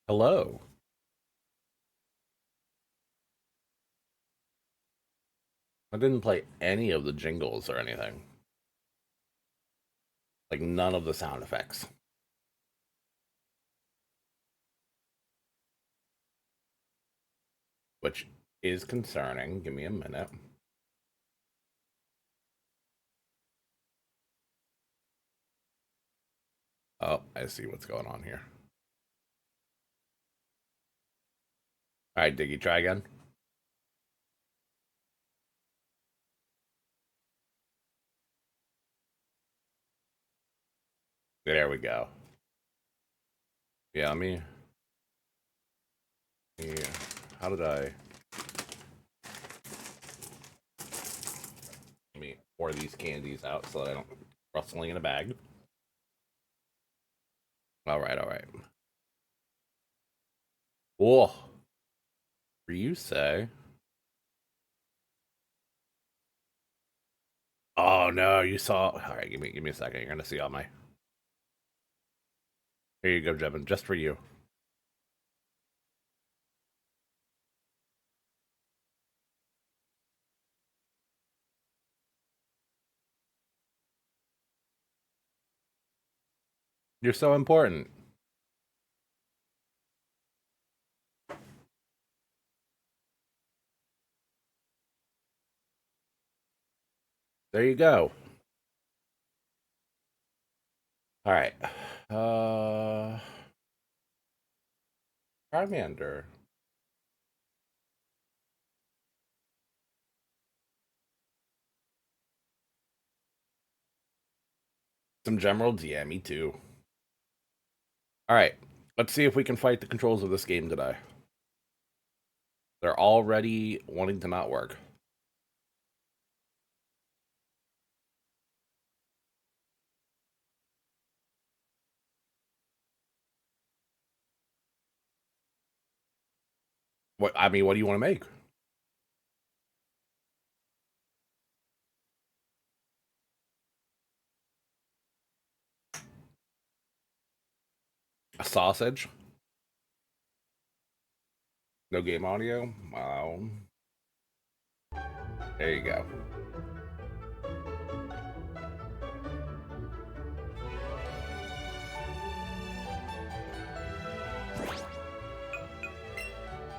Hello. I didn't play any of the jingles or anything. Like none of the sound effects. Which is concerning. Give me a minute. Oh, I see what's going on here. Alright, Diggy, try again. There we go. Yeah, yeah. How did I let me pour these candies out so that I don't rustling in a bag. Alright, alright. Whoa. For you say. Oh no, you saw. Alright, give me a second. You're gonna see all my. Here you go, Jevin, just for you. You're so important. There you go. Alright. Charmander. Some Gemeralds? Yeah, me too. Alright, let's see if we can fight the controls of this game today. They're already wanting to not work. What do you want to make? A sausage? No game audio? Wow. There you go.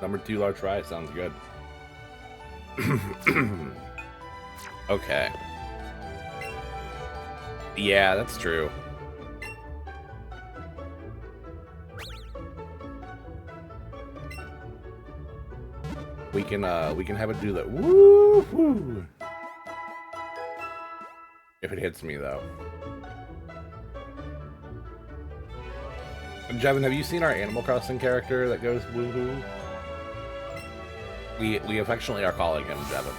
Number 2 large fry sounds good. Okay. Yeah, that's true. We can have it do that. Woo! If it hits me though. Jevin, have you seen our Animal Crossing character that goes woohoo? We affectionately are calling him Jevin.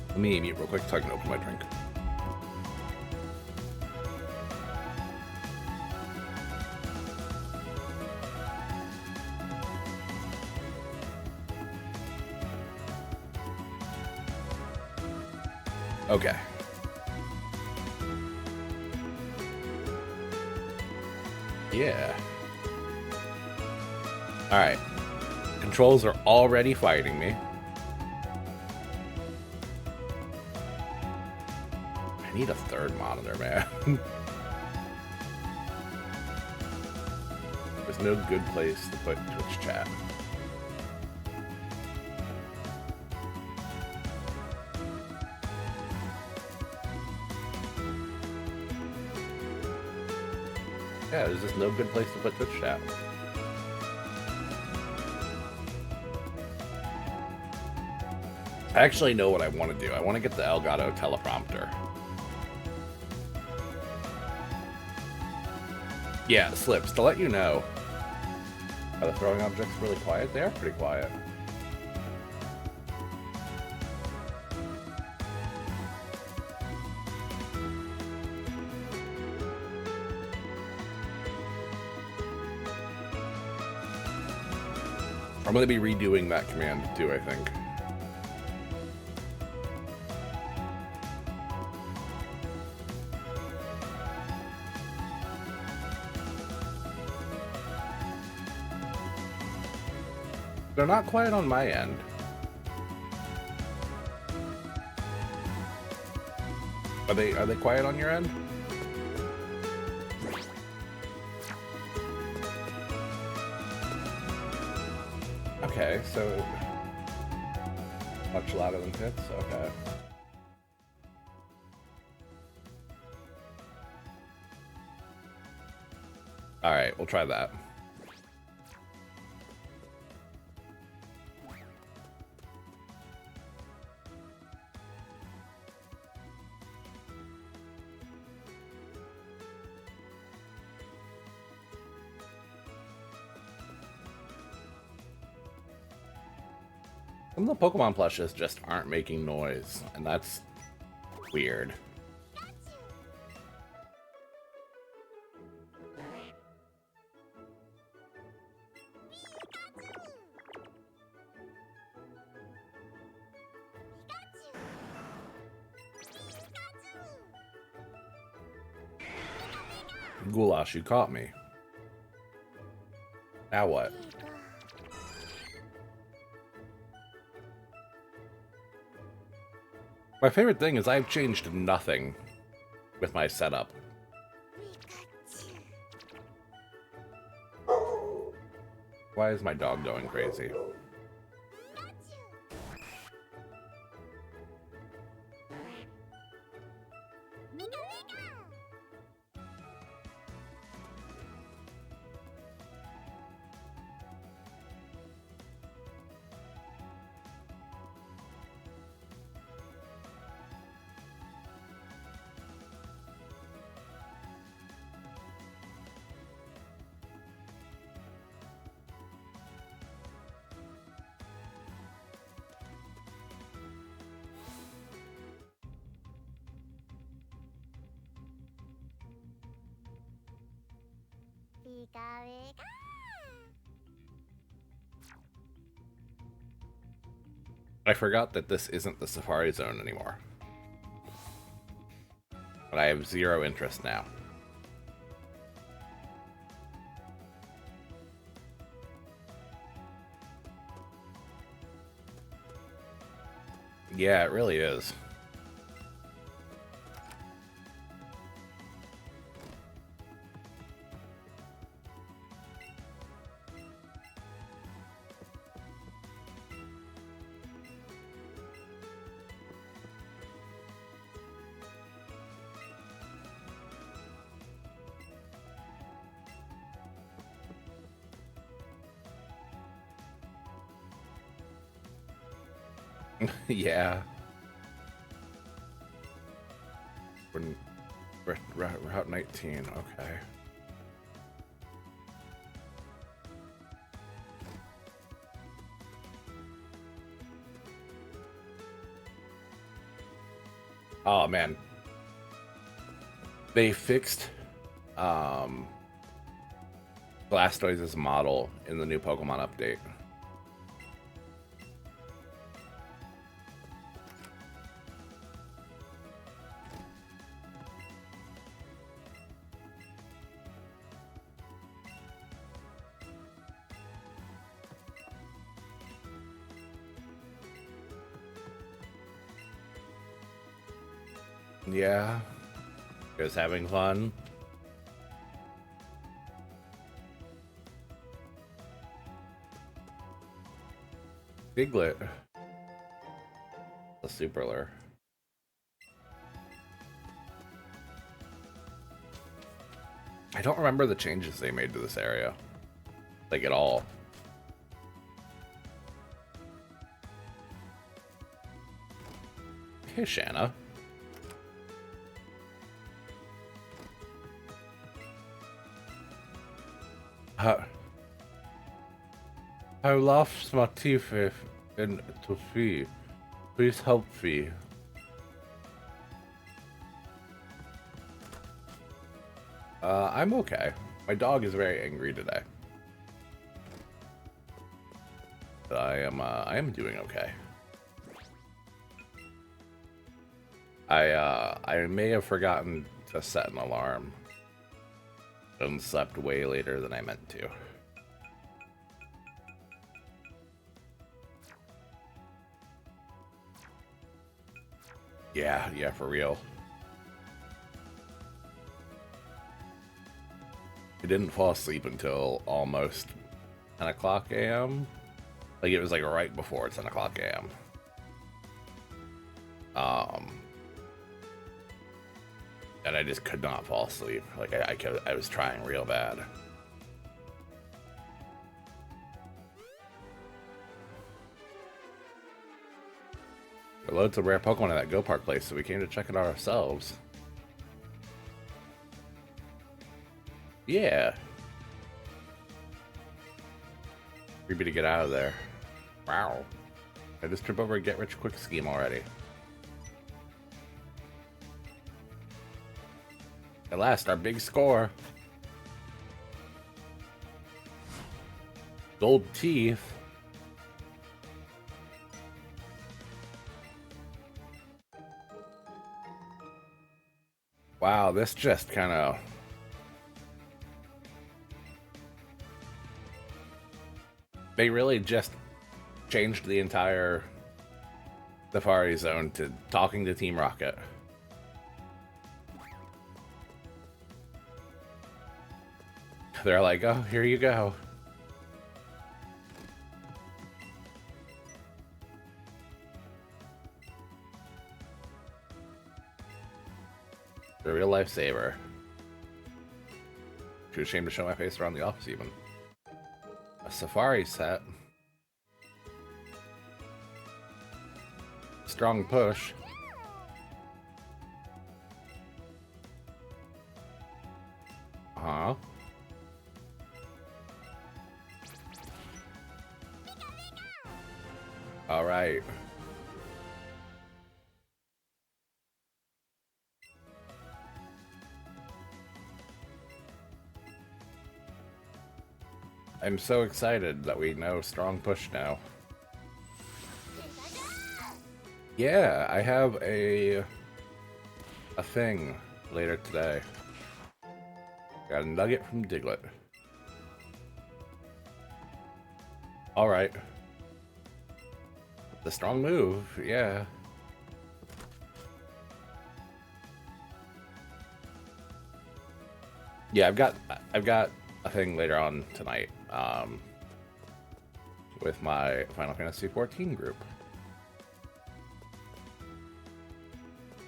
Let me mute real quick so I can open my drink. Okay. Yeah. Alright. Controls are already fighting me. I need a third monitor, man. There's no good place to put Twitch chat. Yeah, there's just no good place to put Twitch chat. I actually know what I want to do. I want to get the Elgato teleprompter. Yeah, slips. To let you know, are the throwing objects really quiet? They are pretty quiet. I'm going to be redoing that command too, I think. They're not quiet on my end. Are they quiet on your end? Okay, so much louder than hits. Okay. All right, we'll try that. Some of the Pokemon plushes just aren't making noise, and that's weird. Goulash, you caught me. Now what? My favorite thing is I've changed nothing with my setup. Why is my dog going crazy? I forgot that this isn't the Safari Zone anymore. But I have zero interest now. Yeah, it really is. Yeah. Route 19, okay. Oh man. They fixed Blastoise's model in the new Pokemon update. Yeah. You guys having fun? Piglet. A Superler. I don't remember the changes they made to this area. Like, at all. Hey, Shanna. I lost my teeth in to fee. Please help me. I'm okay. My dog is very angry today. But I am doing okay. I may have forgotten to set an alarm and slept way later than I meant to. Yeah, yeah, for real. I didn't fall asleep until almost 10 o'clock a.m. Like, it was like right before 10 o'clock a.m. And I just could not fall asleep. Like, I was trying real bad. There are loads of rare Pokemon in that Go Park place, so we came to check it out ourselves. Yeah. Creepy to get out of there. Wow. I just trip over a get-rich-quick scheme already. At last, our big score. Gold teeth. Wow, this just kind of... They really just changed the entire Safari Zone to talking to Team Rocket. They're like, oh, here you go. The real lifesaver. Too ashamed to show my face around the office even. A safari set. Strong push. Huh? All right. I'm so excited that we know strong push now. Yeah, I have a thing later today. Got a nugget from Diglett. All right. The strong move, yeah. Yeah, I've got a thing later on tonight, with my Final Fantasy XIV group.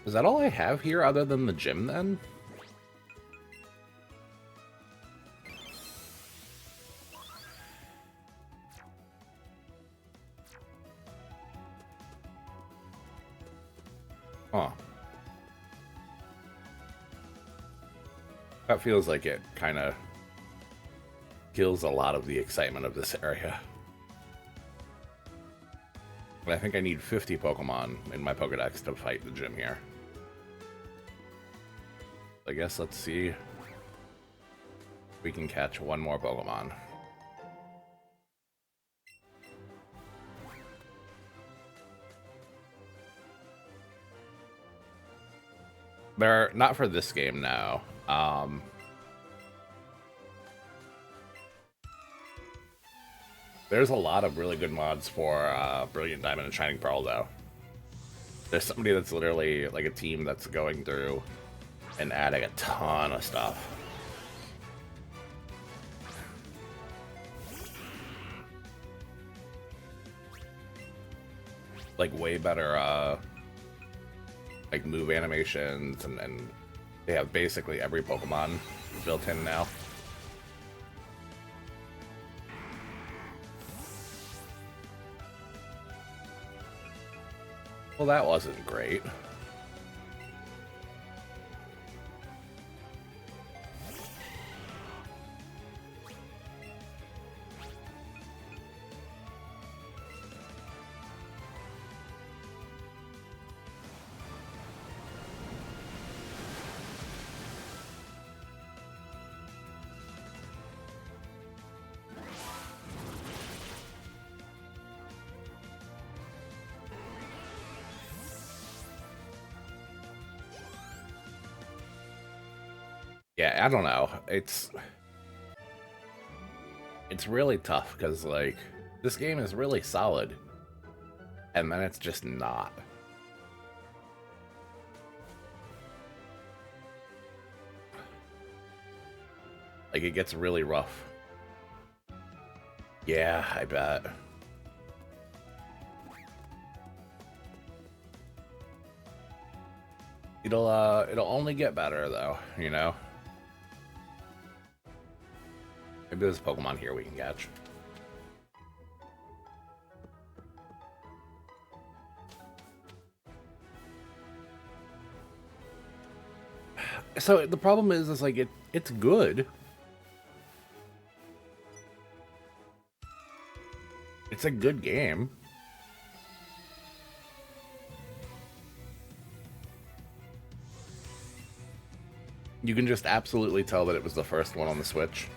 Is that all I have here other than the gym then? Huh. That feels like it kind of kills a lot of the excitement of this area. But I think I need 50 Pokemon in my Pokedex to fight the gym here. I guess let's see if we can catch one more Pokemon. They're not for this game now. There's a lot of really good mods for Brilliant Diamond and Shining Pearl, though. There's somebody that's literally like a team that's going through and adding a ton of stuff. Like way better like move animations, and they have basically every Pokemon built in now. Well, that wasn't great. Yeah, I don't know. It's really tough because like this game is really solid, and then it's just not. Like, it gets really rough. Yeah, I bet. It'll only get better, though, you know? Maybe there's a Pokemon here we can catch. So the problem is like it's good. It's a good game. You can just absolutely tell that it was the first one on the Switch.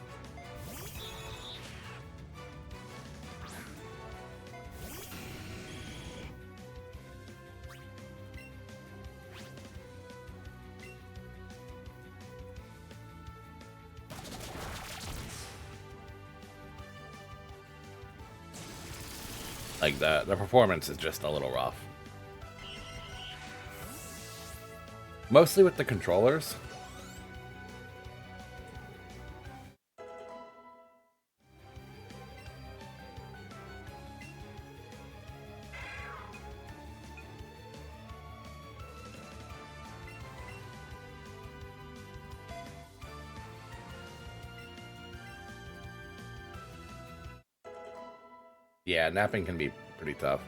Like, the performance is just a little rough. Mostly with the controllers. Yeah, napping can be pretty tough.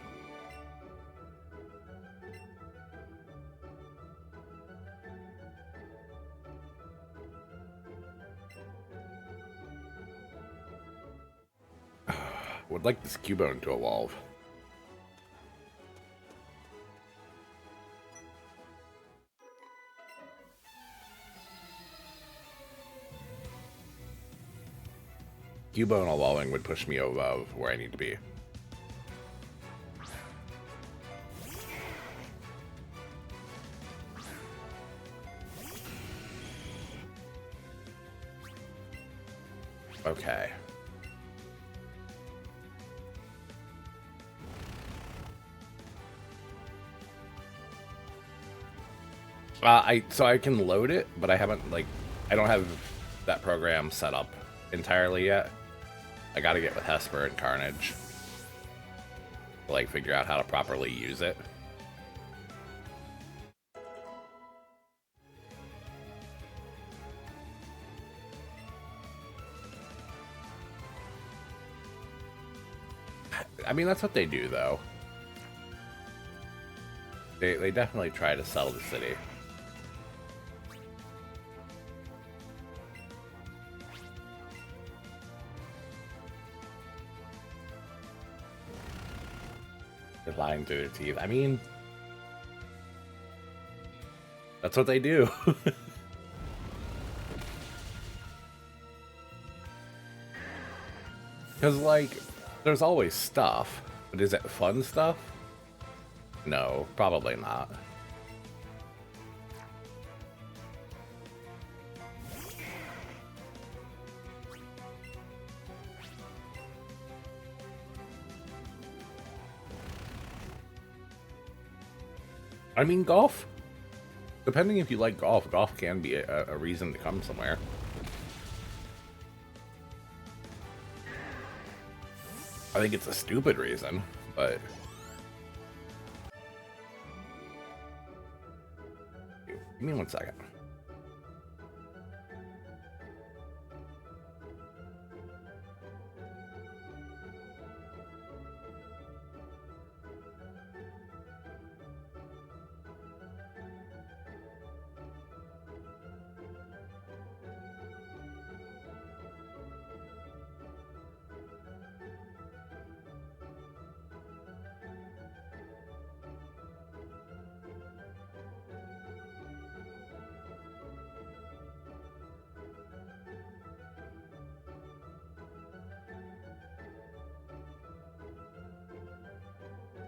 Would like this Cubone to evolve. Cubone evolving would push me above where I need to be. Okay. So I can load it, but I haven't, like, I don't have that program set up entirely yet. I gotta get with Hesper and Carnage to, like, figure out how to properly use it. I mean, that's what they do, though. They definitely try to sell the city. They're lying through their teeth. I mean, that's what they do. Because, like, there's always stuff, but is it fun stuff? No, probably not. I mean, golf, depending if you like golf, golf can be a reason to come somewhere. I think it's a stupid reason, but... Give me 1 second.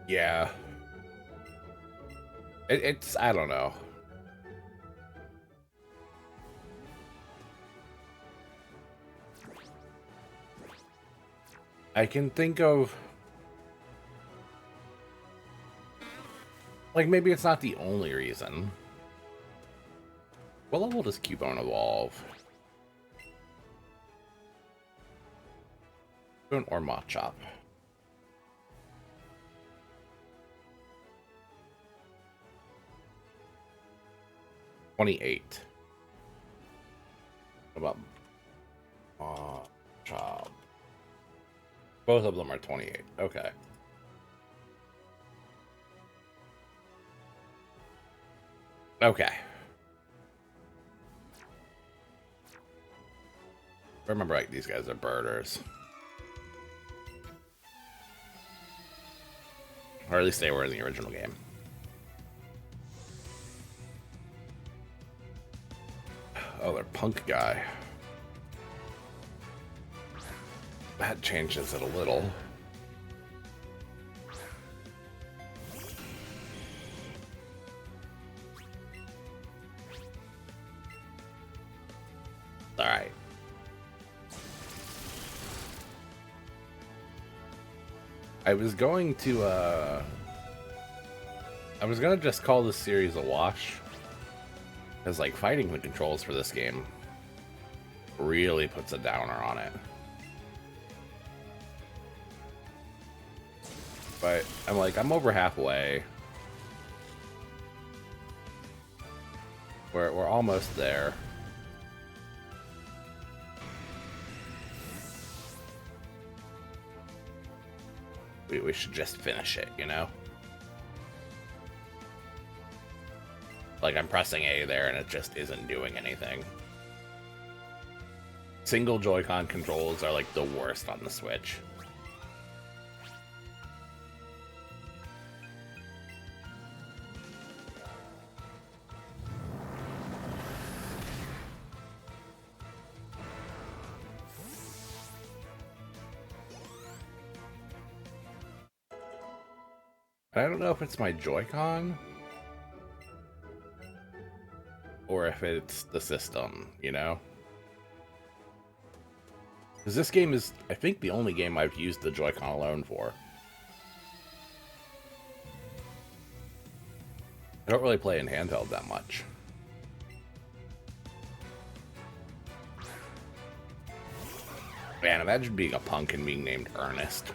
Yeah. It's, I don't know. I can think of... Like, maybe it's not the only reason. What level does Cubone evolve? Or Mach Chop. $28. What about Chop? Both of them are 28. Okay. Okay. Remember, right, these guys are birders. Or at least they were in the original game. Oh, they're punk guy. That changes it a little. All right. I was going to just call this series a wash. Because, like, fighting the controls for this game really puts a downer on it. But I'm like, I'm over halfway. We're almost there. We should just finish it, you know? Like, I'm pressing A there and it just isn't doing anything. Single Joy-Con controls are like the worst on the Switch. I don't know if it's my Joy-Con or if it's the system, you know? Because this game is, I think, the only game I've used the Joy-Con alone for. I don't really play in handheld that much. Man, imagine being a punk and being named Ernest.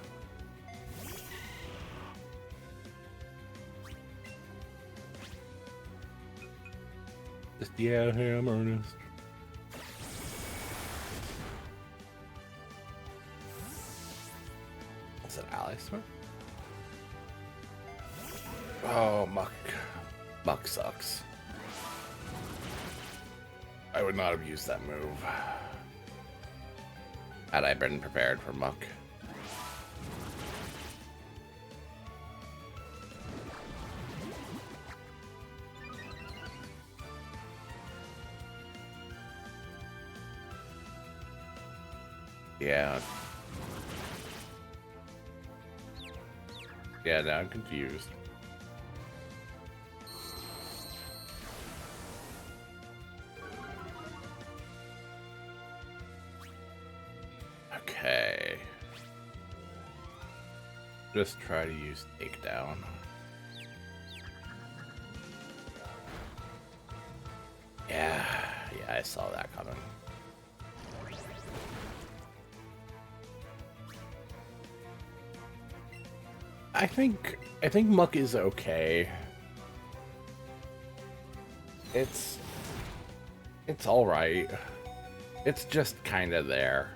Just, yeah, hey, I'm Ernest. Is it Alistair? Oh, Muck. Muck sucks. I would not have used that move had I been prepared for Muck. Yeah. Yeah, now I'm confused. Okay. Just try to use takedown. Yeah, I saw that coming. I think Muck is okay. It's all right. It's just kind of there.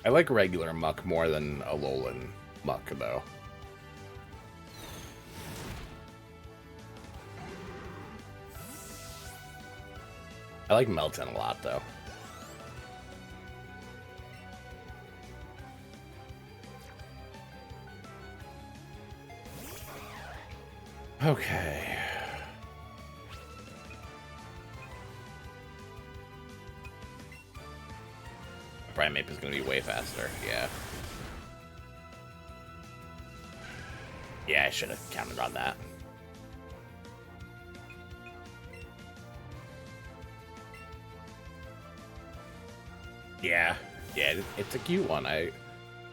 I like regular Muck more than Alolan Muck, though. I like Melton a lot, though. Okay. Primeape is going to be way faster, yeah. Yeah, I should have counted on that. Yeah, it's a cute one.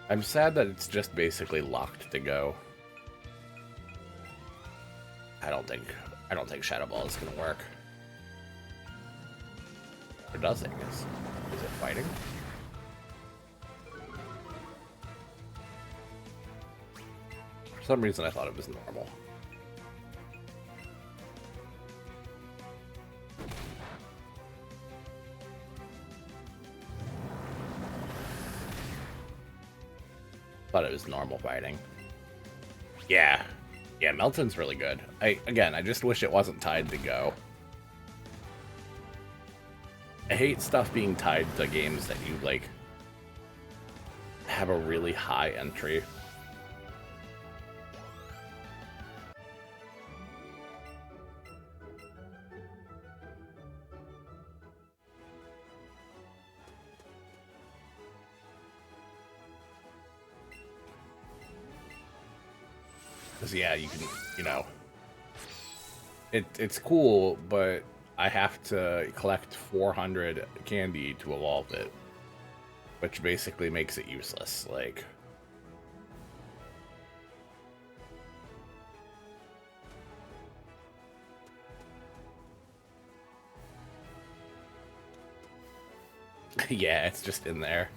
I'm sad that it's just basically locked to go. I don't think Shadow Ball is gonna work. Or does it? Is it fighting? For some reason I thought it was normal. Thought it was normal fighting. Yeah. Yeah, Melton's really good. I just wish it wasn't tied to Go. I hate stuff being tied to games that you, like, have a really high entry. Because, yeah, you can, you know... It's cool, but I have to collect 400 candy to evolve it. Which basically makes it useless, like... Yeah, it's just in there.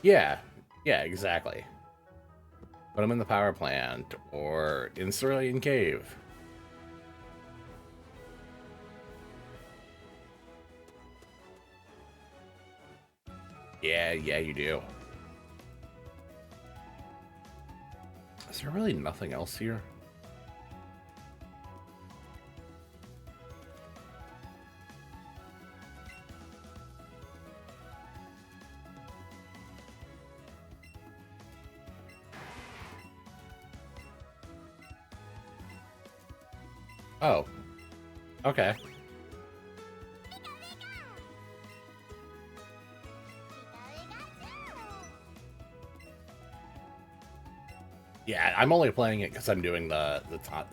Yeah, yeah, exactly. Put them in the power plant, or in Cerulean Cave. Yeah, yeah, you do. Is there really nothing else here? Oh. Okay. Yeah, I'm only playing it because I'm doing the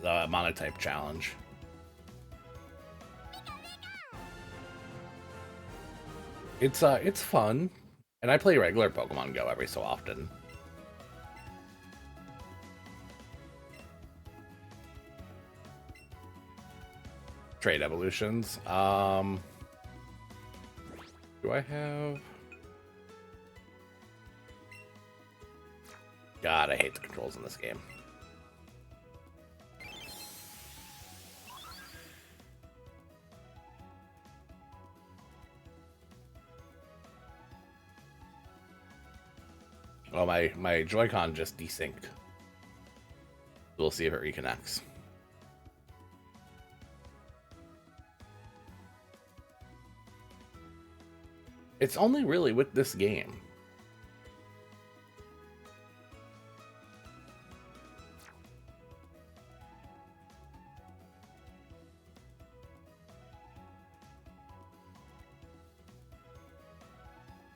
Monotype challenge. It's fun, and I play regular Pokemon Go every so often. Trade evolutions. Do I have? God, I hate the controls in this game. Well, my Joy-Con just desynced. We'll see if it reconnects. It's only really with this game.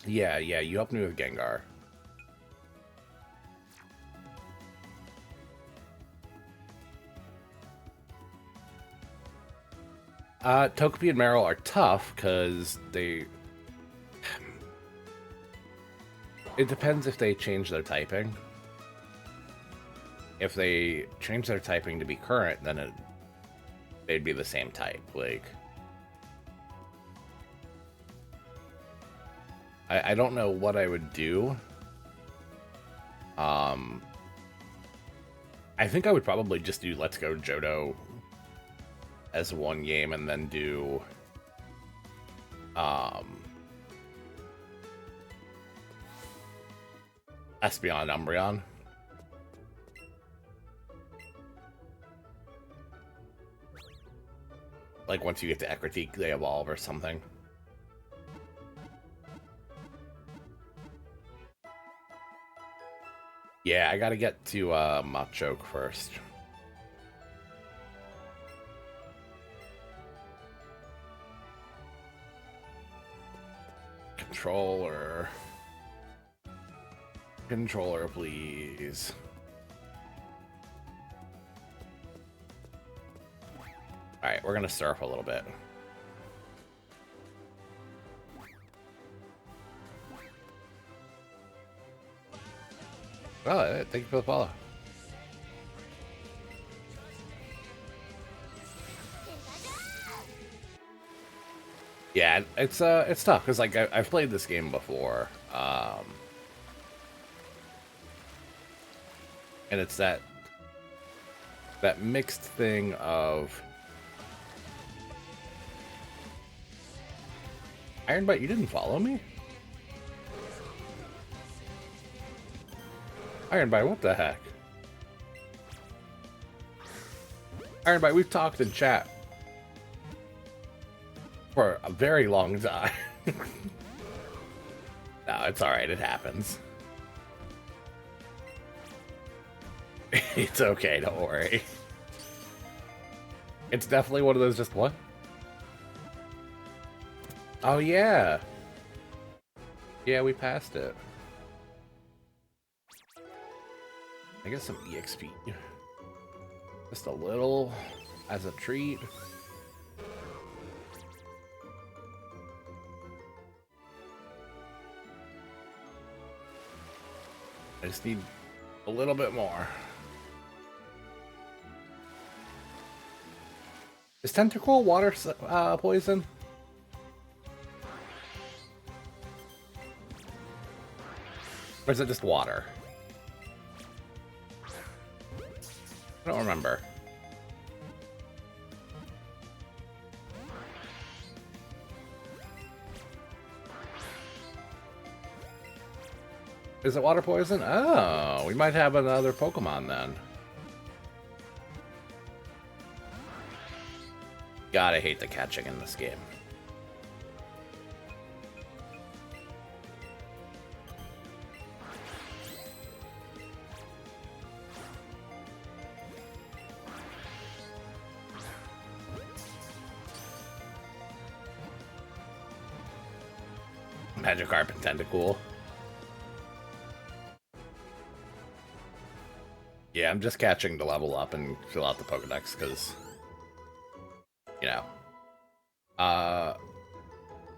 Yeah, yeah, you helped me with Gengar. Togepi and Marill are tough because they... It depends if they change their typing. If they change their typing to be current, then they'd be the same type. Like... I don't know what I would do. I think I would probably just do Let's Go Johto as one game and then do Espeon Umbreon. Like once you get to Ekritique, they evolve or something. Yeah, I gotta get to Machoke first. Controller. Controller, please. Alright, we're gonna surf a little bit. Oh, thank you for the follow. Yeah, it's tough because like I've played this game before, and it's that mixed thing of Ironbite. You didn't follow me, Ironbite. What the heck, Ironbite? We've talked in chat for a very long time. No, it's all right. It happens. It's okay, don't worry. It's definitely one of those just what? Oh, yeah. Yeah, we passed it. I guess some EXP. Just a little as a treat. I just need a little bit more. Is Tentacle water poison? Or is it just water? I don't remember. Is it water poison? Oh, we might have another Pokemon then. God, I hate the catching in this game. Magikarp and Tentacool. Yeah, I'm just catching to level up and fill out the Pokedex because, you know.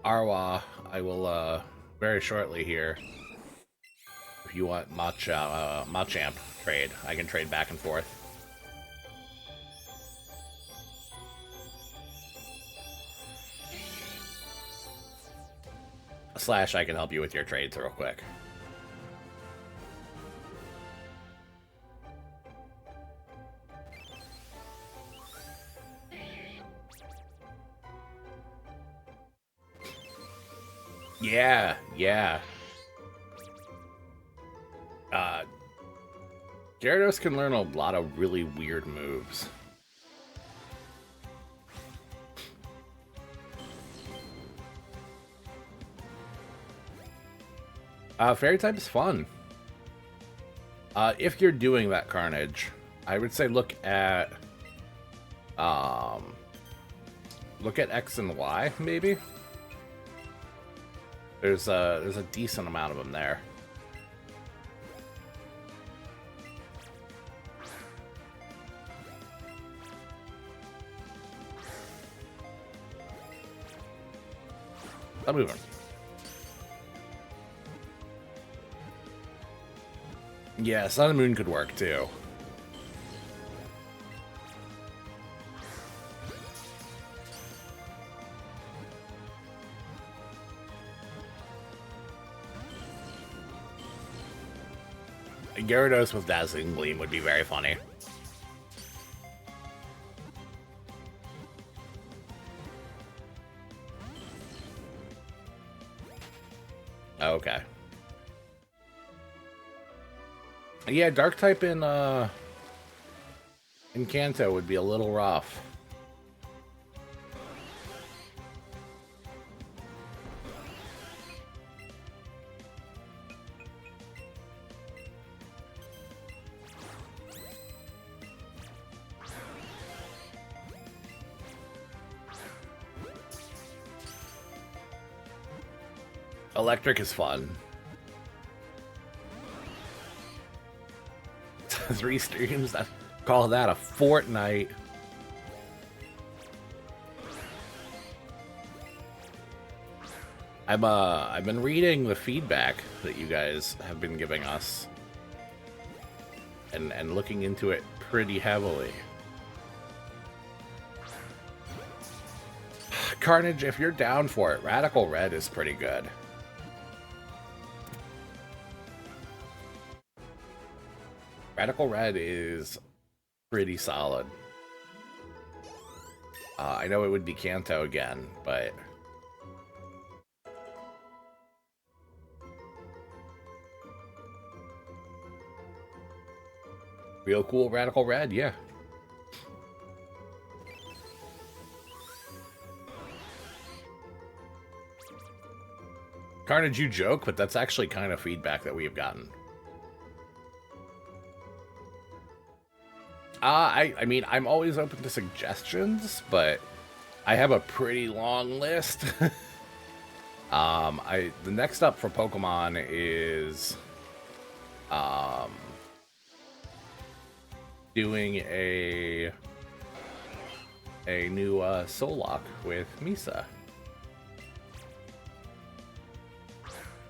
Arwa, I will, very shortly here. If you want Machamp trade, I can trade back and forth. Slash, I can help you with your trades real quick. Yeah, yeah. Gyarados can learn a lot of really weird moves. Fairy type is fun. If you're doing that Carnage, I would say look at X and Y maybe. There's a decent amount of them there. I'm moving. Yeah, Sun and Moon could work too. Gyarados with Dazzling Gleam would be very funny. Okay. Yeah, Dark type in Kanto would be a little rough. Electric is fun. 3 streams, that call that a fortnight. I've been reading the feedback that you guys have been giving us and looking into it pretty heavily. Carnage, if you're down for it, Radical Red is pretty good. Radical Red is pretty solid. I know it would be Kanto again, but... Real cool Radical Red, yeah. Carnage, you joke, but that's actually kind of feedback that we have gotten. I mean, I'm always open to suggestions, but I have a pretty long list. The next up for Pokemon is doing a new Soul Lock with Misa.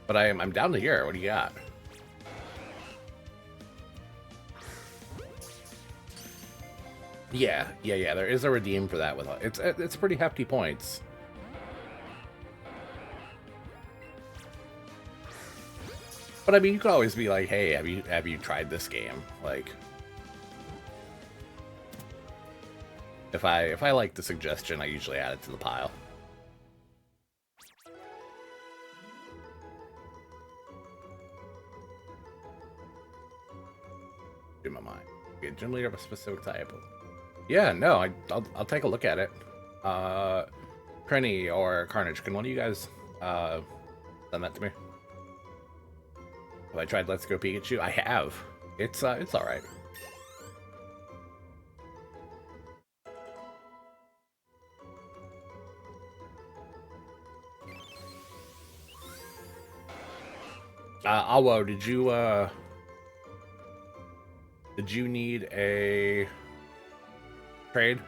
But I'm down to hear it. What do you got? Yeah. There is a redeem for that with it's pretty hefty points. But I mean, you could always be like, "Hey, have you tried this game?" Like, if I like the suggestion, I usually add it to the pile. In my mind, get gym leader of a specific type. Yeah, no, I'll take a look at it. Crenny or Carnage, can one of you guys send that to me? Have I tried Let's Go Pikachu? I have. It's all right. Alwo, did you need a trade?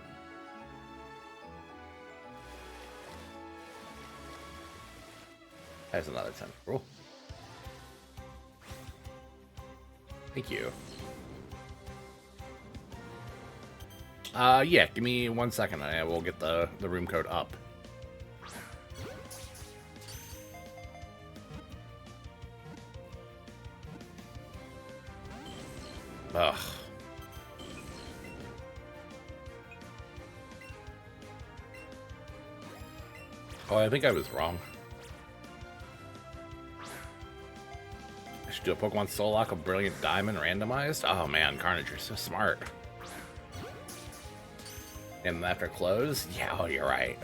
That's another 10. Cool. Thank you. Yeah, give me 1 second and I will get the room code up. Ugh. Oh, I think I was wrong. I should do a Pokemon Soul Lock of Brilliant Diamond randomized. Oh man, Carnage, you're so smart. And after close? Yeah, oh, you're right.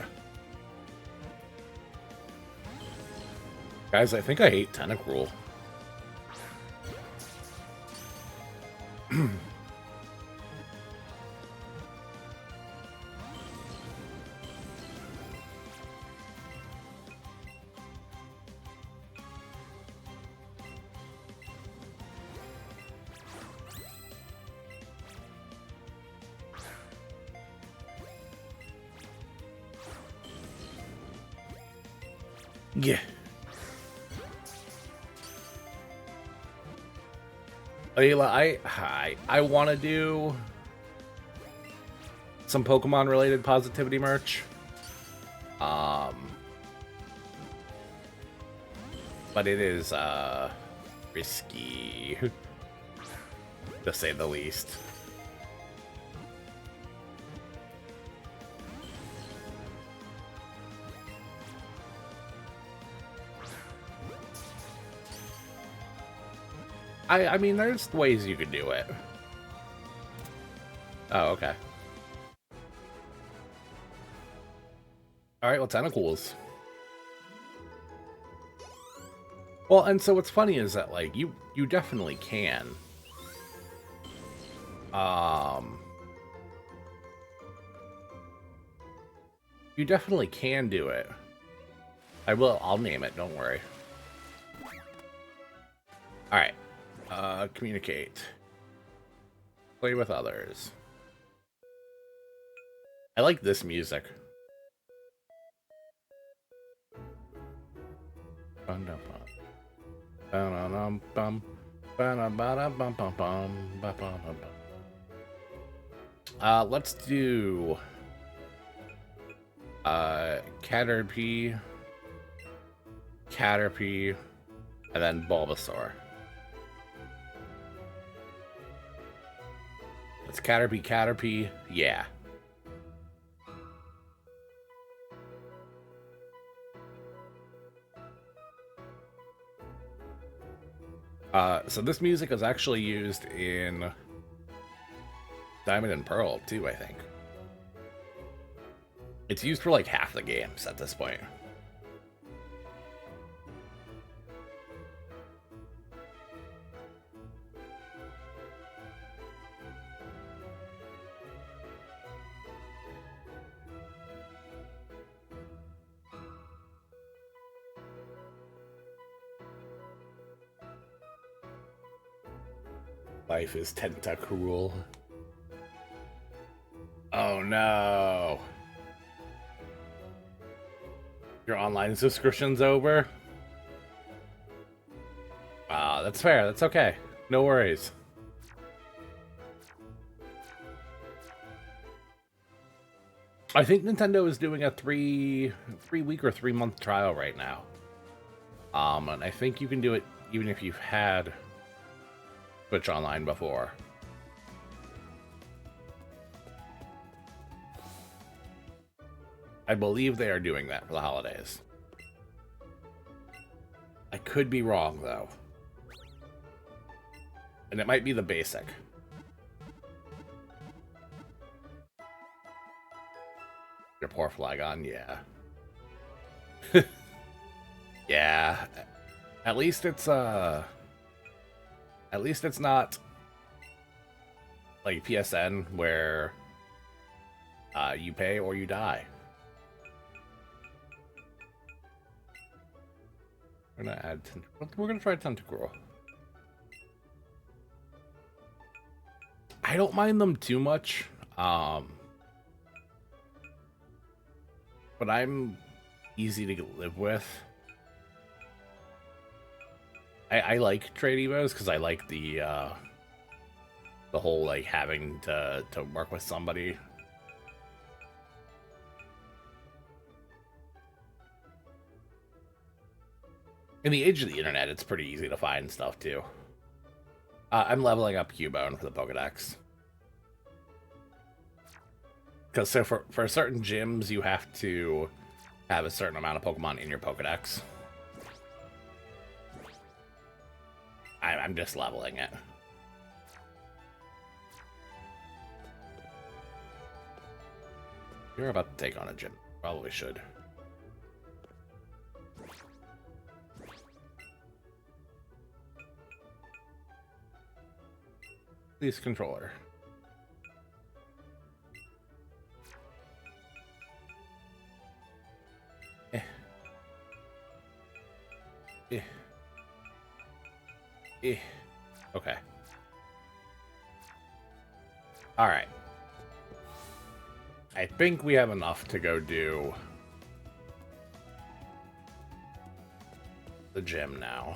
Guys, I think I hate Tentacruel. Yeah. Ayla, I want to do some Pokemon related positivity merch. But it is risky to say the least. I mean, there's ways you could do it. Oh, okay. All right, well, Tentacles. Well, and so what's funny is that, like, you definitely can. You definitely can do it. I'll name it, don't worry. All right. Communicate. Play with others. I like this music. Let's do Caterpie, Caterpie, and then Bulbasaur. It's Caterpie, Caterpie, yeah. So this music is actually used in Diamond and Pearl, too, I think. It's used for like half the games at this point. Life is Tentacruel. Oh no. Your online subscription's over? That's fair. That's okay. No worries. I think Nintendo is doing a three week or 3 month trial right now. And I think you can do it even if you've had Switch Online before. I believe they are doing that for the holidays. I could be wrong, though. And it might be the basic. Your poor Flagon, yeah. Yeah. At least it's not like PSN where you pay or you die. We're gonna try Tentacruel. I don't mind them too much, but I'm easy to live with. I like trade evos because I like the whole like having to work with somebody. In the age of the internet, it's pretty easy to find stuff too. I'm leveling up Cubone for the Pokedex. Because so for certain gyms, you have to have a certain amount of Pokemon in your Pokedex. I'm just leveling it. You're about to take on a gym. Probably should. Please, controller. Eh. Eh. Eh. Okay. All right. I think we have enough to go do the gym now.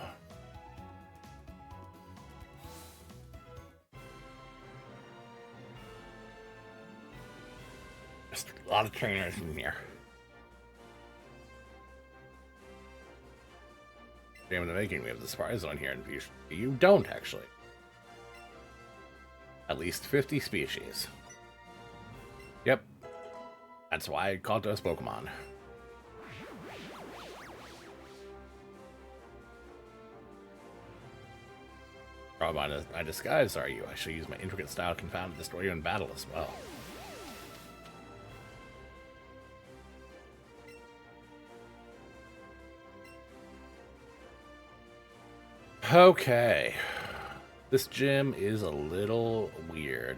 Just a lot of trainers in here. Damn the making, we have the surprise on here in future. You don't, actually. At least 50 species. Yep. That's why I caught those Pokemon. Probably my disguise, are you? I shall use my intricate style confound to destroy you in battle as well. Okay. This gym is a little weird.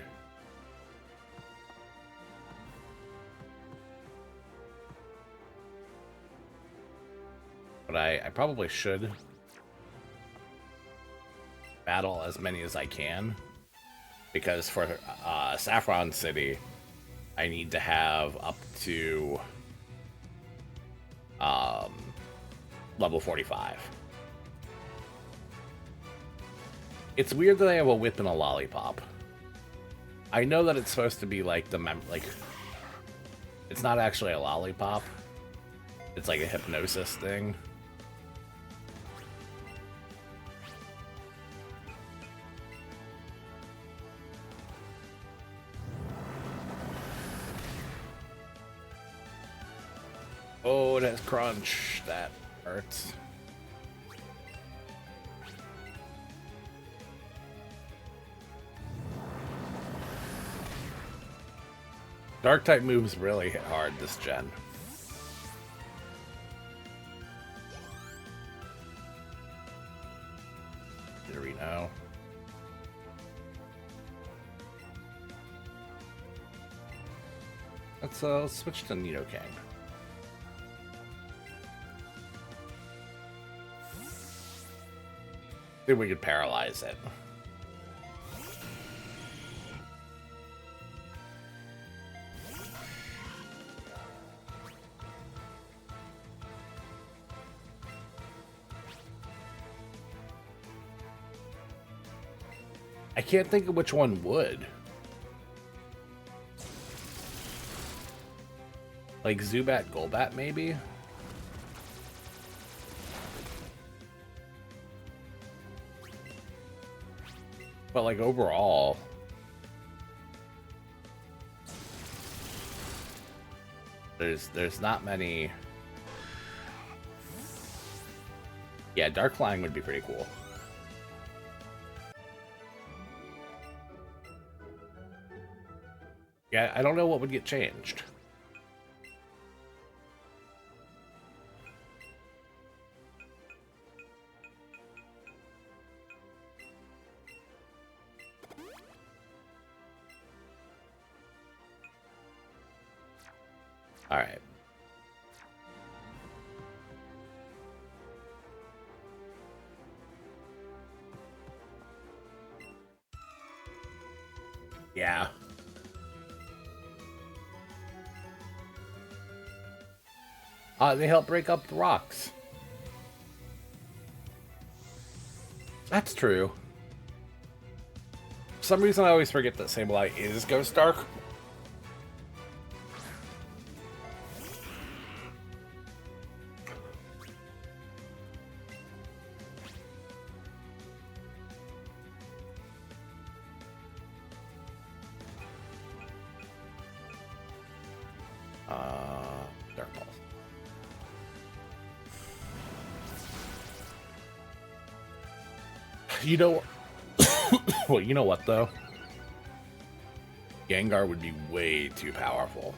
But I probably should battle as many as I can. Because for Saffron City, I need to have up to level 45. It's weird that I have a whip and a lollipop. I know that it's supposed to be like It's not actually a lollipop. It's like a hypnosis thing. Oh, that's crunch. That hurts. Dark type moves really hit hard this gen. Did we know? Let's switch to Nidoking. See if we could paralyze it. I can't think of which one would. Like Zubat, Golbat, maybe? But like overall, there's not many. Yeah, Dark Flying would be pretty cool. Yeah, I don't know what would get changed. All right. Yeah. They help break up the rocks. That's true. For some reason, I always forget that Sableye is Ghost Dark. Dark Pulse. You know, well, you know what though? Gengar would be way too powerful.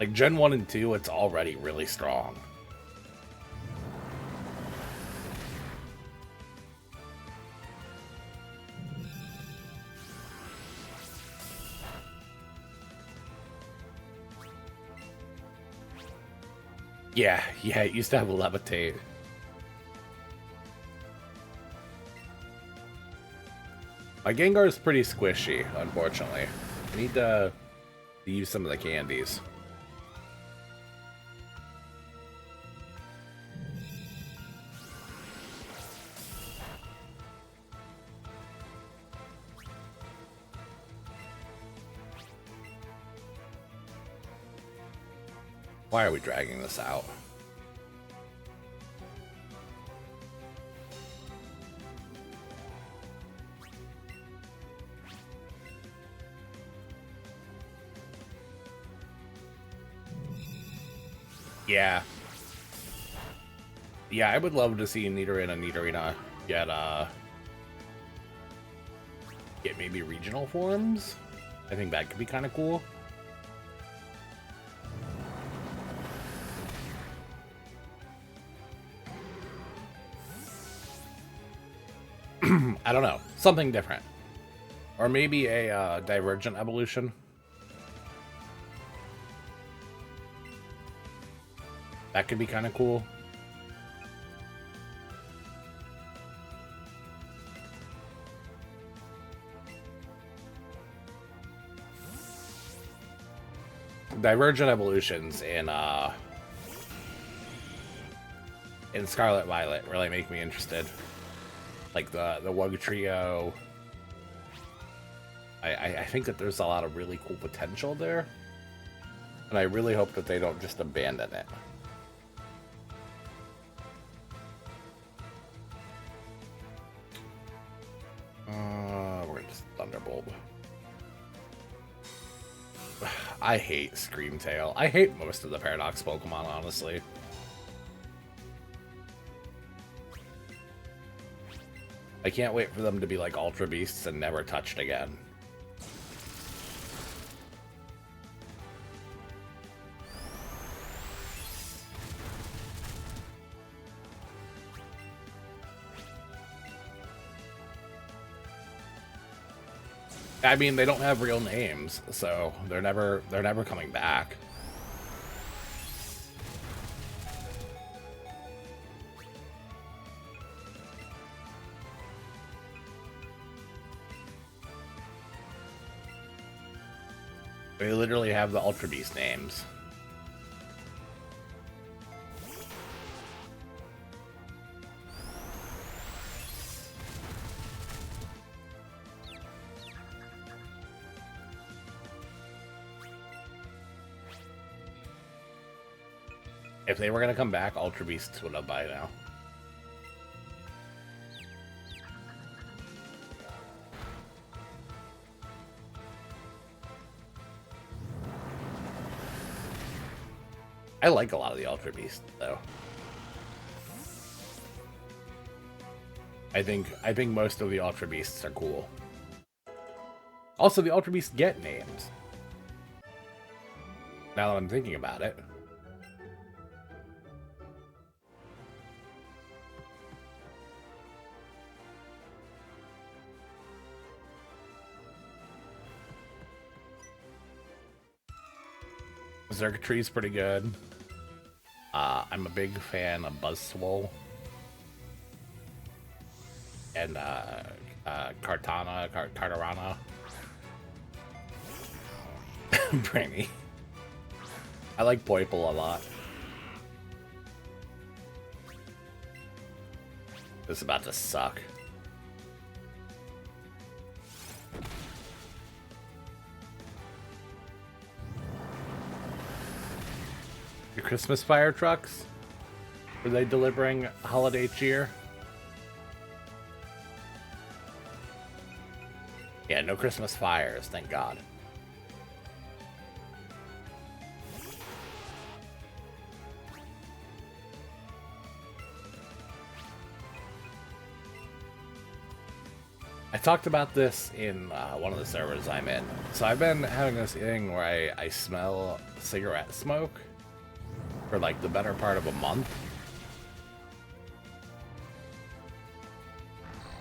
Like Gen 1 and 2, it's already really strong. Yeah, it used to have a levitate. My Gengar is pretty squishy, unfortunately. I need to use some of the candies. Why are we dragging this out? Yeah. Yeah, I would love to see Nidorina and Nidorina get maybe regional forms. I think that could be kind of cool. I don't know. Something different. Or maybe a divergent evolution. That could be kind of cool. Divergent evolutions in Scarlet Violet really make me interested. Like the Wug Trio. I think that there's a lot of really cool potential there. And I really hope that they don't just abandon it. We're gonna just Thunderbolt. I hate Screamtail. I hate most of the Paradox Pokemon, honestly. I can't wait for them to be like Ultra Beasts and never touched again. I mean, they don't have real names, so they're never coming back. They literally have the Ultra Beast names. If they were gonna come back, Ultra Beasts would have by now. I like a lot of the Ultra Beasts, though. I think most of the Ultra Beasts are cool. Also, the Ultra Beasts get names. Now that I'm thinking about it. Circuitry's pretty good. I'm a big fan of Buzzwole. And Cartarana. Brainy. I like Poiple a lot. This is about to suck. Your Christmas fire trucks? Were they delivering holiday cheer? Yeah, no Christmas fires, thank God. I talked about this in one of the servers I'm in. So I've been having this thing where I smell cigarette smoke for like the better part of a month.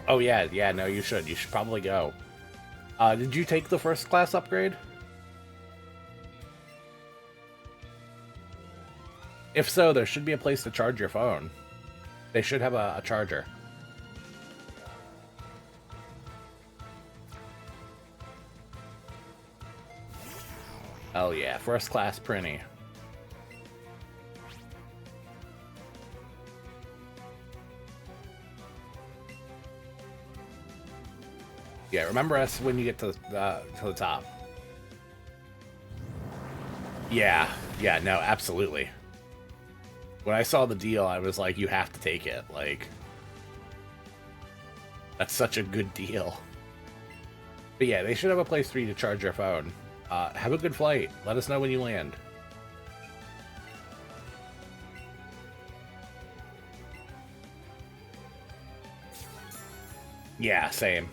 Oh yeah, no, you should. You should probably go. Did you take the first class upgrade? If so, there should be a place to charge your phone. They should have a charger. Oh yeah, first class Prinny. Yeah, remember us when you get to the top. Yeah, no, absolutely. When I saw the deal, I was like, you have to take it. Like, that's such a good deal. But yeah, they should have a place for you to charge your phone. Have a good flight. Let us know when you land. Yeah, same.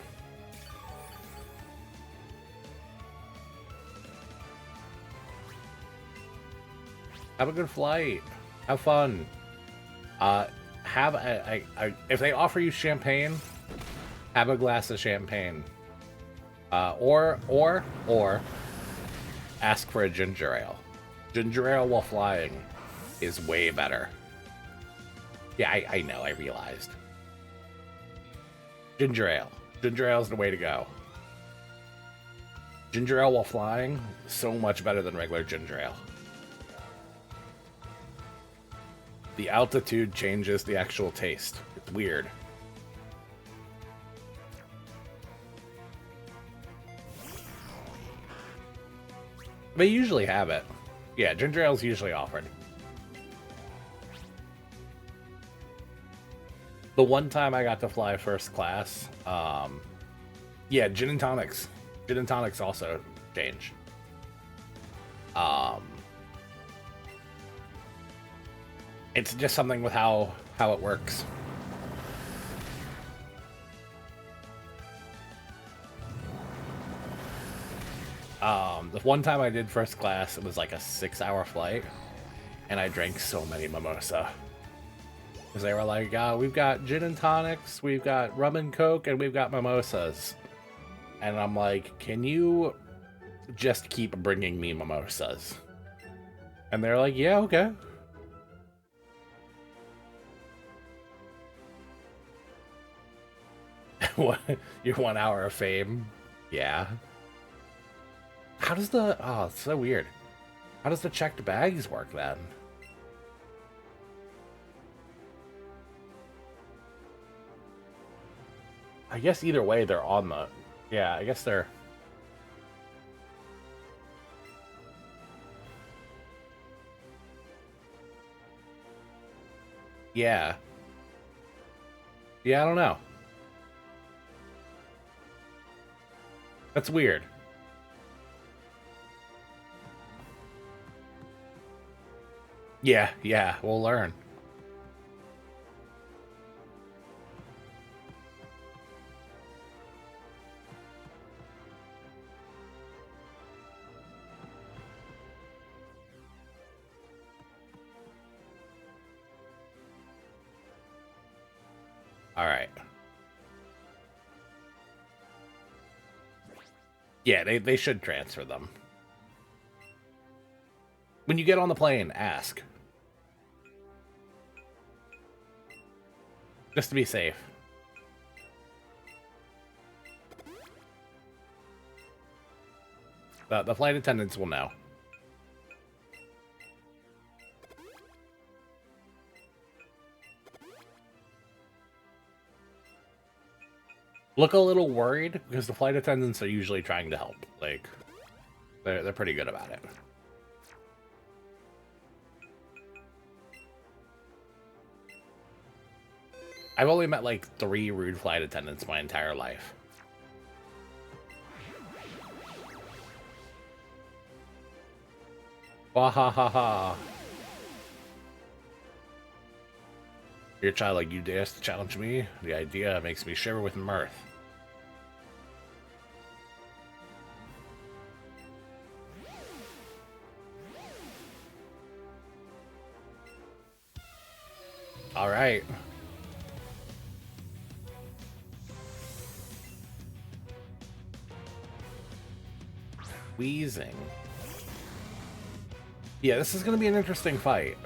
Have a good flight. Have fun. Have if they offer you champagne, have a glass of champagne. Or ask for a ginger ale. Ginger ale while flying is way better. Yeah, I know, I realized. Ginger ale. Ginger ale is the way to go. Ginger ale while flying, so much better than regular ginger ale. The altitude changes the actual taste. It's weird. They usually have it. Yeah, ginger ale's usually offered. The one time I got to fly first class, yeah, gin and tonics. Gin and tonics also change. It's just something with how it works. The one time I did first class, it was like a 6-hour flight, and I drank so many mimosa. Because they were like, we've got gin and tonics, we've got rum and coke, and we've got mimosas. And I'm like, can you just keep bringing me mimosas? And they're like, yeah, okay. Your 1 hour of fame? Yeah. How does the... Oh, it's so weird. How does the checked bags work then? I guess either way they're on the... Yeah, I guess they're... Yeah. Yeah, I don't know. That's weird. Yeah, we'll learn. All right. Yeah, they should transfer them. When you get on the plane, ask. Just to be safe. The flight attendants will know. Look a little worried, because the flight attendants are usually trying to help. Like, they're pretty good about it. I've only met like 3 rude flight attendants my entire life. Wahahaha. Your child like you dares to challenge me? The idea makes me shiver with mirth. All right. Wheezing. Yeah, this is going to be an interesting fight.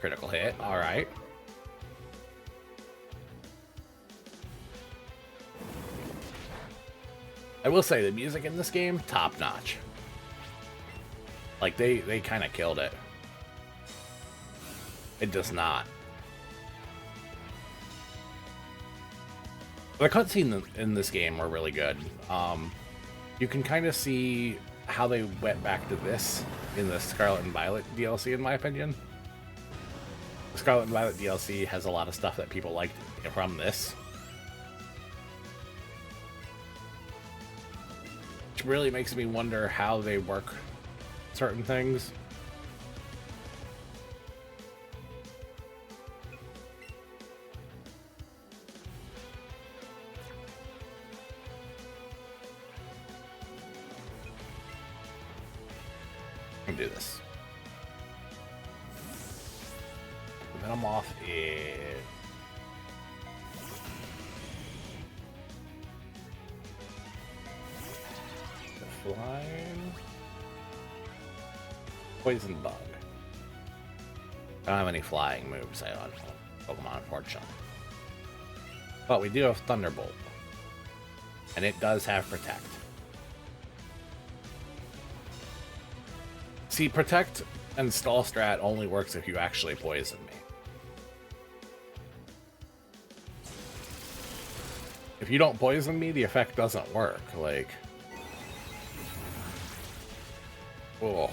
Critical hit, all right. I will say the music in this game, top notch. Like they kind of killed it. It does not. The cutscenes in this game were really good. You can kind of see how they went back to this in the Scarlet and Violet DLC, in my opinion. The Scarlet and Violet DLC has a lot of stuff that people liked from this. Which really makes me wonder how they work certain things. I'll do this. And then I'm off it. Flying. Poison bug. I don't have any flying moves on Pokemon, unfortunately. But we do have Thunderbolt. And it does have Protect. See, protect and stall strat only works if you actually poison me. If you don't poison me, the effect doesn't work. Like, oh,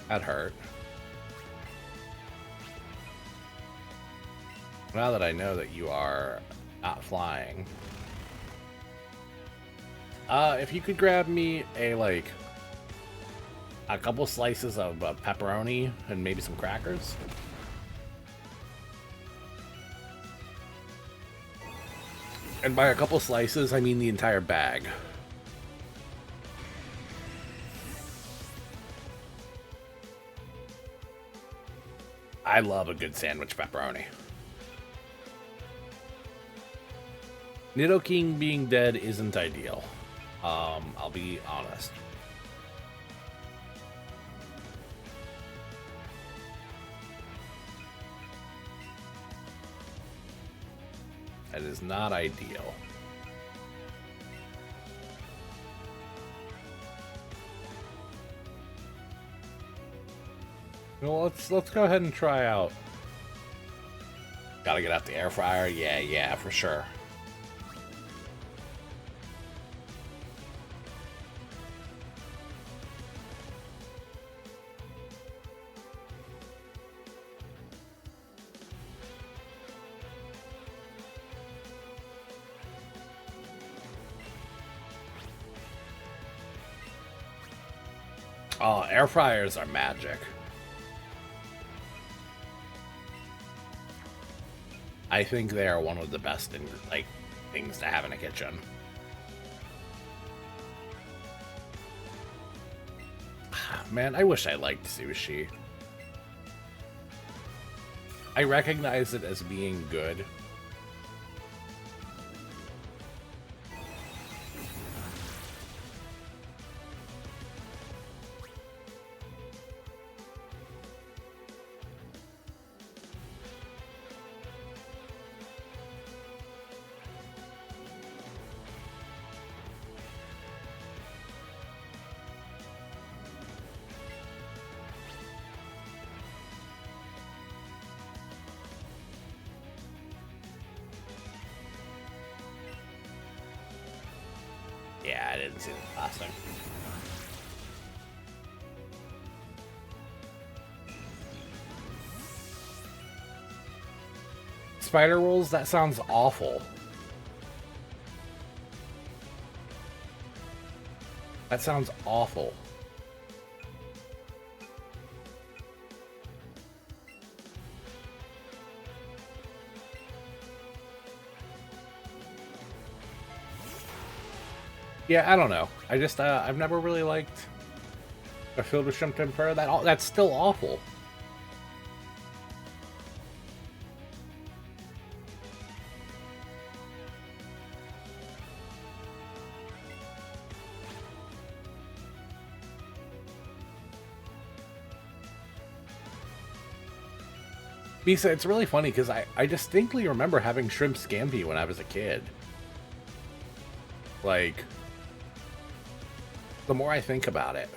that hurt. Now that I know that you are not flying, if you could grab me a couple slices of pepperoni and maybe some crackers. And by a couple slices, I mean the entire bag. I love a good sandwich pepperoni. Nidoking being dead isn't ideal. I'll be honest. That is not ideal. Well, let's go ahead and try out. Gotta get out the air fryer. Yeah, for sure. Oh, air fryers are magic. I think they are one of the best things to have in a kitchen. Man, I wish I liked sushi. I recognize it as being good. Yeah, I didn't see the last thing. Spider rolls? That sounds awful. That sounds awful. Yeah, I don't know. I just, I've never really liked a filled with shrimp tempura. That's still awful. Misa, it's really funny because I distinctly remember having shrimp scampi when I was a kid. Like, the more I think about it.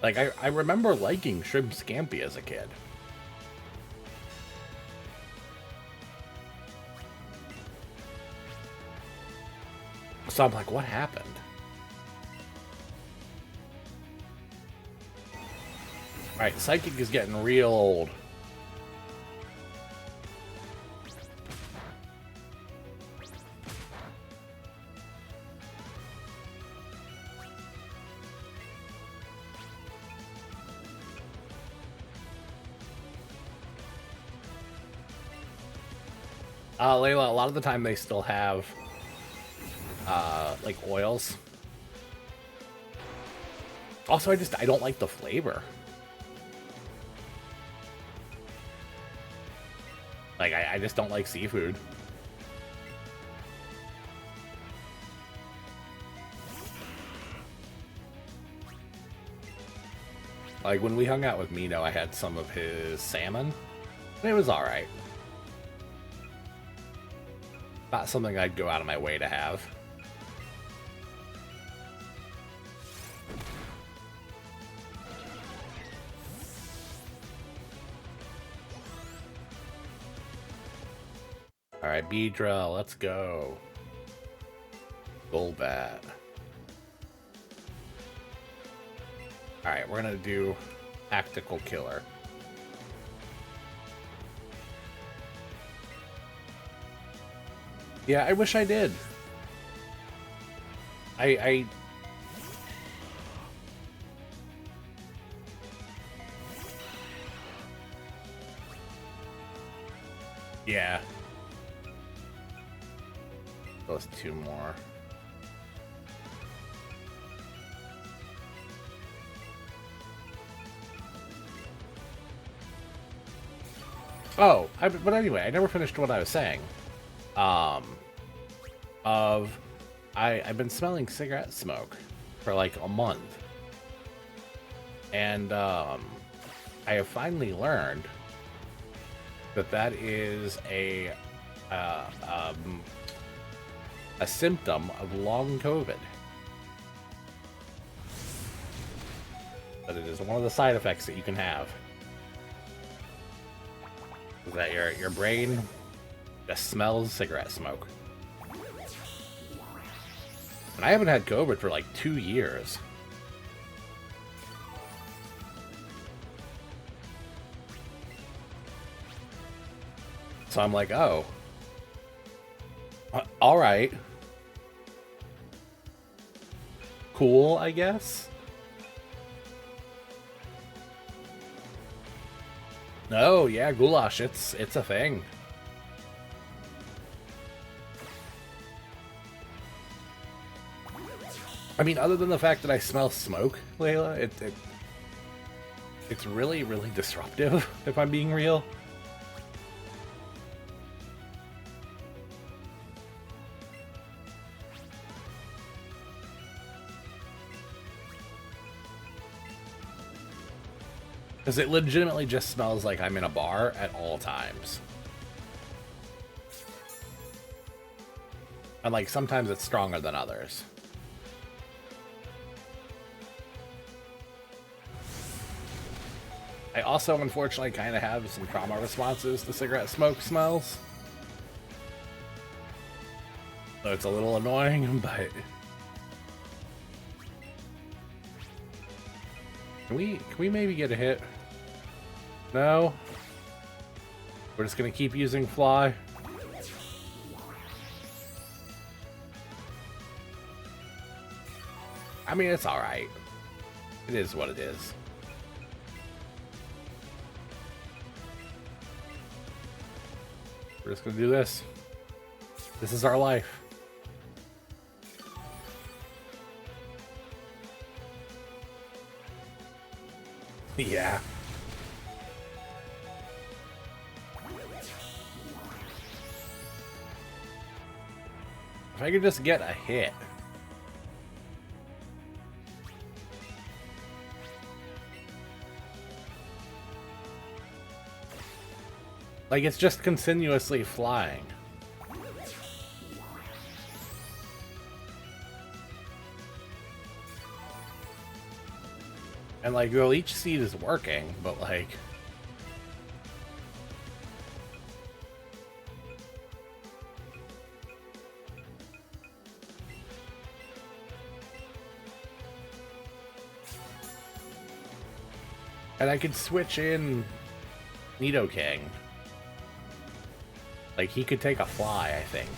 Like, I remember liking shrimp scampi as a kid. So I'm like, what happened? Alright, Psychic is getting real old. Layla, a lot of the time they still have, like, oils. Also, I don't like the flavor. Like, I just don't like seafood. Like, when we hung out with Mino, I had some of his salmon, and it was alright. Not something I'd go out of my way to have. Alright, Beedrill, let's go. Golbat. Alright, we're gonna do Tactical Killer. Yeah, I wish I did. I yeah. Those two more. Oh, but anyway, I never finished what I was saying. I've been smelling cigarette smoke for like a month. And I have finally learned that that is a symptom of long COVID. But it is one of the side effects that you can have. Is that your brain just smells cigarette smoke. And I haven't had COVID for like 2 years. So I'm like, oh. All right. Cool, I guess. No, yeah, goulash, it's a thing. I mean, other than the fact that I smell smoke, Layla, it's really, really disruptive, if I'm being real. Because it legitimately just smells like I'm in a bar at all times. And like, sometimes it's stronger than others. I also, unfortunately, kind of have some trauma responses to cigarette smoke smells. So it's a little annoying, but... Can we maybe get a hit? No? We're just gonna keep using Fly? I mean, it's alright. It is what it is. We're just gonna do this. This is our life. Yeah. If I could just get a hit. Like, it's just continuously flying. And like, well, each seed is working, but like... And I could switch in Nidoking. Like, he could take a Fly, I think.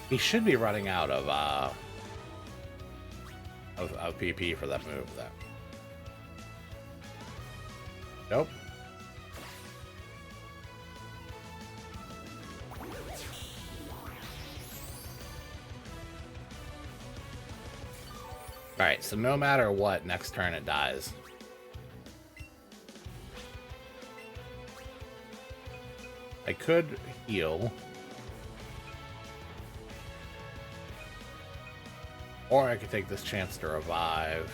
He should be running out of PP for that move, though. Nope. Alright, so no matter what, next turn it dies. I could heal. Or I could take this chance to revive.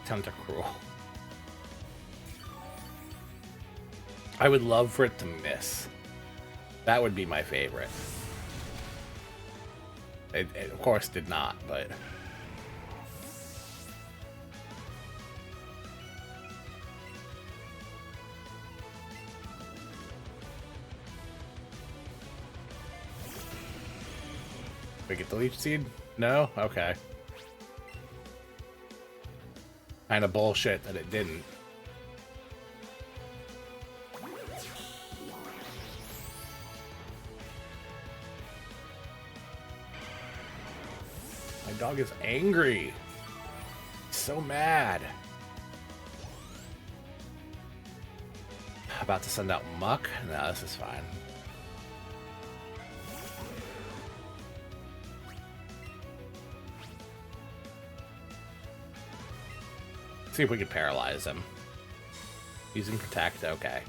Tentacruel. I would love for it to miss. That would be my favorite. It of course did not, but... We get the Leech Seed? No? Okay. Kinda bullshit that it didn't. My dog is angry. He's so mad. About to send out Muck? No, this is fine. See if we can paralyze him. Using Protect, okay.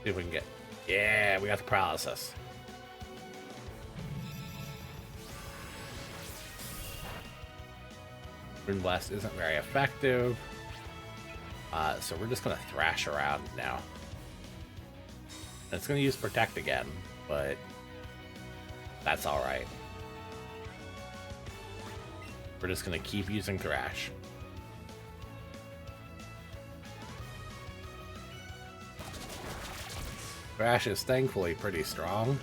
See if we can get... Yeah, we got the paralysis. Rune Blast isn't very effective. So we're just going to thrash around now. And it's going to use Protect again, but that's alright. We're just going to keep using Thrash. Thrash is thankfully pretty strong.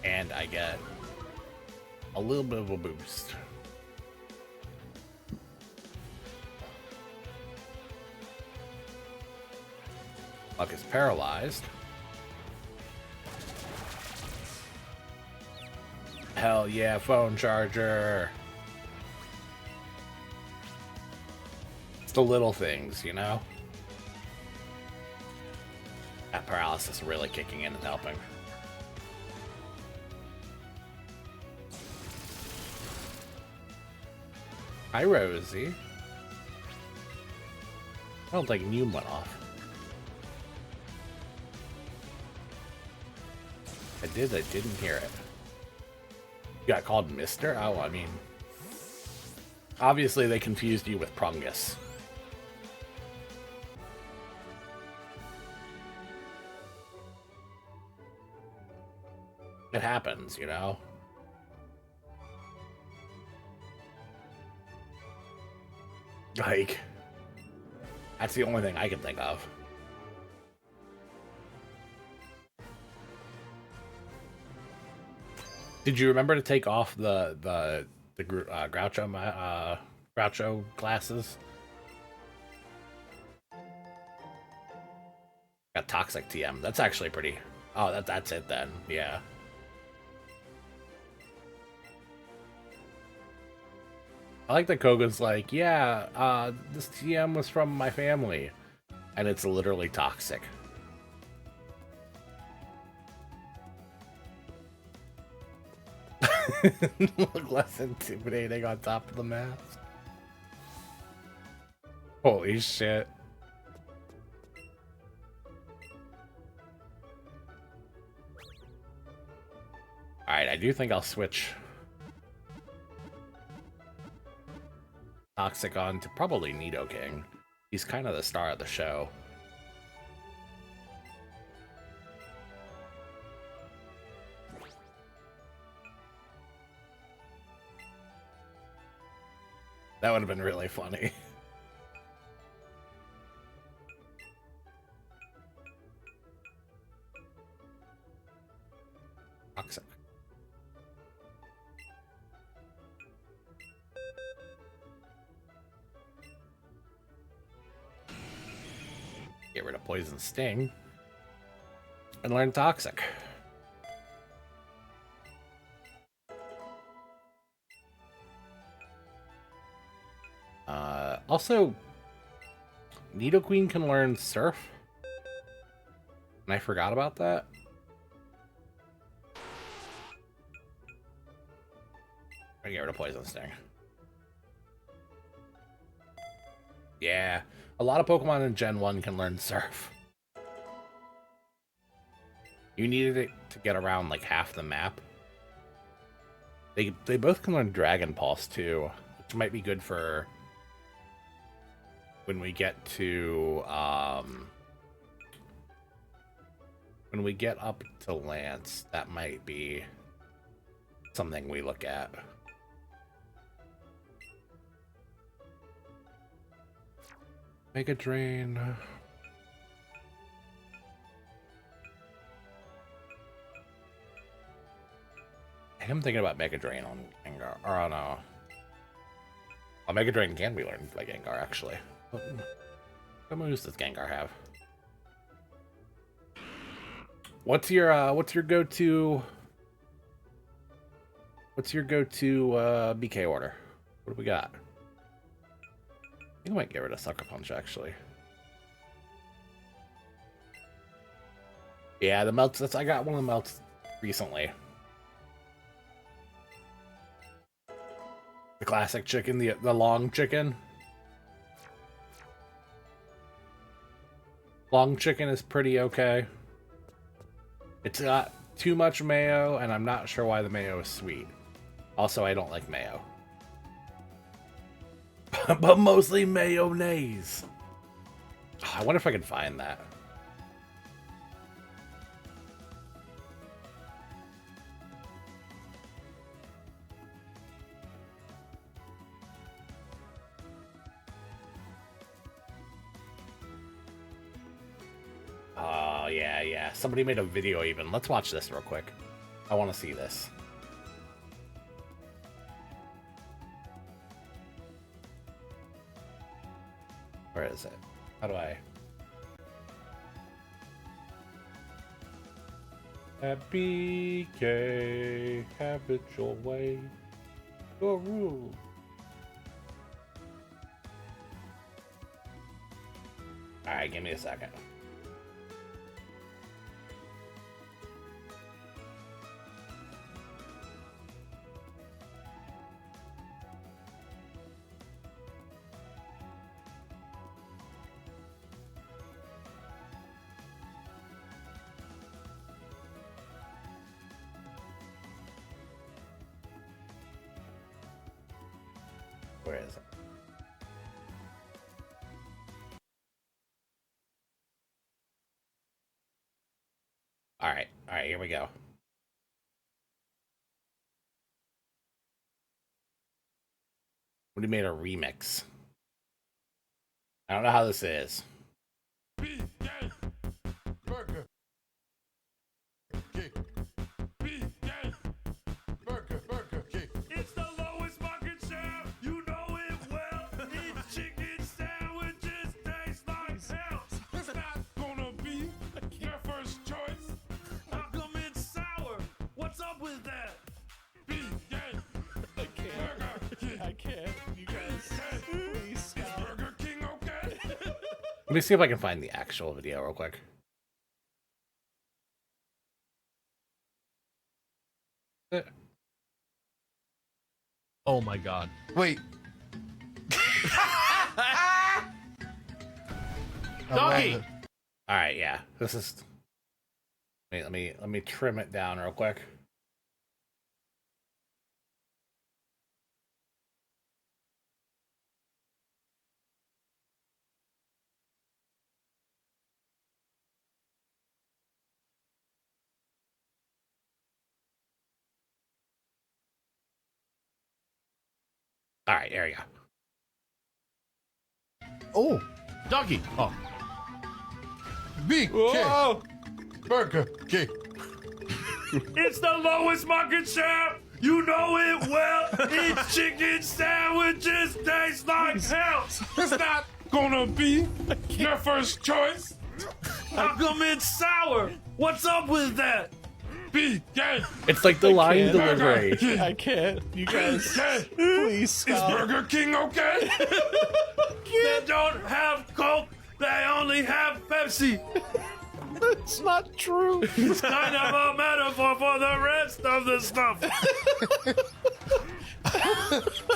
And I get a little bit of a boost. Luck is paralyzed. Hell yeah, phone charger. It's the little things, you know? That paralysis really kicking in and helping. Hi, Rosie. I don't think Noom went off. I didn't hear it. You got called Mister? Oh, I mean... Obviously they confused you with Prungus. It happens, you know? Like... That's the only thing I can think of. Did you remember to take off the Groucho glasses? Got Toxic TM. That's actually pretty... Oh, that's it then. Yeah. I like that Koga's like, yeah, this TM was from my family. And it's literally toxic. Look less intimidating on top of the mask. Holy shit. Alright, I do think I'll switch Toxic on to probably Nidoking. He's kind of the star of the show. That would have been really funny. Toxic. Get rid of Poison Sting. And learn Toxic. Also, Nidoqueen can learn Surf. And I forgot about that. I get rid of Poison Sting. Yeah, a lot of Pokemon in Gen 1 can learn Surf. You needed it to get around like half the map. They both can learn Dragon Pulse too, which might be good for when we get to when we get up to Lance. That might be something we look at. Mega Drain. I'm thinking about Mega Drain on Gengar. Or on Mega Drain can be learned by Gengar, actually. What moves does Gengar have? What's your go-to? What's your go-to BK order? What do we got? I think I might get rid of Sucker Punch, actually. Yeah, the melts. I got one of the melts recently. The classic chicken, the long chicken. Long chicken is pretty okay. It's got too much mayo, and I'm not sure why the mayo is sweet. Also, I don't like mayo. But mostly mayonnaise. Oh, I wonder if I can find that. Oh, yeah. Somebody made a video even. Let's watch this real quick. I want to see this. Where is it? How do I? BK, have it your way. Your rule. Alright, give me a second. Where is it? All right, here we go. What do you made a remix? I don't know how this is. It's the lowest market share, you know it well. Each chicken sandwiches taste like hell. It's not gonna be your first choice. How come it's sour? What's up with that? I can't. You guys, please stop. Is Burger King okay? Let me see if I can find the actual video real quick. Oh my god. Wait. Doggy! All right, yeah. This is. Wait, let me trim it down real quick. All right, there you go. Oh, Doggy! Oh. BK Whoa! Burger King. It's the lowest market share, you know it well. Each chicken sandwiches taste like hell. It's not gonna be your first choice. How come it's sour? What's up with that? BK. It's like the line can't. delivery. I can't. You guys, BK. please Is stop. Burger King okay? They don't have Coke, they only have Pepsi. It's not true. It's kind of a metaphor for the rest of the stuff.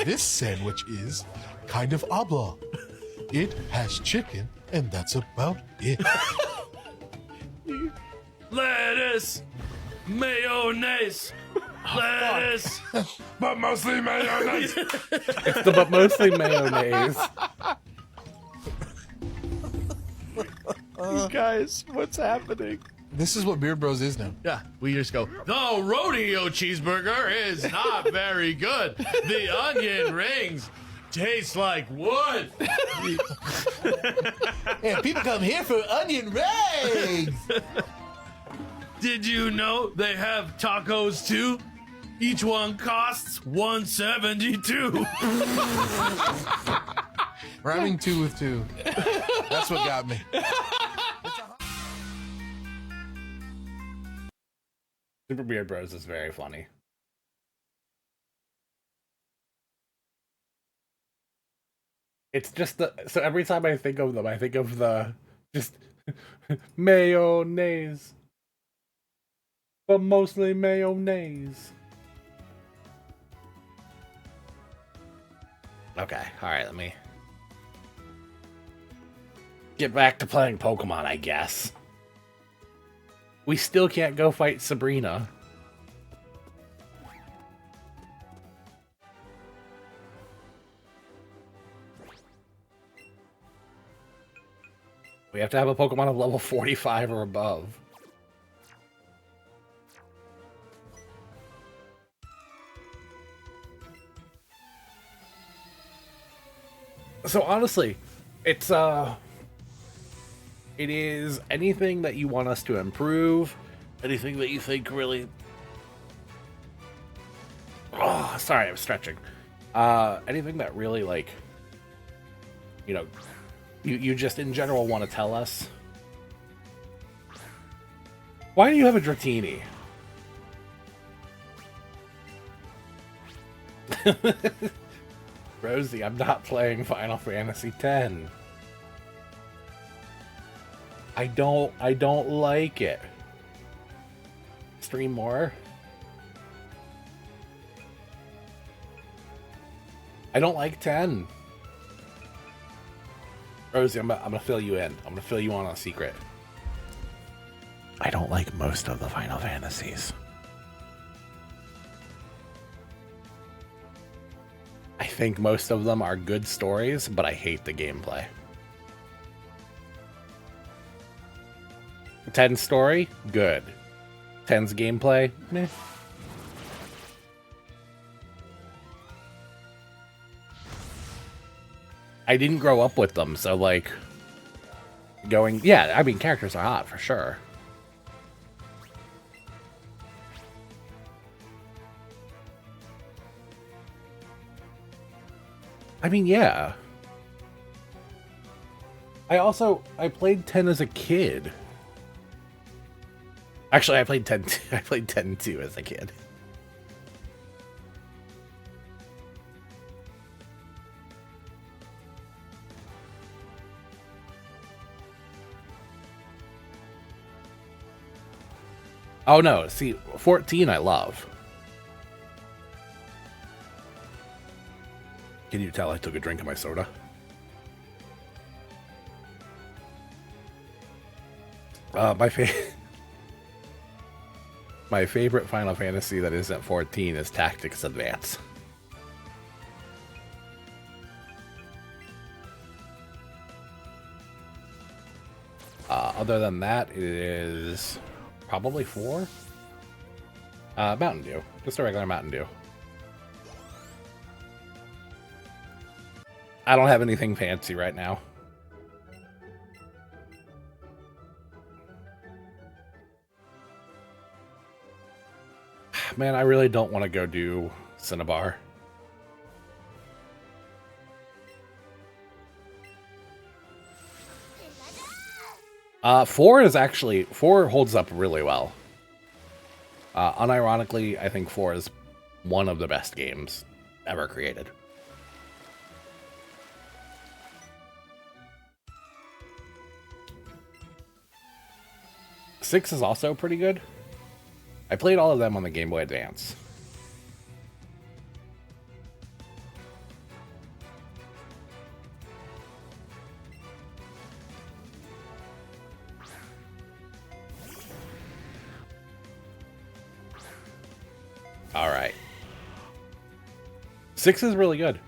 This sandwich is kind of oblong. It has chicken, and that's about it. Lettuce, mayonnaise, lettuce, but mostly mayonnaise. It's the but mostly mayonnaise. Guys, what's happening? This is what Beard Bros is now. Yeah, we just go, the rodeo cheeseburger is not very good. The onion rings taste like wood. And people come here for onion rings. Did you know they have tacos too? Each one costs $172. Rhyming 2 with 2. That's what got me. Super Beard Bros is very funny. It's just so every time I think of them, I think of the just mayonnaise. But mostly mayonnaise. Okay, alright, let me get back to playing Pokemon, I guess. We still can't go fight Sabrina. We have to have a Pokemon of level 45 or above. So honestly, it is anything that you want us to improve, anything that you think really... Oh, sorry, I'm stretching. Anything that really, like, you know, you just in general want to tell us. Why do you have a Dratini? Rosie, I'm not playing Final Fantasy X. I don't like it. Stream more. I don't like 10. Rosie, I'm gonna fill you in. I'm gonna fill you on a secret. I don't like most of the Final Fantasies. I think most of them are good stories, but I hate the gameplay. 10's story, good. 10's gameplay, meh. I didn't grow up with them, so like going, yeah, I mean characters are hot for sure. I mean, yeah. I played 10 as a kid. Actually, I played 10 too as a kid. Oh no, see, 14 I love. Can you tell I took a drink of my soda? My favorite Final Fantasy that isn't 14 is Tactics Advance. Other than that, it is probably 4. Mountain Dew. Just a regular Mountain Dew. I don't have anything fancy right now. Man, I really don't want to go do Cinnabar. Four holds up really well. Unironically, I think 4 is one of the best games ever created. Six is also pretty good. I played all of them on the Game Boy Advance. 6 is really good.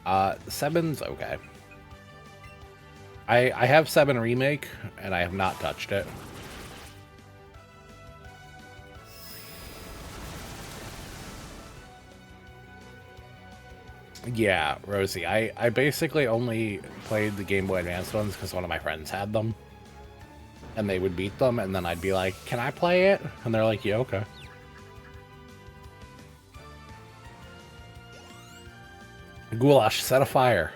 7's okay. I have 7 Remake, and I have not touched it. Yeah, Rosie, I basically only played the Game Boy Advance ones because one of my friends had them. And they would beat them, and then I'd be like, can I play it? And they're like, yeah, okay. Goulash, set a fire.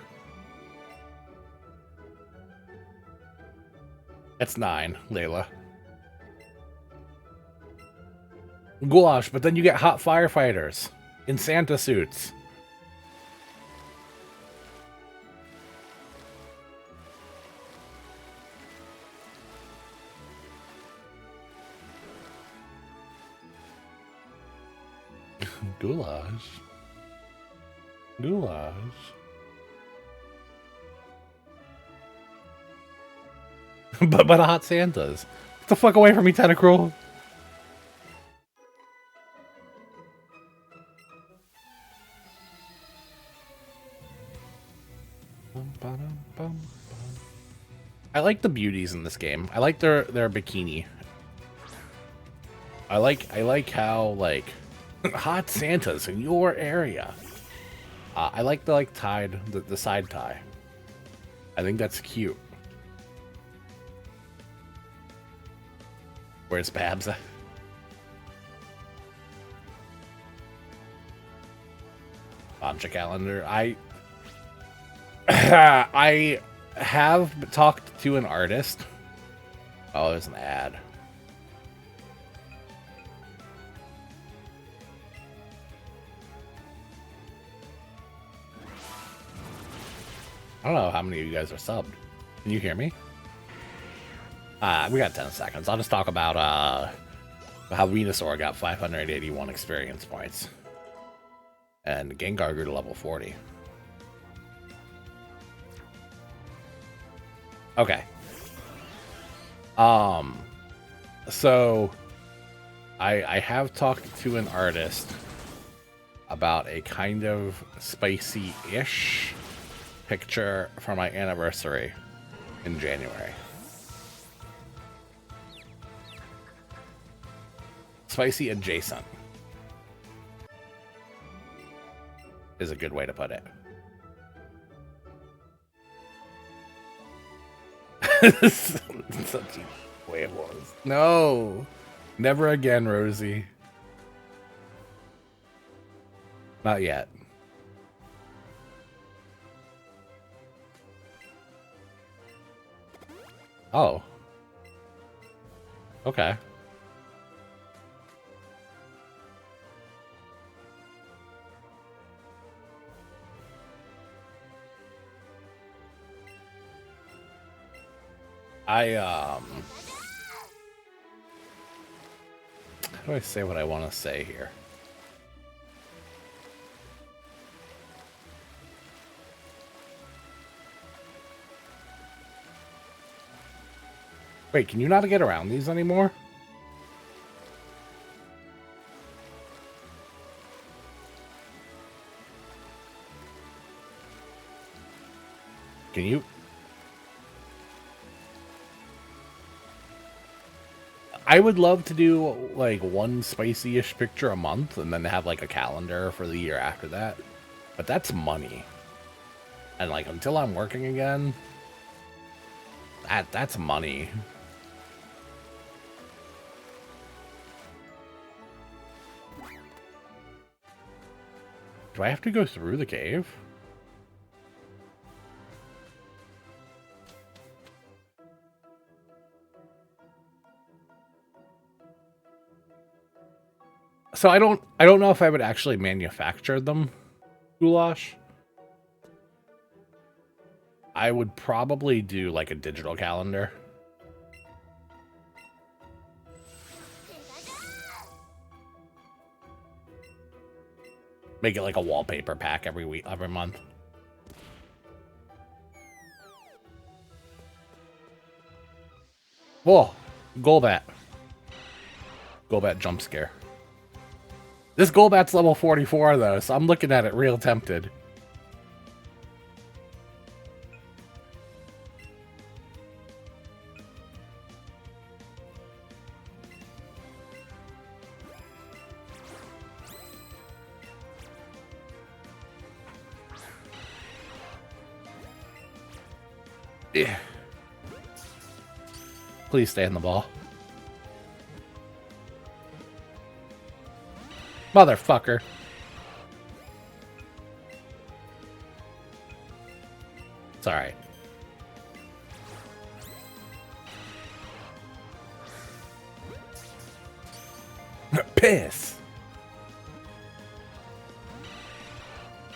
It's 9, Layla. Goulash, but then you get hot firefighters in Santa suits. Goulash. Goulash. but hot Santas. Get the fuck away from me, Tentacruel. I like the beauties in this game. I like their bikini. I like how like hot Santas in your area. I like the tied the side tie. I think that's cute. Where's Babs? Bancha calendar. I have talked to an artist. Oh, there's an ad. I don't know how many of you guys are subbed. Can you hear me? We got 10 seconds. I'll just talk about how Venusaur got 581 experience points. And Gengar grew to level 40. Okay. So I have talked to an artist about a kind of spicy-ish picture for my anniversary in January. Spicy adjacent is a good way to put it. Such a way it was. No, never again, Rosie. Not yet. Oh. Okay. How do I say what I want to say here? Wait, can you not get around these anymore? Can you? I would love to do like one spicy-ish picture a month and then have like a calendar for the year after that. But that's money. And like until I'm working again, that's money. Do I have to go through the cave? So I don't know if I would actually manufacture them, Goulash. I would probably do like a digital calendar. Make it like a wallpaper pack every week, every month. Whoa, Golbat. Golbat jump scare. This Golbat's level 44, though, so I'm looking at it real tempted. Yeah. Please stay in the ball. Motherfucker. It's alright. Piss.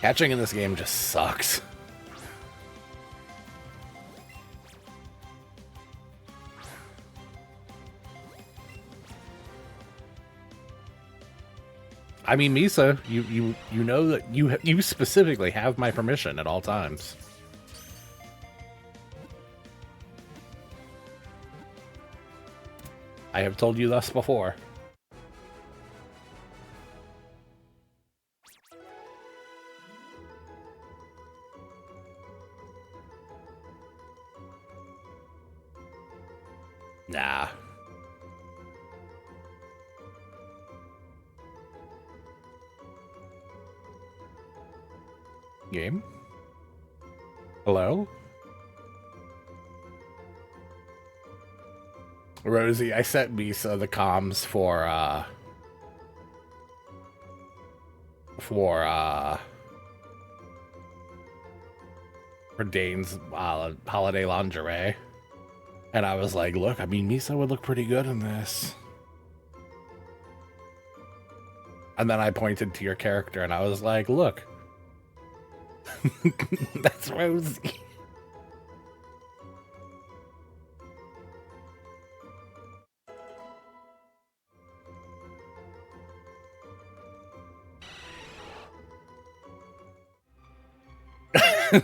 Catching in this game just sucks. I mean, Misa, you know that you specifically have my permission at all times. I have told you thus before. Nah. Game? Hello? Rosie, I sent Misa the comms for Dane's holiday lingerie. And I was like, look, I mean, Misa would look pretty good in this. And then I pointed to your character and I was like, look. That's Rosie.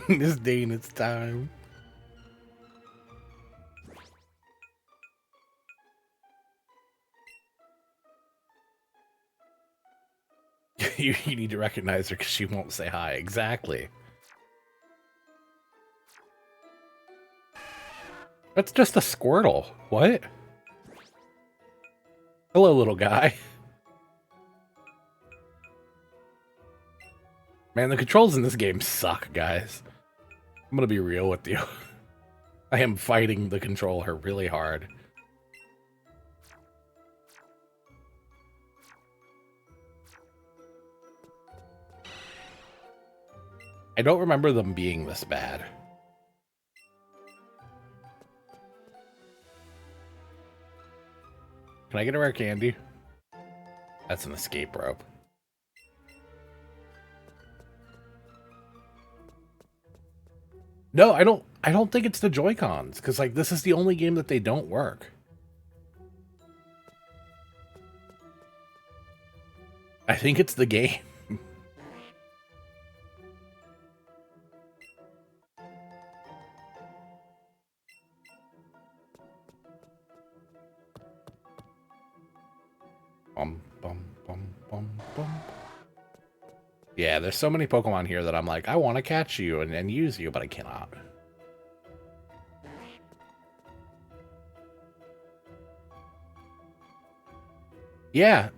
Miss Dane, it's time. you need to recognize her because she won't say hi. Exactly. That's just a Squirtle. What? Hello, little guy. Man, the controls in this game suck, guys. I'm gonna be real with you. I am fighting the controller really hard. I don't remember them being this bad. Can I get a rare candy? That's an escape rope. No, I don't think it's the Joy-Cons, because like this is the only game that they don't work. I think it's the game. Yeah, there's so many Pokemon here that I'm like, I want to catch you and use you, but I cannot. Yeah,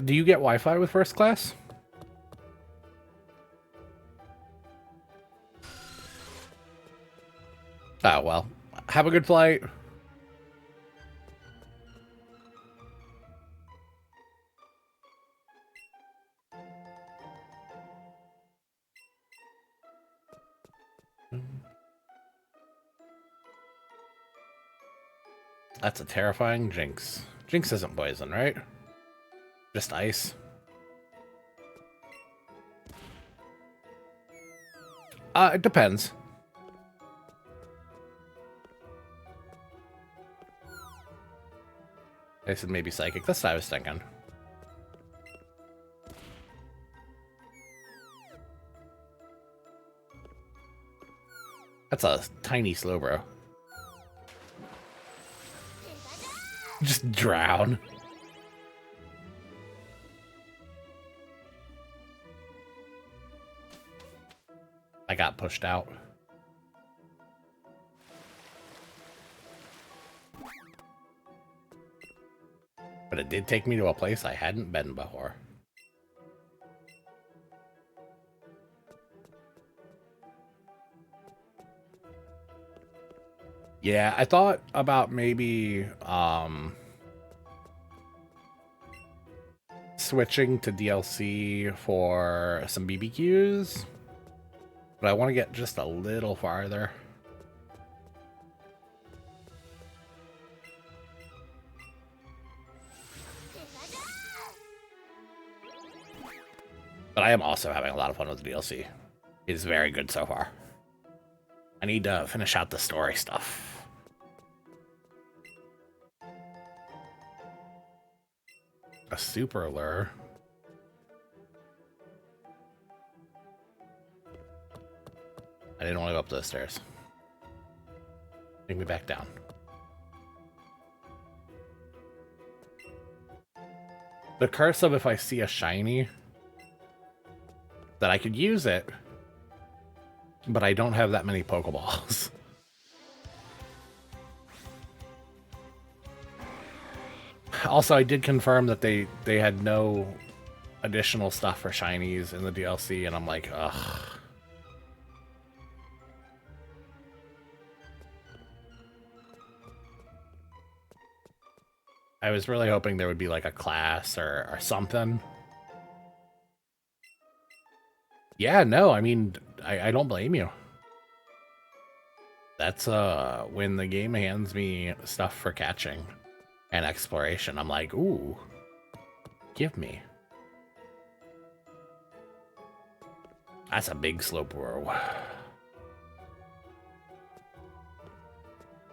do you get Wi-Fi with first class? Oh, well. Have a good flight. That's a terrifying Jinx. Jinx isn't poison, right? Just ice. It depends. I said maybe psychic. That's what I was thinking. That's a tiny Slowbro. Just drown. I got pushed out. But it did take me to a place I hadn't been before. Yeah, I thought about maybe switching to DLC for some BBQs, but I want to get just a little farther. But I am also having a lot of fun with the DLC. It is very good so far. I need to finish out the story stuff. A super lure. I didn't want to go up those stairs. Take me back down. The curse of if I see a shiny that I could use it, but I don't have that many Pokeballs. Also, I did confirm that they had no additional stuff for shinies in the DLC, and I'm like, ugh. I was really hoping there would be like a class or something. Yeah, no, I mean, I don't blame you. That's when the game hands me stuff for catching and exploration, I'm like, ooh, give me. That's a big slope row.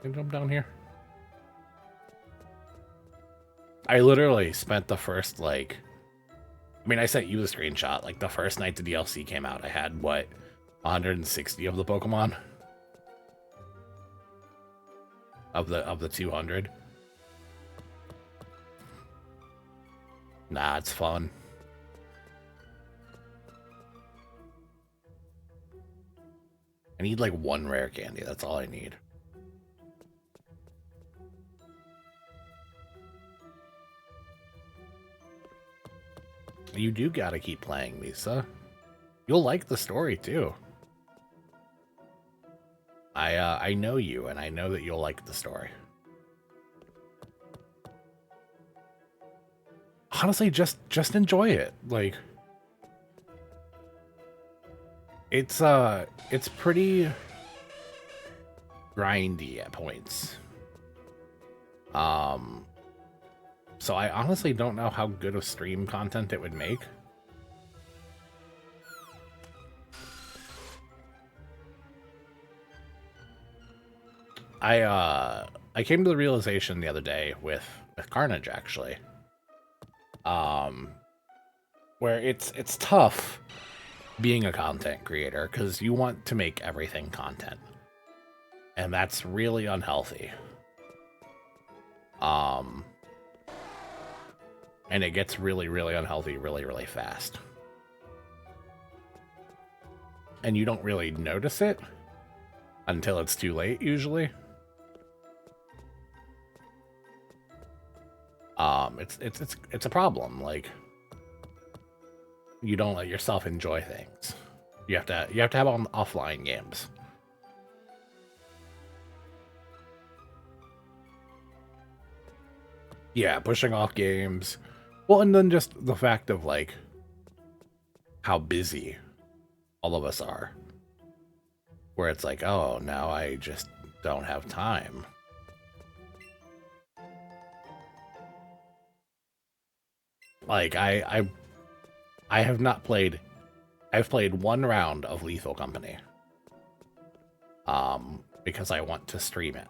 Can you jump down here? I literally spent the first, like, I mean, I sent you the screenshot. Like, the first night the DLC came out, I had, what, 160 of the Pokemon? Of the 200? Nah, it's fun. I need, like, one rare candy. That's all I need. You do gotta keep playing, Lisa. You'll like the story, too. I know you, and I know that you'll like the story. Honestly, just enjoy it. Like, it's pretty grindy at points. So I honestly don't know how good of stream content it would make. I came to the realization the other day with Carnage, actually. Where it's tough being a content creator because you want to make everything content. And that's really unhealthy. And it gets really, really unhealthy really, really fast. And you don't really notice it until it's too late, usually. It's a problem. Like, you don't let yourself enjoy things. You have to have on offline games. Yeah, pushing off games. Well, and then just the fact of, like, how busy all of us are. Where it's like, oh, now I just don't have time. Like, I have not played... I've played one round of Lethal Company. Because I want to stream it.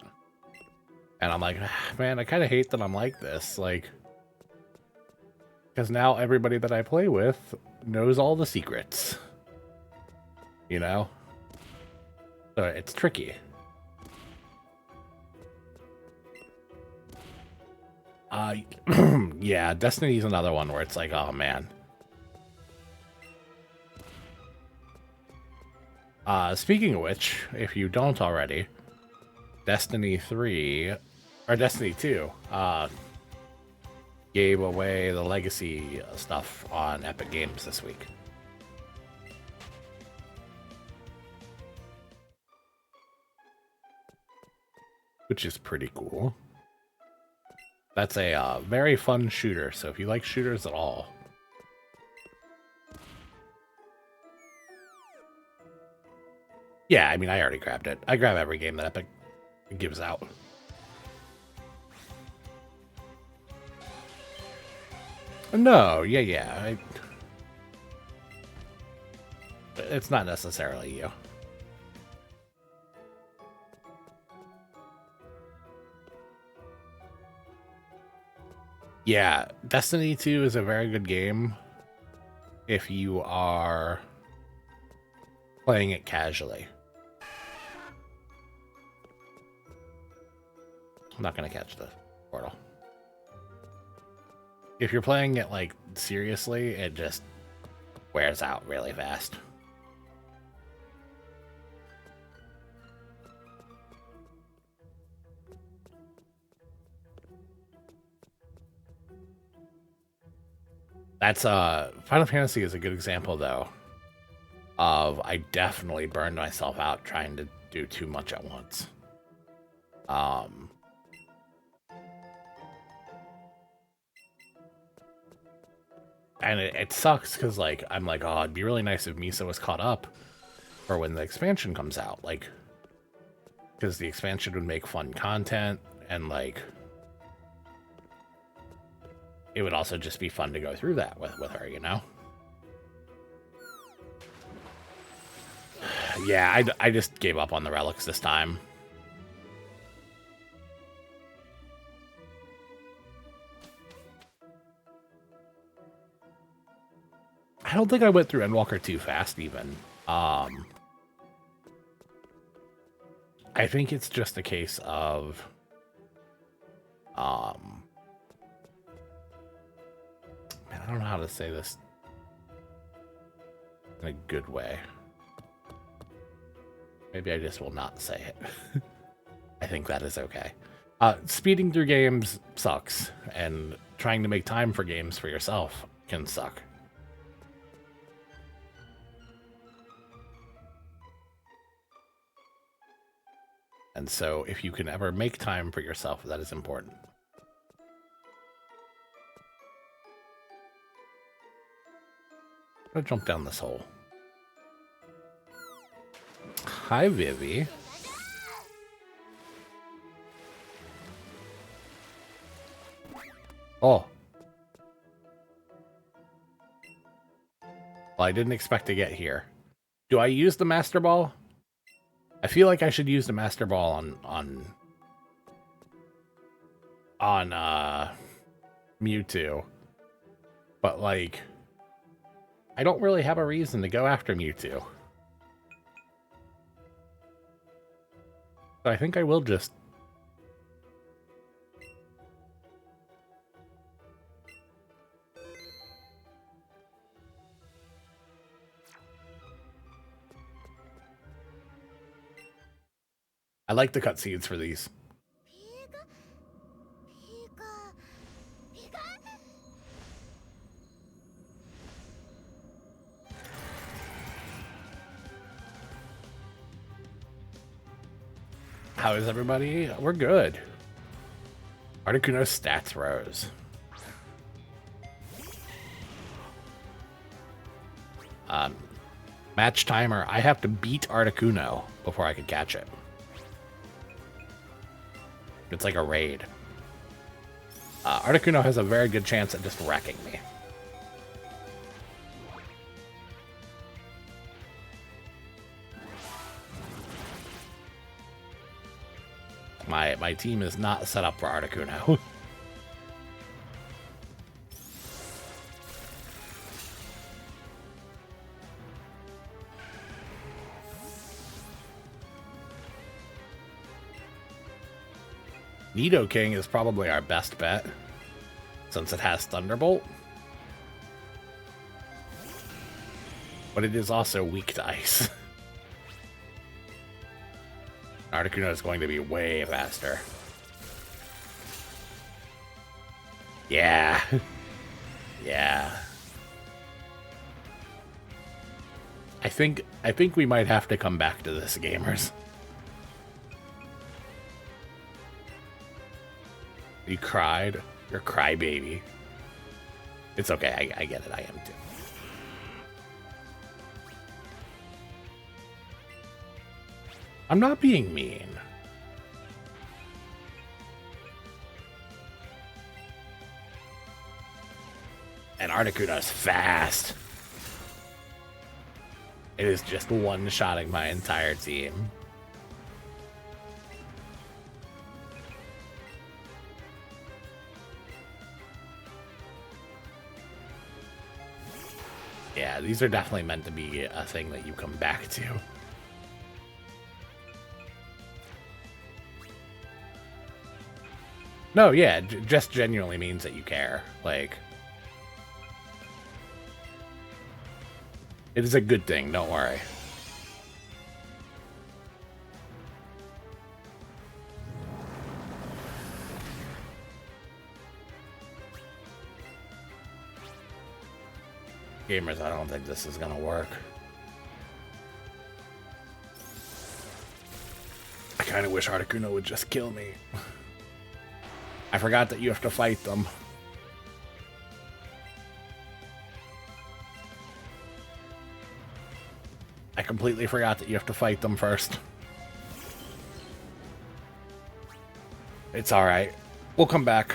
And I'm like, man, I kind of hate that I'm like this. Like... Because now everybody that I play with knows all the secrets. You know? So it's tricky. Yeah, Destiny's another one where it's like, oh man. Speaking of which, if you don't already, Destiny 3 or Destiny 2 gave away the legacy stuff on Epic Games this week. Which is pretty cool. That's a very fun shooter, so if you like shooters at all. Yeah, I mean, I already grabbed it. I grab every game that Epic gives out. No, yeah. It's not necessarily you. Yeah, Destiny 2 is a very good game if you are playing it casually. I'm not going to catch the portal. If you're playing it, like, seriously, it just wears out really fast. That's Final Fantasy is a good example though of I definitely burned myself out trying to do too much at once. And it sucks because like I'm like, oh, it'd be really nice if Misa was caught up for when the expansion comes out, like because the expansion would make fun content and like it would also just be fun to go through that with her, you know? Yeah, I just gave up on the relics this time. I don't think I went through Endwalker too fast, even. I think it's just a case of... Man, I don't know how to say this in a good way. Maybe I just will not say it. I think that is okay. Speeding through games sucks, and trying to make time for games for yourself can suck. And so if you can ever make time for yourself, that is important. I'm gonna jump down this hole. Hi, Vivi. Oh. Well, I didn't expect to get here. Do I use the Master Ball? I feel like I should use the Master Ball on Mewtwo. But, like, I don't really have a reason to go after Mewtwo. So I think I will just... I like the cutscenes for these. How is everybody? We're good. Articuno's stats rose. Match timer. I have to beat Articuno before I can catch it. It's like a raid. Articuno has a very good chance at just wrecking me. My team is not set up for Articuno. Nidoking is probably our best bet, since it has Thunderbolt. But it is also weak to ice. Articuno is going to be way faster. Yeah. Yeah. I think we might have to come back to this, gamers. You cried? You're a crybaby. It's okay, I get it, I am too. I'm not being mean. And Articuno's fast. It is just one-shotting my entire team. Yeah, these are definitely meant to be a thing that you come back to. No, yeah, just genuinely means that you care. Like, it is a good thing, don't worry. Gamers, I don't think this is gonna work. I kind of wish Articuno would just kill me. I forgot that you have to fight them. I completely forgot that you have to fight them first. It's alright. We'll come back.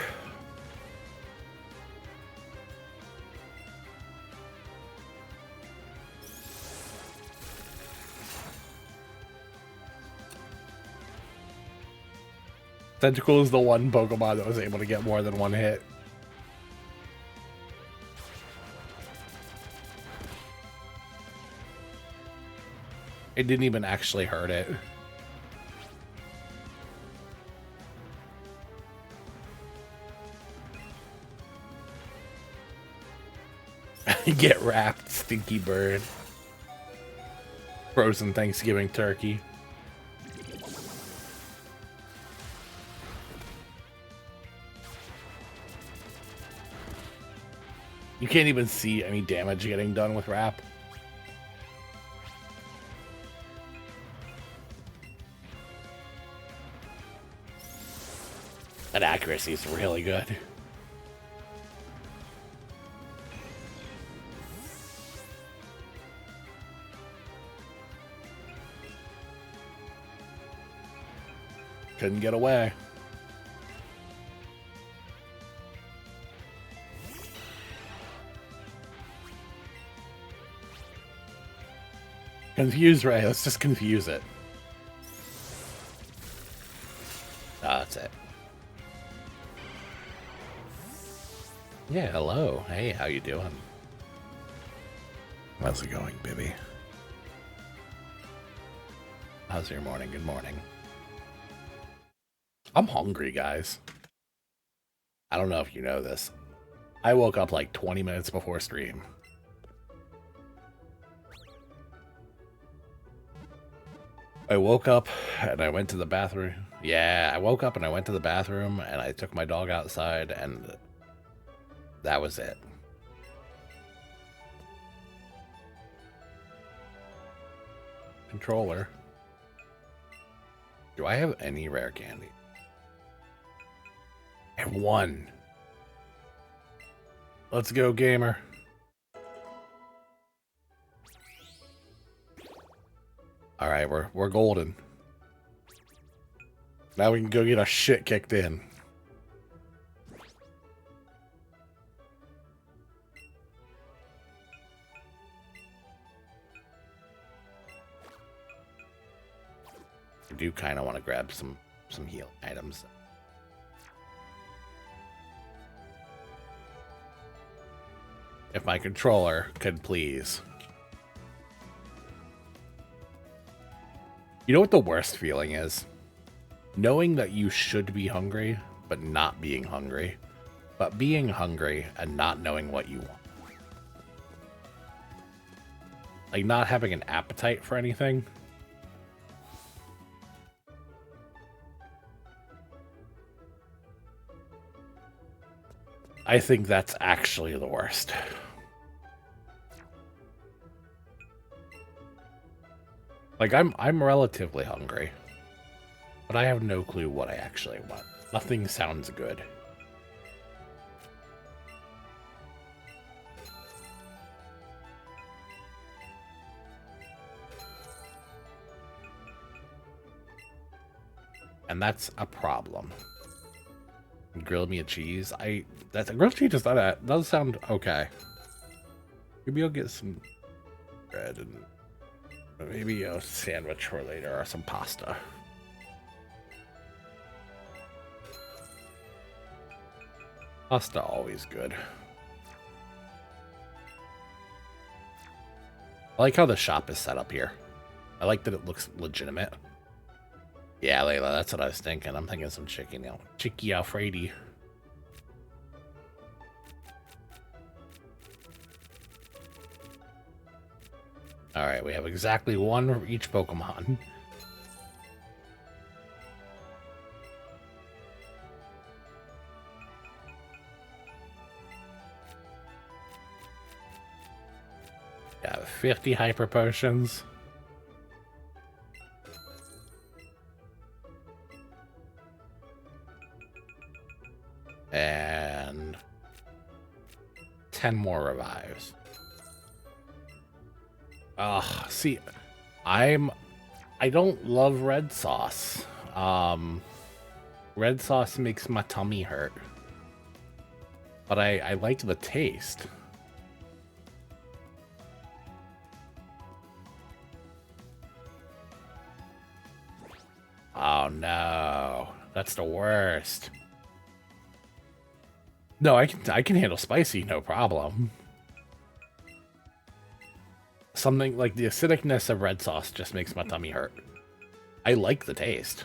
Tentacle is the one Pokemon that was able to get more than one hit. It didn't even actually hurt it. Get wrapped, stinky bird. Frozen Thanksgiving turkey. You can't even see any damage getting done with wrap. That accuracy is really good. Couldn't get away. Confuse Ray, let's just confuse it. Ah, that's it. Yeah, hello. Hey, how you doing? How's it going, baby? How's your morning? Good morning. I'm hungry, guys. I don't know if you know this. I woke up like 20 minutes before stream. I woke up and I went to the bathroom. Yeah, I woke up and I went to the bathroom and I took my dog outside and that was it. Controller. Do I have any rare candy? I have one. Let's go, gamer. All right, we're golden. Now we can go get our shit kicked in. I do kind of want to grab some heal items. If my controller could please. You know what the worst feeling is? Knowing that you should be hungry, but not being hungry. But being hungry and not knowing what you want. Like not having an appetite for anything. I think that's actually the worst. Like, I'm relatively hungry, but I have no clue what I actually want. Nothing sounds good. And that's a problem. Grill me a cheese. That's a grilled cheese does sound okay. Maybe I'll get some bread and maybe a sandwich for later or some pasta. Pasta always good. I like how the shop is set up here. I like that it looks legitimate. Yeah, Layla, that's what I was thinking. I'm thinking some chicken Alfredo. Alright, we have exactly one for each Pokemon. Got 50 Hyper Potions. And 10 more revives. See, I don't love red sauce. Red sauce makes my tummy hurt. But I like the taste. Oh no, that's the worst. No, I can handle spicy, no problem. Something like the acidicness of red sauce just makes my tummy hurt. I like the taste.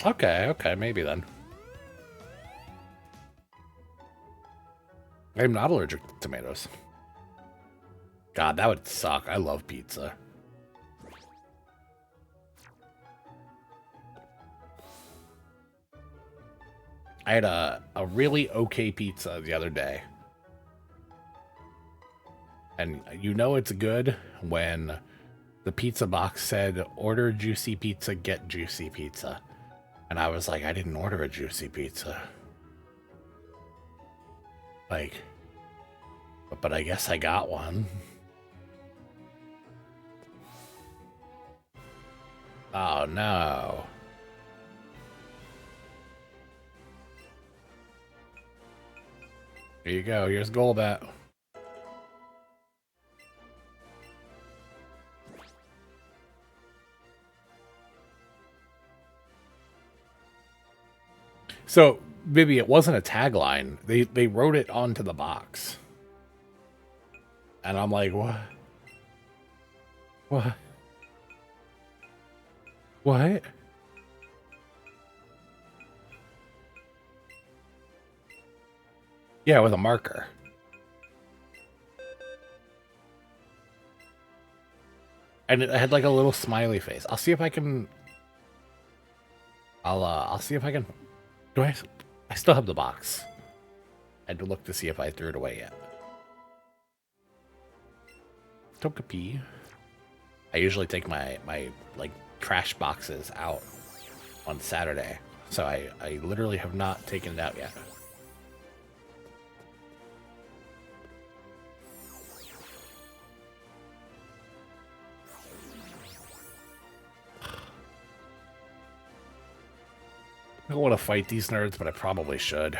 Okay, maybe then. I'm not allergic to tomatoes. God, that would suck. I love pizza. I had a really okay pizza the other day. And you know it's good when the pizza box said, order juicy pizza, get juicy pizza. And I was like, I didn't order a juicy pizza. Like, but I guess I got one. Oh no. Here you go. Here's Golbat. So maybe it wasn't a tagline. They wrote it onto the box. And I'm like, what? What? What? Yeah, with a marker. And it had like a little smiley face. I'll see if I can. I'll see if I can. Do I still have the box. I had to look to see if I threw it away yet. Togepi. I usually take my like trash boxes out on Saturday, so I literally have not taken it out yet. I don't want to fight these nerds, but I probably should.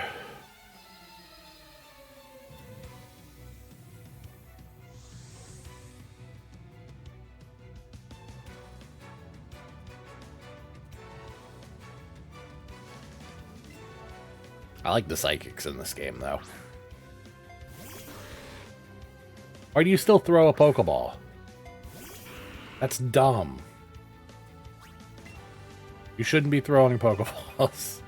I like the psychics in this game, though. Why do you still throw a Pokeball? That's dumb. You shouldn't be throwing Pokeballs.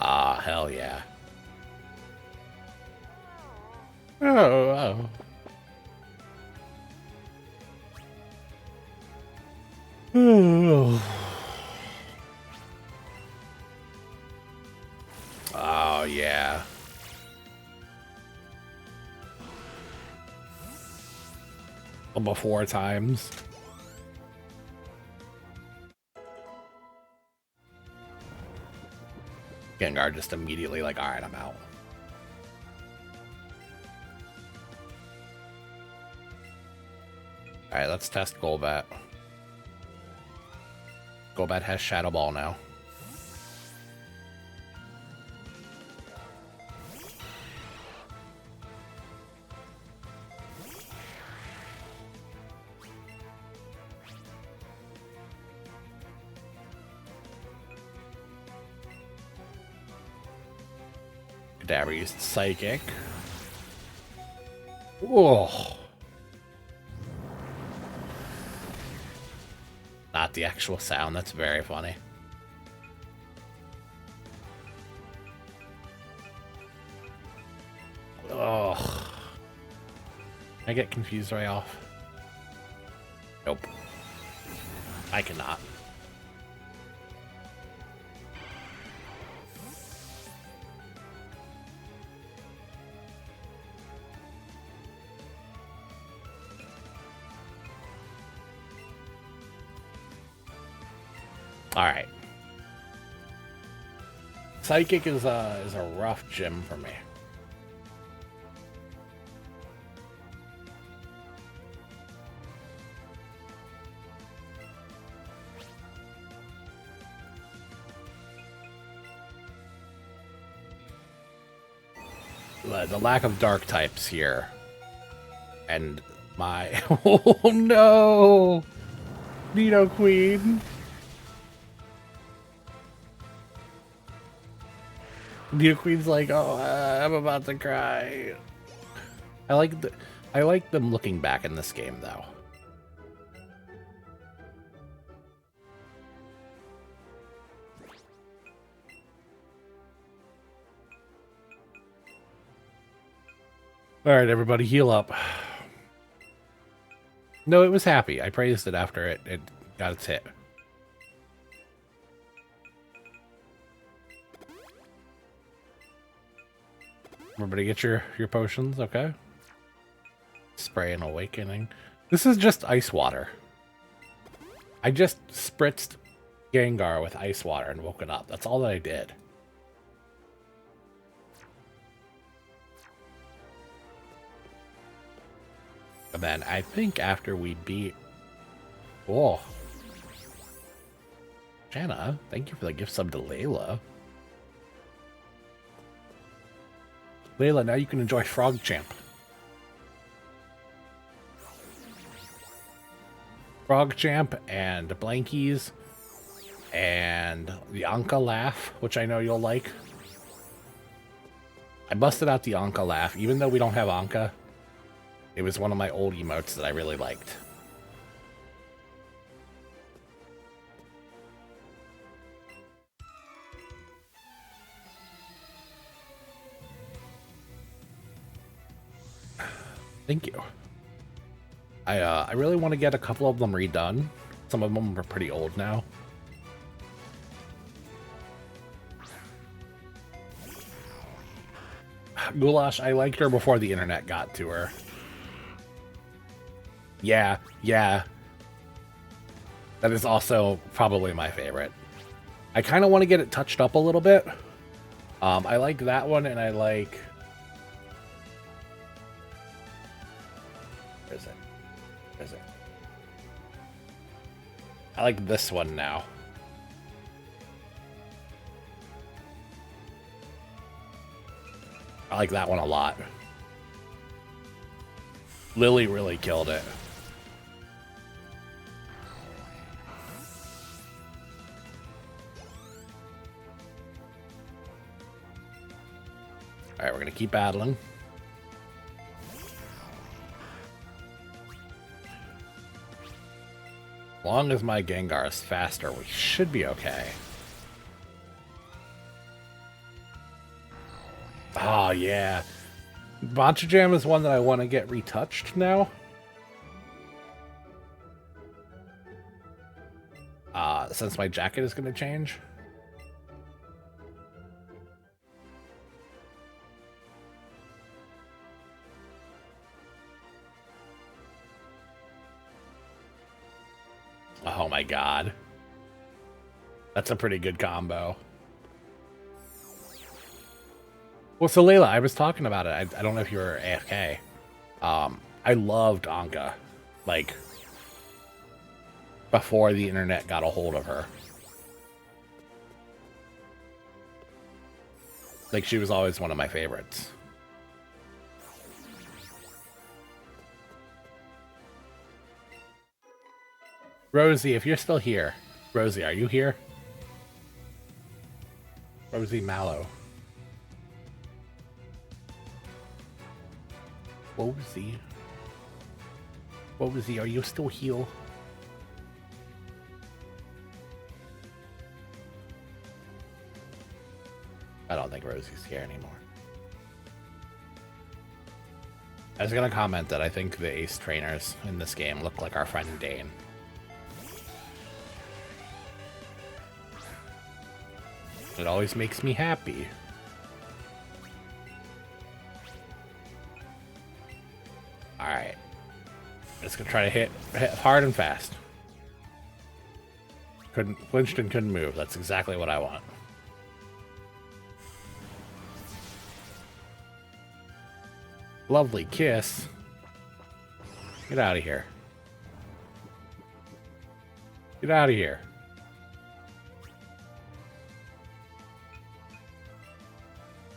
Ah, hell yeah. Oh, oh. Oh, yeah. Before times. Gengar just immediately like, all right, I'm out. All right, let's test Golbat. Golbat has Shadow Ball now. Kadabra used Psychic. Whoa. Not the actual sound, that's very funny. Ugh. I get confused right off. Nope. I cannot. All right. Psychic is a rough gym for me. The lack of dark types here. And my... Oh no! Nido Queen. Nido Queen's like, oh, I'm about to cry. I like them looking back in this game though. All right, everybody, heal up. No, it was happy. I praised it after it got its hit. Everybody get your potions, okay? Spray and Awakening. This is just ice water. I just spritzed Gengar with ice water and woke it up. That's all that I did. And then I think after we beat... Oh. Shanna, thank you for the gift sub to Layla. Layla, now you can enjoy Frog Champ. Frog Champ and Blankies and the Anka Laugh, which I know you'll like. I busted out the Anka Laugh, even though we don't have Anka. It was one of my old emotes that I really liked. Thank you. I really want to get a couple of them redone. Some of them are pretty old now. Goulash, I liked her before the internet got to her. Yeah. That is also probably my favorite. I kind of want to get it touched up a little bit. I like that one, and I like... Where is it? Where is it? I like this one now. I like that one a lot. Lily really killed it. Alright, we're gonna keep battling. As long as my Gengar is faster, we should be okay. Oh, yeah. Bancha Jam is one that I want to get retouched now. Since my jacket is going to change. Oh my god. That's a pretty good combo. Well, so Layla, I was talking about it. I don't know if you were AFK. I loved Anka. Like, before the internet got a hold of her. Like, she was always one of my favorites. Rosie, if you're still here. Rosie, are you here? Rosie Mallow. Rosie. Rosie, are you still here? I don't think Rosie's here anymore. I was gonna comment that I think the ace trainers in this game look like our friend Dane. It always makes me happy. Alright. I'm just gonna try to hit hard and fast. Flinched and couldn't move. That's exactly what I want. Lovely kiss. Get out of here. Get out of here.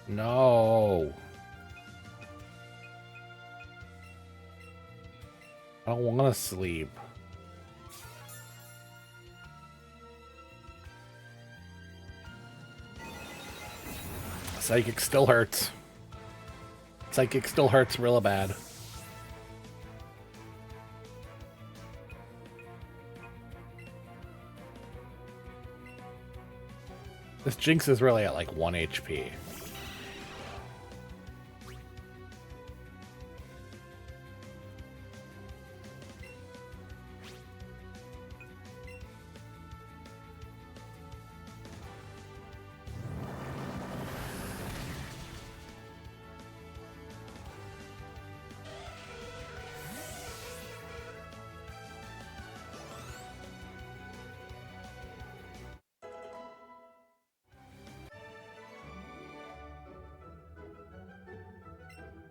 No. I don't want to sleep. Psychic still hurts. Psychic still hurts real bad. This Jinx is really at like 1 HP.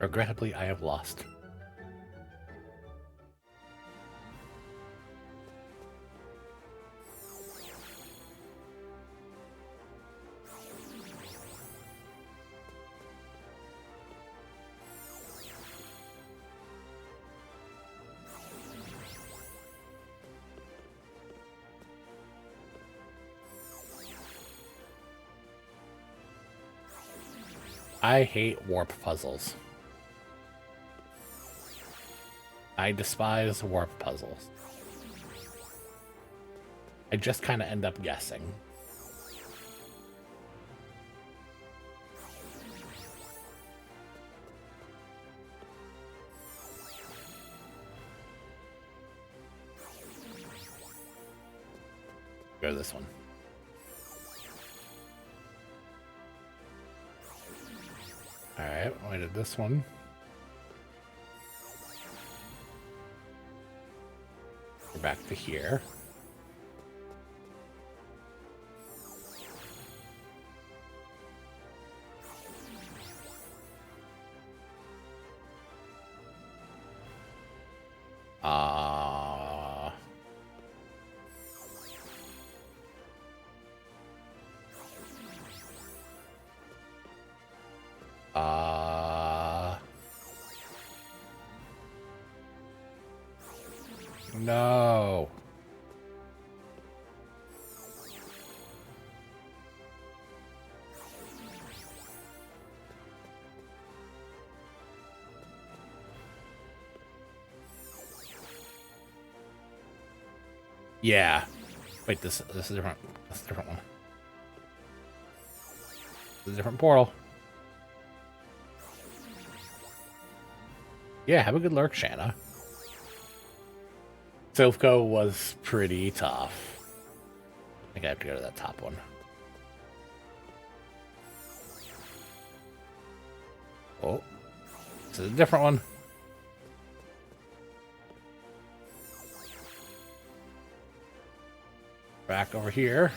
Regrettably, I have lost. I hate warp puzzles. I despise warp puzzles. I just kind of end up guessing. Go to this one. Alright, I did this one. We're back to here. No. Yeah. Wait, this is different. That's a different one. This is a different portal. Yeah, have a good lurk, Shanna. Silphco was pretty tough. I think I have to go to that top one. Oh, this is a different one. Back over here.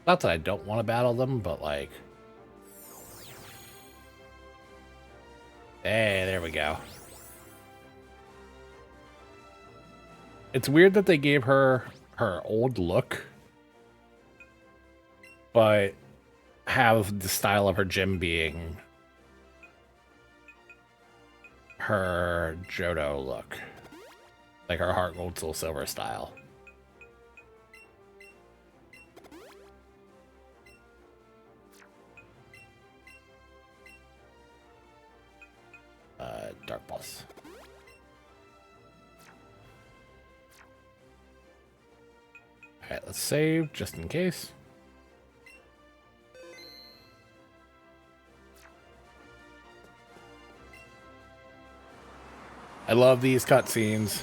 Not that I don't want to battle them, but like... Hey, there we go. It's weird that they gave her her old look, but have the style of her gym being her Johto look. Like her Heart Gold Soul Silver style. Dark Pulse. Alright, let's save just in case. I love these cutscenes.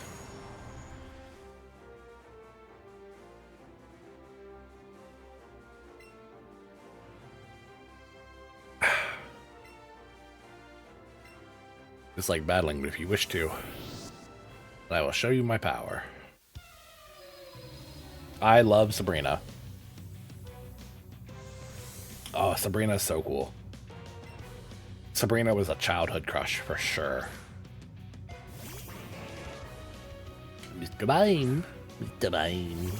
It's like battling, but if you wish to, I will show you my power. I love Sabrina. Oh, Sabrina is so cool. Sabrina was a childhood crush for sure. Mr. Mime. Mr. Mime.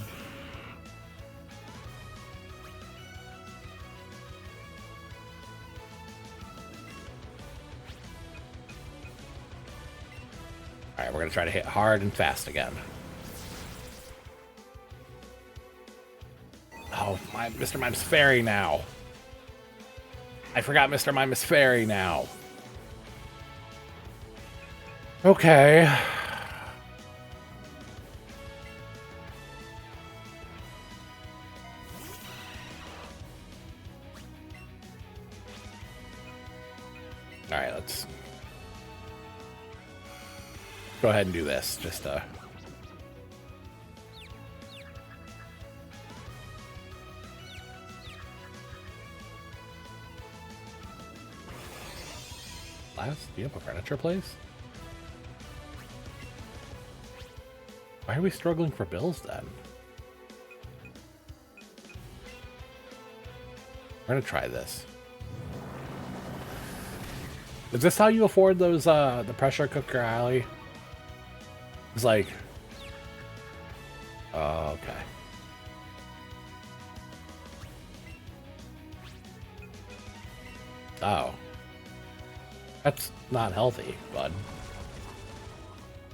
Alright, we're going to try to hit hard and fast again. Oh, my Mr. Mime's fairy now. I forgot Mr. Mime is fairy now. Okay. Alright, let's go ahead and do this. Just Last, do you have a furniture place? Why are we struggling for bills then? We're gonna try this. Is this how you afford those the pressure cooker alley? It's like, oh, okay. Oh. That's not healthy, bud.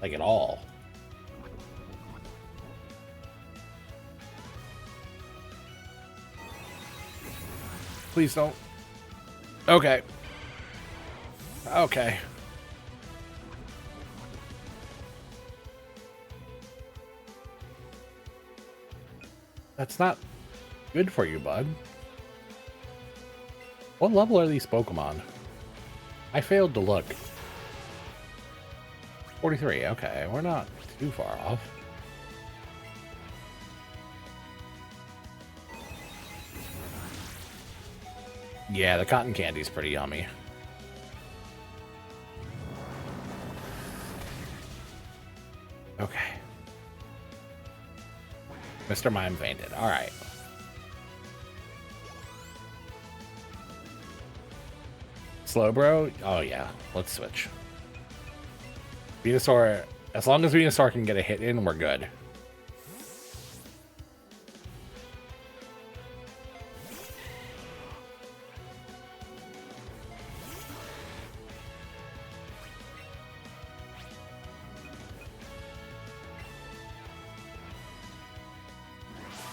Like at all. Please don't. Okay. Okay. That's not good for you, bud. What level are these Pokemon? I failed to look. 43, okay. We're not too far off. Yeah, the cotton candy's pretty yummy. Okay. Mr. Mime fainted. Alright. Slowbro? Oh yeah, let's switch. Venusaur, as long as Venusaur can get a hit in, we're good.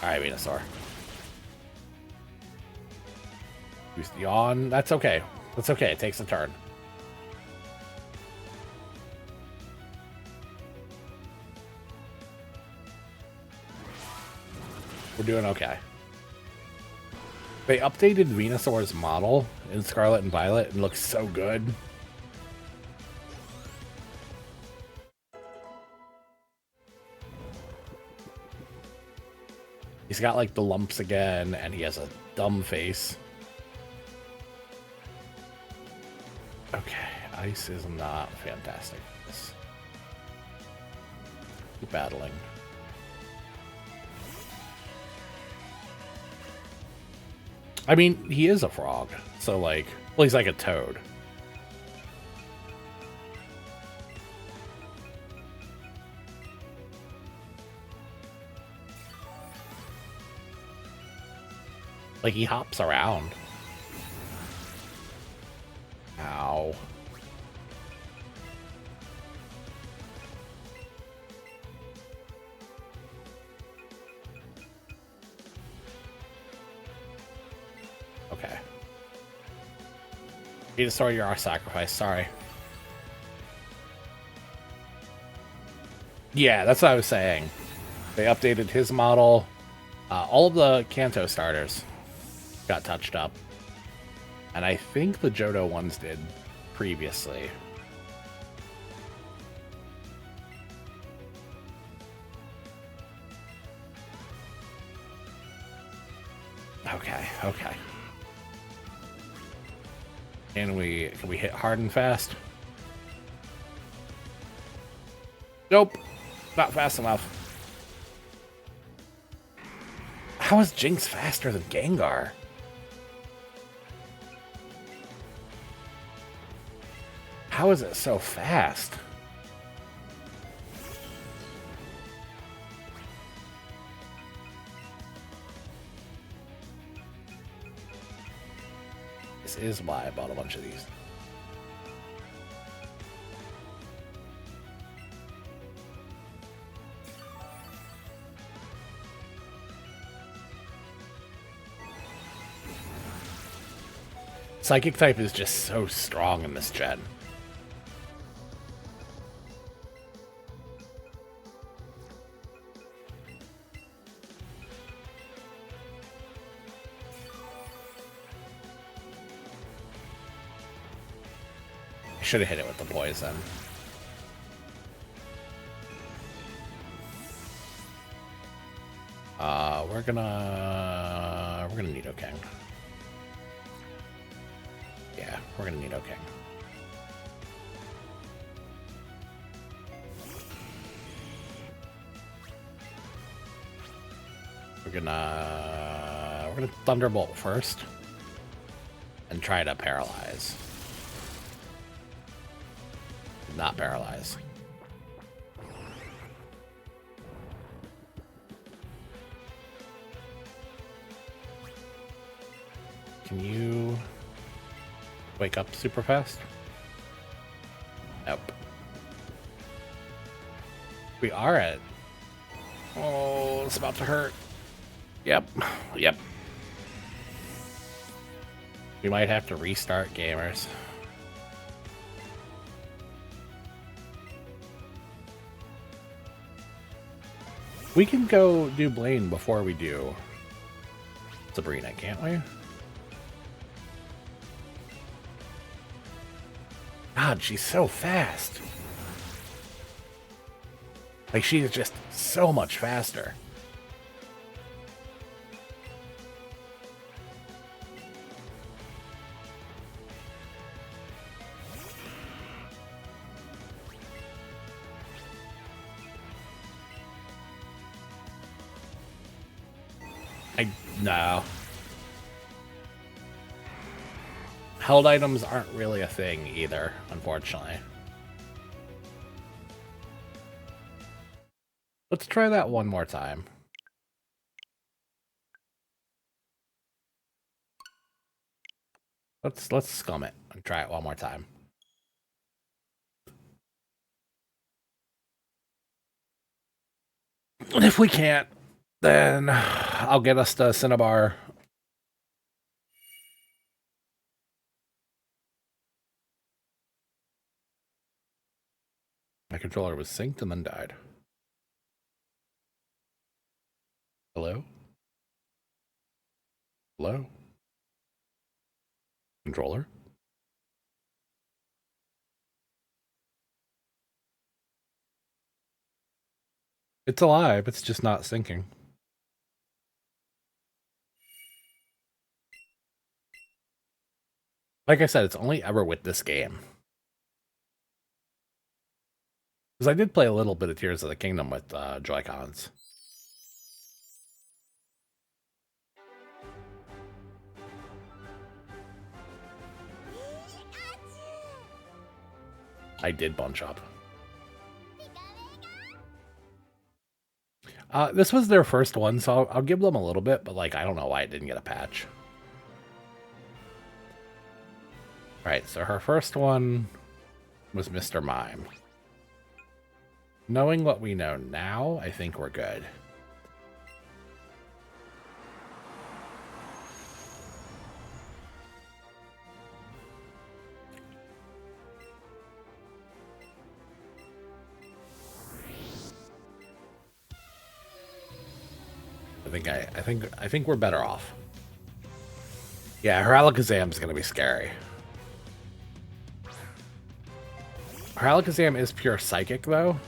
Alright, Venusaur. Use the yawn. That's okay. That's okay. It takes a turn. We're doing okay. They updated Venusaur's model in Scarlet and Violet and looks so good. He's got like the lumps again, and he has a dumb face. Okay, ice is not fantastic. Keep battling. I mean, he is a frog, so like, well, he's like a toad. Like, he hops around. Ow. Okay. Venusaur, you're our sacrifice. Sorry. Yeah, that's what I was saying. They updated his model. All of the Kanto starters got touched up. And I think the Johto ones did previously. Okay, okay. Can we hit hard and fast? Nope. Not fast enough. How is Jinx faster than Gengar? How is it so fast? This is why I bought a bunch of these. Psychic type is just so strong in this gen. I should have hit it with the poison. We're gonna Nidoking. Yeah, we're gonna Nidoking. We're gonna Thunderbolt first and try to paralyze. Not paralyze. Can you wake up super fast? Nope. We are at... Oh, it's about to hurt. Yep. Yep. We might have to restart gamers. We can go do Blaine before we do Sabrina, can't we? God, she's so fast. Like, she is just so much faster. No. Held items aren't really a thing either, unfortunately. Let's try that one more time. Let's scum it and try it one more time. And if we can't, then I'll get us to Cinnabar. My controller was synced and then died. Hello? Hello? Controller? It's alive, it's just not syncing. Like I said, it's only ever with this game. Because I did play a little bit of Tears of the Kingdom with Joy-Cons. I did bunch up. This was their first one, so I'll give them a little bit, but like I don't know why it didn't get a patch. Alright, so her first one was Mr. Mime. Knowing what we know now, I think we're good. I think we're better off. Yeah, her Alakazam's gonna be scary. Her Alakazam is pure psychic though.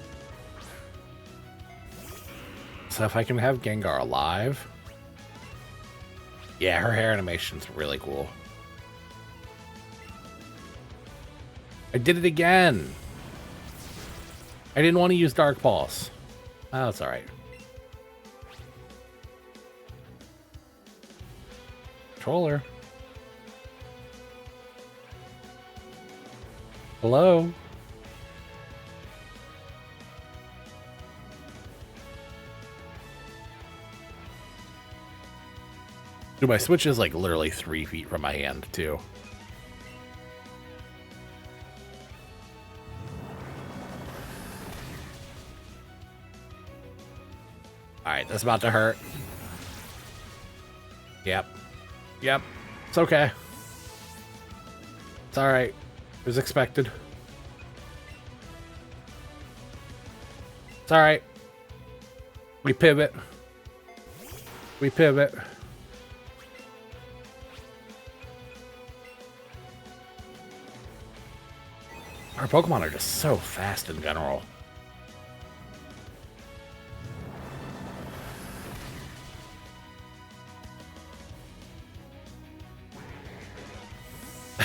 So if I can have Gengar alive. Yeah, her hair animation's really cool. I did it again. I didn't want to use Dark Pulse. Oh, it's alright. Controller. Hello? Dude, my Switch is like literally 3 feet from my hand, too. Alright, that's about to hurt. Yep. Yep. It's okay. It's alright. It was expected. It's alright. We pivot. We pivot. Our Pokemon are just so fast in general.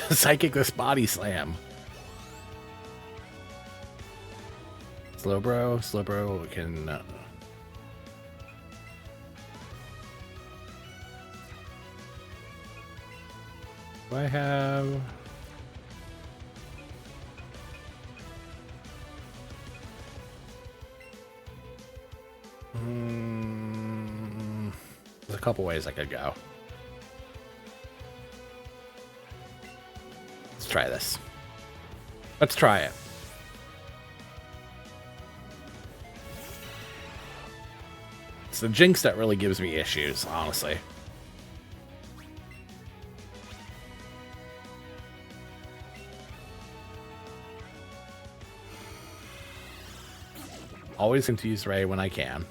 Psychic this body slam. Slowbro can... Do I have... There's a couple ways I could go. Let's try this. Let's try it. It's the Jinx that really gives me issues, honestly. Always confuse Ray when I can.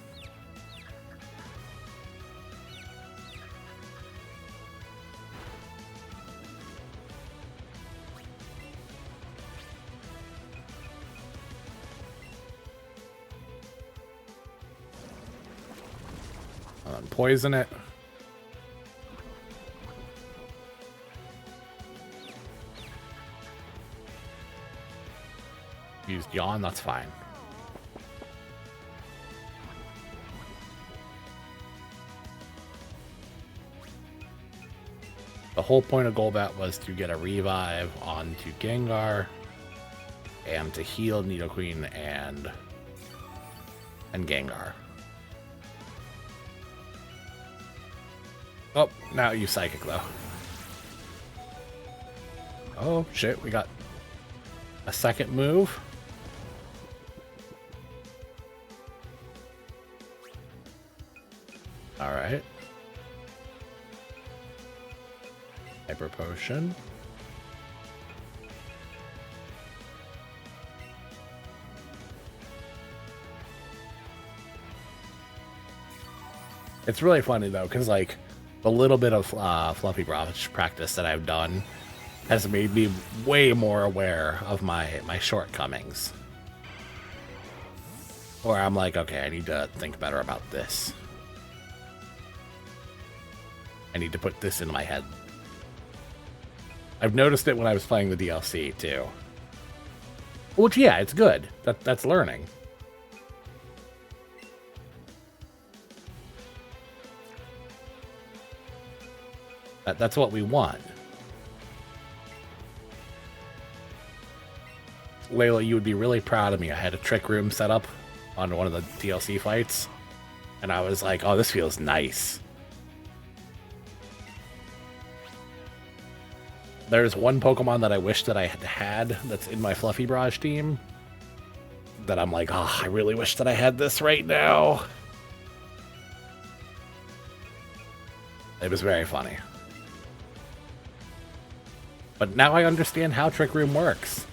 Poison it. Used Yawn, that's fine. The whole point of Golbat was to get a revive onto Gengar and to heal Nidoqueen and Gengar. Oh, now you Psychic though. Oh shit, we got a second move. All right. Hyper Potion. It's really funny though, because like the little bit of fluffy brush practice that I've done has made me way more aware of my shortcomings. Or I'm like, okay, I need to think better about this. I need to put this in my head. I've noticed it when I was playing the DLC too. Which, yeah, it's good. That's learning. That's what we want. Layla, you would be really proud of me. I had a trick room set up on one of the DLC fights, and I was like, oh, this feels nice. There's one Pokemon that I wish that I had that's in my Fluffy Barrage team that I'm like, oh, I really wish that I had this right now. It was very funny. But now I understand how Trick Room works.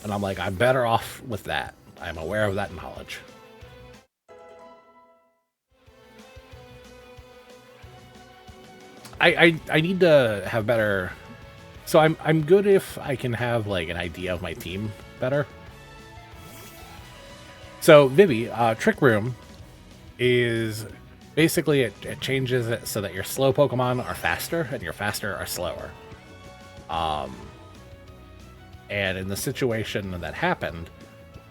And I'm like, I'm better off with that. I'm aware of that knowledge. I need to have better... So I'm good if I can have like an idea of my team better. So Vivi, Trick Room is basically it changes it so that your slow Pokemon are faster and your faster are slower. And in the situation that happened,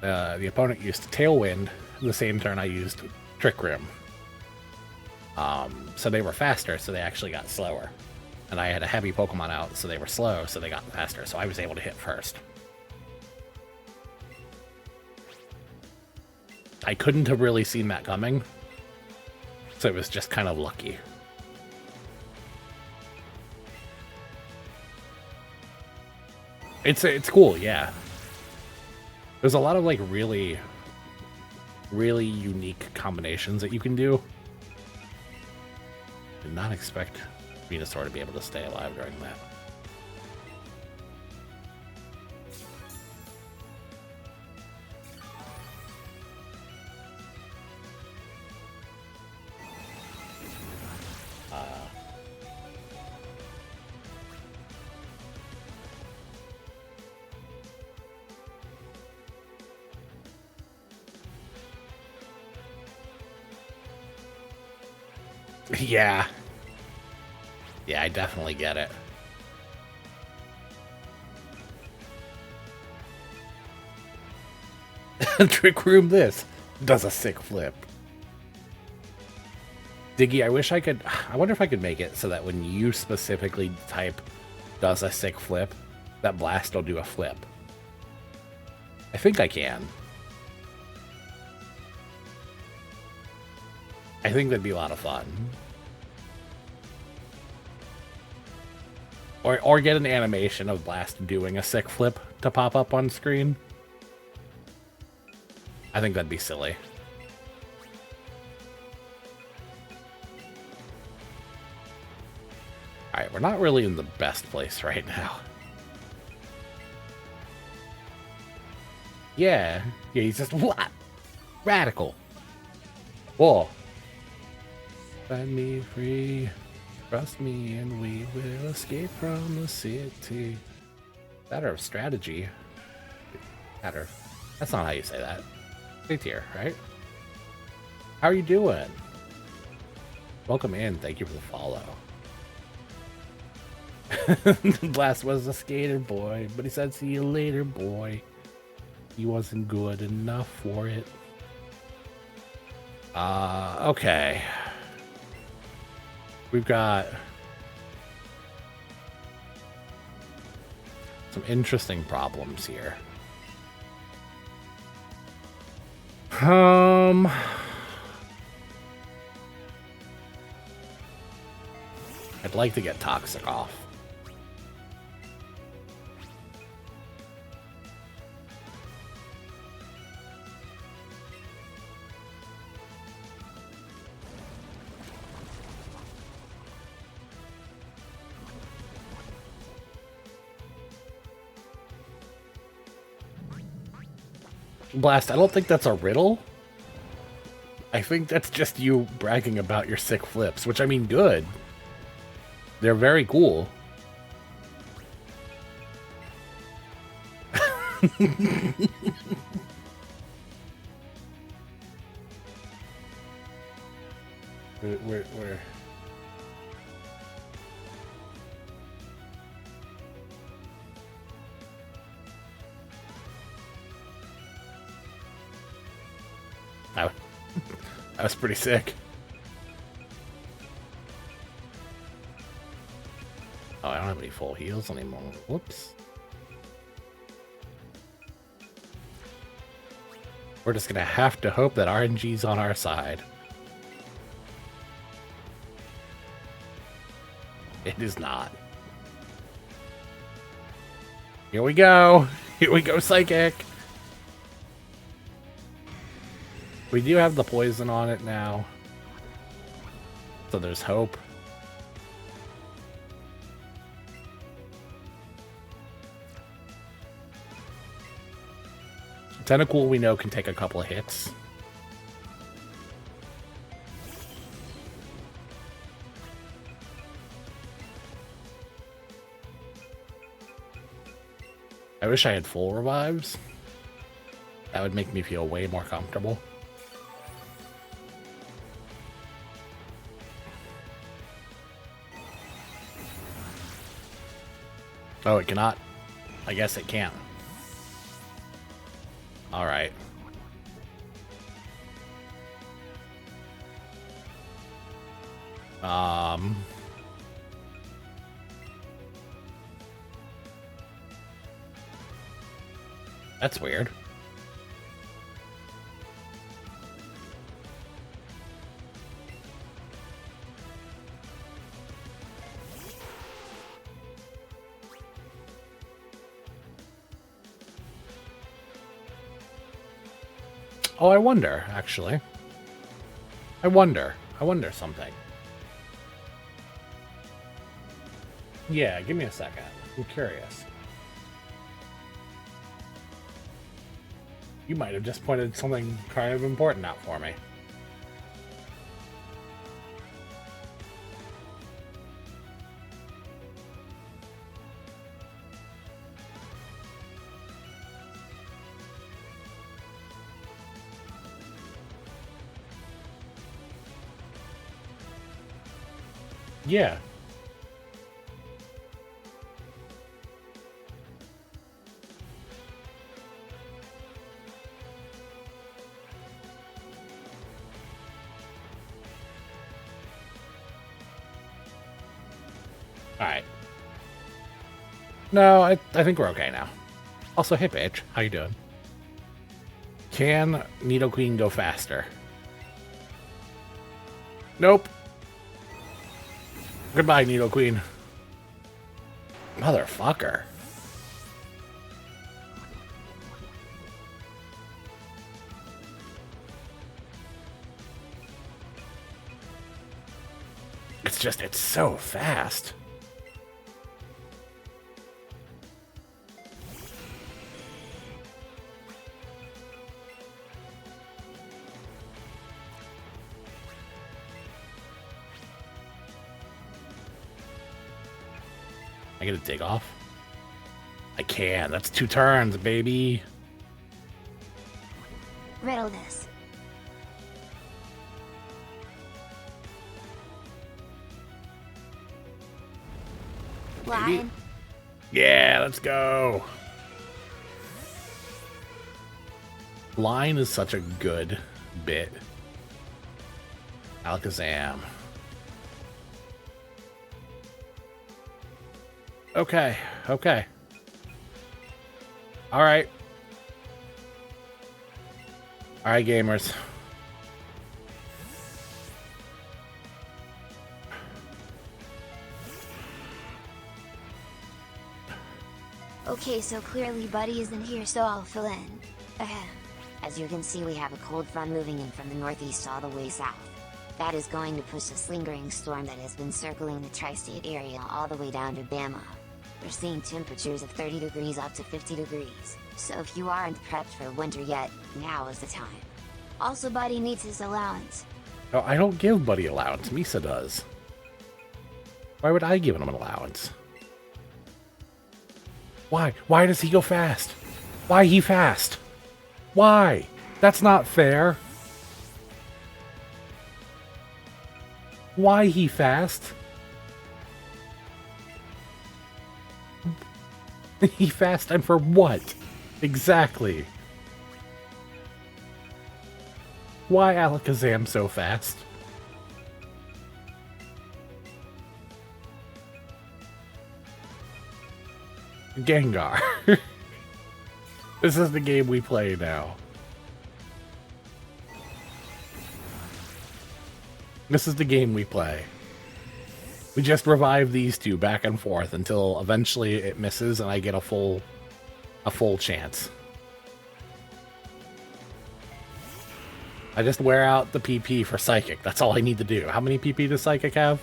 the opponent used Tailwind the same turn I used Trick Room. So they were faster, so they actually got slower. And I had a heavy Pokemon out, so they were slow, so they got faster. So I was able to hit first. I couldn't have really seen that coming. So it was just kind of lucky. It's cool, yeah. There's a lot of like really unique combinations that you can do. Did not expect Venusaur to be able to stay alive during that. Yeah. Yeah, I definitely get it. Trick Room this does a sick flip. Diggy, I wish I could... I wonder if I could make it so that when you specifically type does a sick flip, that Blast will do a flip. I think I can. I think that'd be a lot of fun. Or get an animation of Blast doing a sick flip to pop up on screen. I think that'd be silly. Alright, we're not really in the best place right now. Yeah, he's just, what? Radical. Whoa. Set me free. Trust me and we will escape from the city. Matter of strategy. Matter. That's not how you say that. Stay tier, right? How are you doing? Welcome in. Thank you for the follow. Blast was a skater boy, but he said, see you later, boy. He wasn't good enough for it. Okay. We've got some interesting problems here. I'd like to get Toxic off. Blast, I don't think that's a riddle. I think that's just you bragging about your sick flips, which I mean, good. They're very cool. Where? That was pretty sick. Oh, I don't have any full heals anymore. Whoops. We're just gonna have to hope that RNG's on our side. It is not. Here we go. Here we go, Psychic. We do have the poison on it now. So there's hope. Tentacool we know can take a couple of hits. I wish I had full revives. That would make me feel way more comfortable. Oh, it cannot? I guess it can't. Alright. That's weird. Oh, I wonder, actually. I wonder something. Yeah, give me a second. I'm curious. You might have just pointed something kind of important out for me. Yeah. Alright. No, I think we're okay now. Also, hey, bitch. How you doing? Can Nidoqueen go faster? Nope. Goodbye, Nidoqueen. Motherfucker. It's so fast. I get a dig off? I can. That's 2 turns, baby. Riddle this. Lion. Yeah, let's go. Line is such a good bit. Alakazam. Okay, okay. Alright. Alright, gamers. Okay, so clearly Buddy isn't here, so I'll fill in. Ahem. As you can see, we have a cold front moving in from the northeast all the way south. That is going to push this lingering storm that has been circling the tri-state area all the way down to Bama. We're seeing temperatures of 30 degrees up to 50 degrees, so if you aren't prepped for winter yet, now is the time. Also, Buddy needs his allowance. No, I don't give Buddy allowance. Misa does. Why would I give him an allowance? Why? Why does he go fast? Why he fast? Why? That's not fair. Why he fast? He fast and for what? Exactly. Why Alakazam so fast? Gengar. This is the game we play now. This is the game we play. We just revive these two back and forth until eventually it misses and I get a full chance. I just wear out the PP for Psychic. That's all I need to do. How many PP does Psychic have?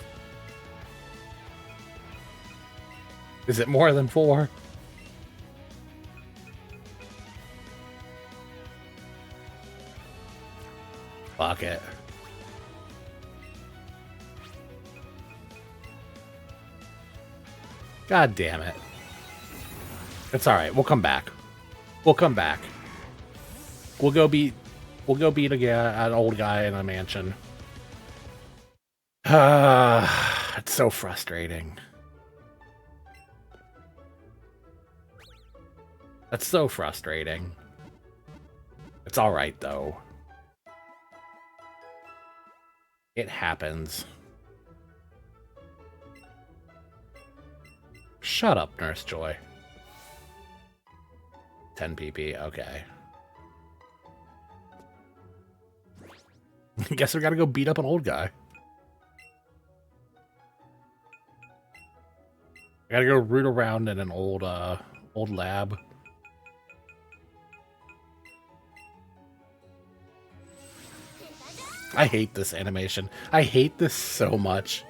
Is it more than 4? Fuck it. God damn it. It's alright, we'll come back. We'll come back. We'll go beat an old guy in a mansion. It's so frustrating. That's so frustrating. It's alright though. It happens. Shut up, Nurse Joy. 10 PP, okay. I guess we gotta go beat up an old guy. I gotta go root around in an old lab. I hate this animation. I hate this so much.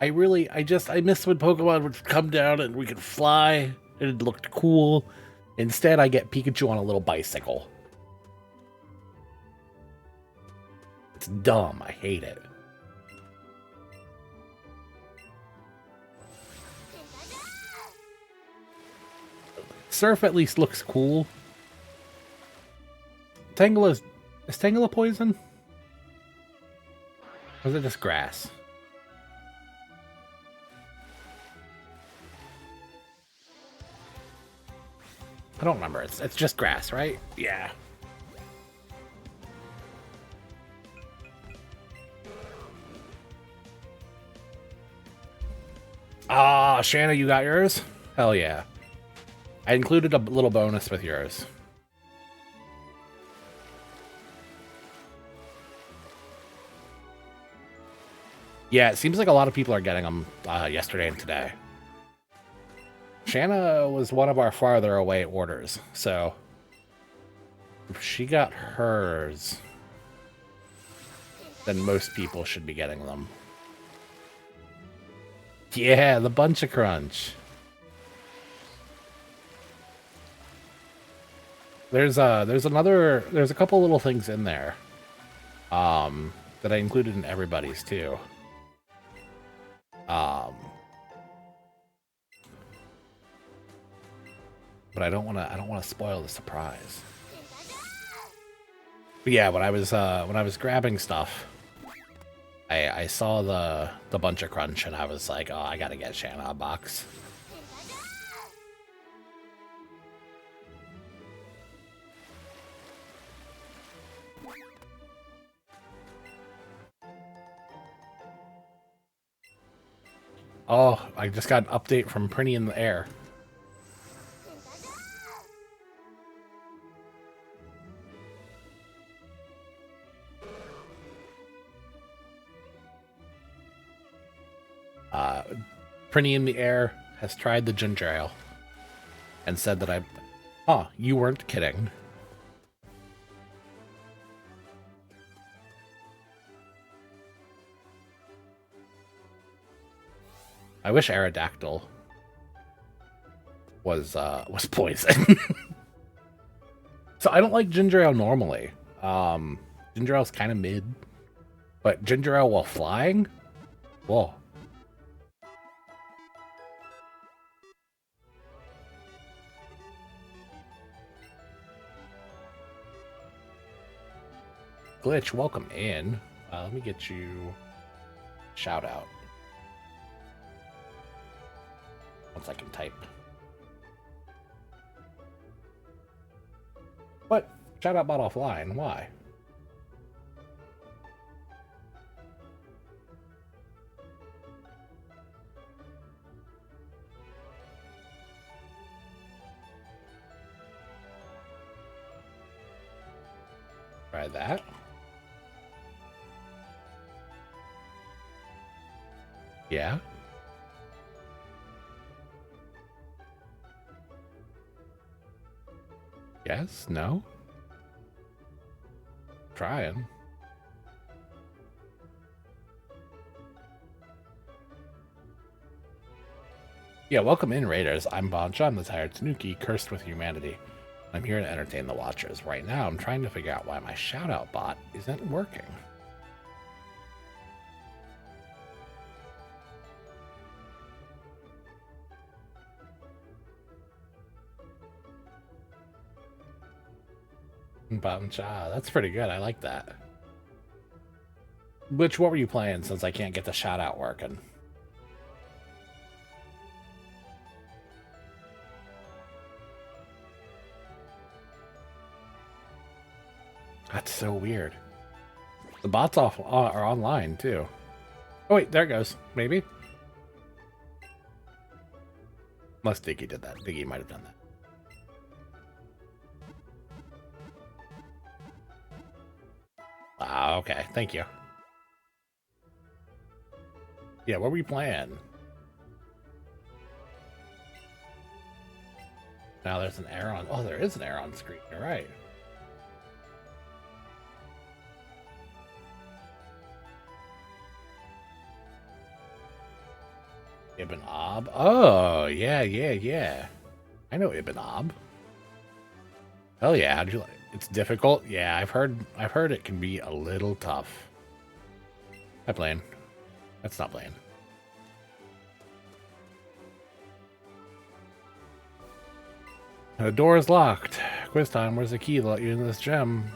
I miss when Pokemon would come down and we could fly and it looked cool. Instead, I get Pikachu on a little bicycle. It's dumb. I hate it. Surf at least looks cool. Is Tangela poison? Or is it just grass? I don't remember. It's just grass, right? Yeah. Ah, Shanna, you got yours? Hell yeah. I included a little bonus with yours. Yeah, it seems like a lot of people are getting them yesterday and today. Shanna was one of our farther away orders, so if she got hers, then most people should be getting them. Yeah, the Bancha crunch. There's a couple little things in there that I included in everybody's too. But I don't want to spoil the surprise. But yeah, when I was grabbing stuff, I saw the Bancha crunch and I was like, oh, I gotta get Shanna a box. Oh, I just got an update from Prinny in the Air. Prinny in the Air has tried the ginger ale and said that you weren't kidding. I wish Aerodactyl was poison. So I don't like ginger ale normally. Ginger Ale's kind of mid. But ginger ale while flying? Whoa. Glitch, welcome in. Let me get you shout out. Once I can type. What? Shout out bot offline. Why? Try that. Yeah. Yes? No? Trying. Yeah, welcome in, Raiders. I'm Bancha. I'm the tired Tanuki, cursed with humanity. I'm here to entertain the watchers. Right now, I'm trying to figure out why my shout-out bot isn't working. Bancha, that's pretty good. I like that. What were you playing since I can't get the shout-out working? That's so weird. The bots are online too. Oh wait, there it goes. Maybe. Unless Diggy did that. Diggy might have done that. Ah, okay. Thank you. Yeah, what were you playing? Now there's an error on. Oh, there is an error on screen. You're right. Ibn Ab. Oh, yeah. I know Ibn Ab. Hell yeah. How'd you like? It's difficult. Yeah, I've heard it can be a little tough. Hi, Blaine. That's not Blaine. The door is locked. Quiz time. Where's the key to let you into this gem?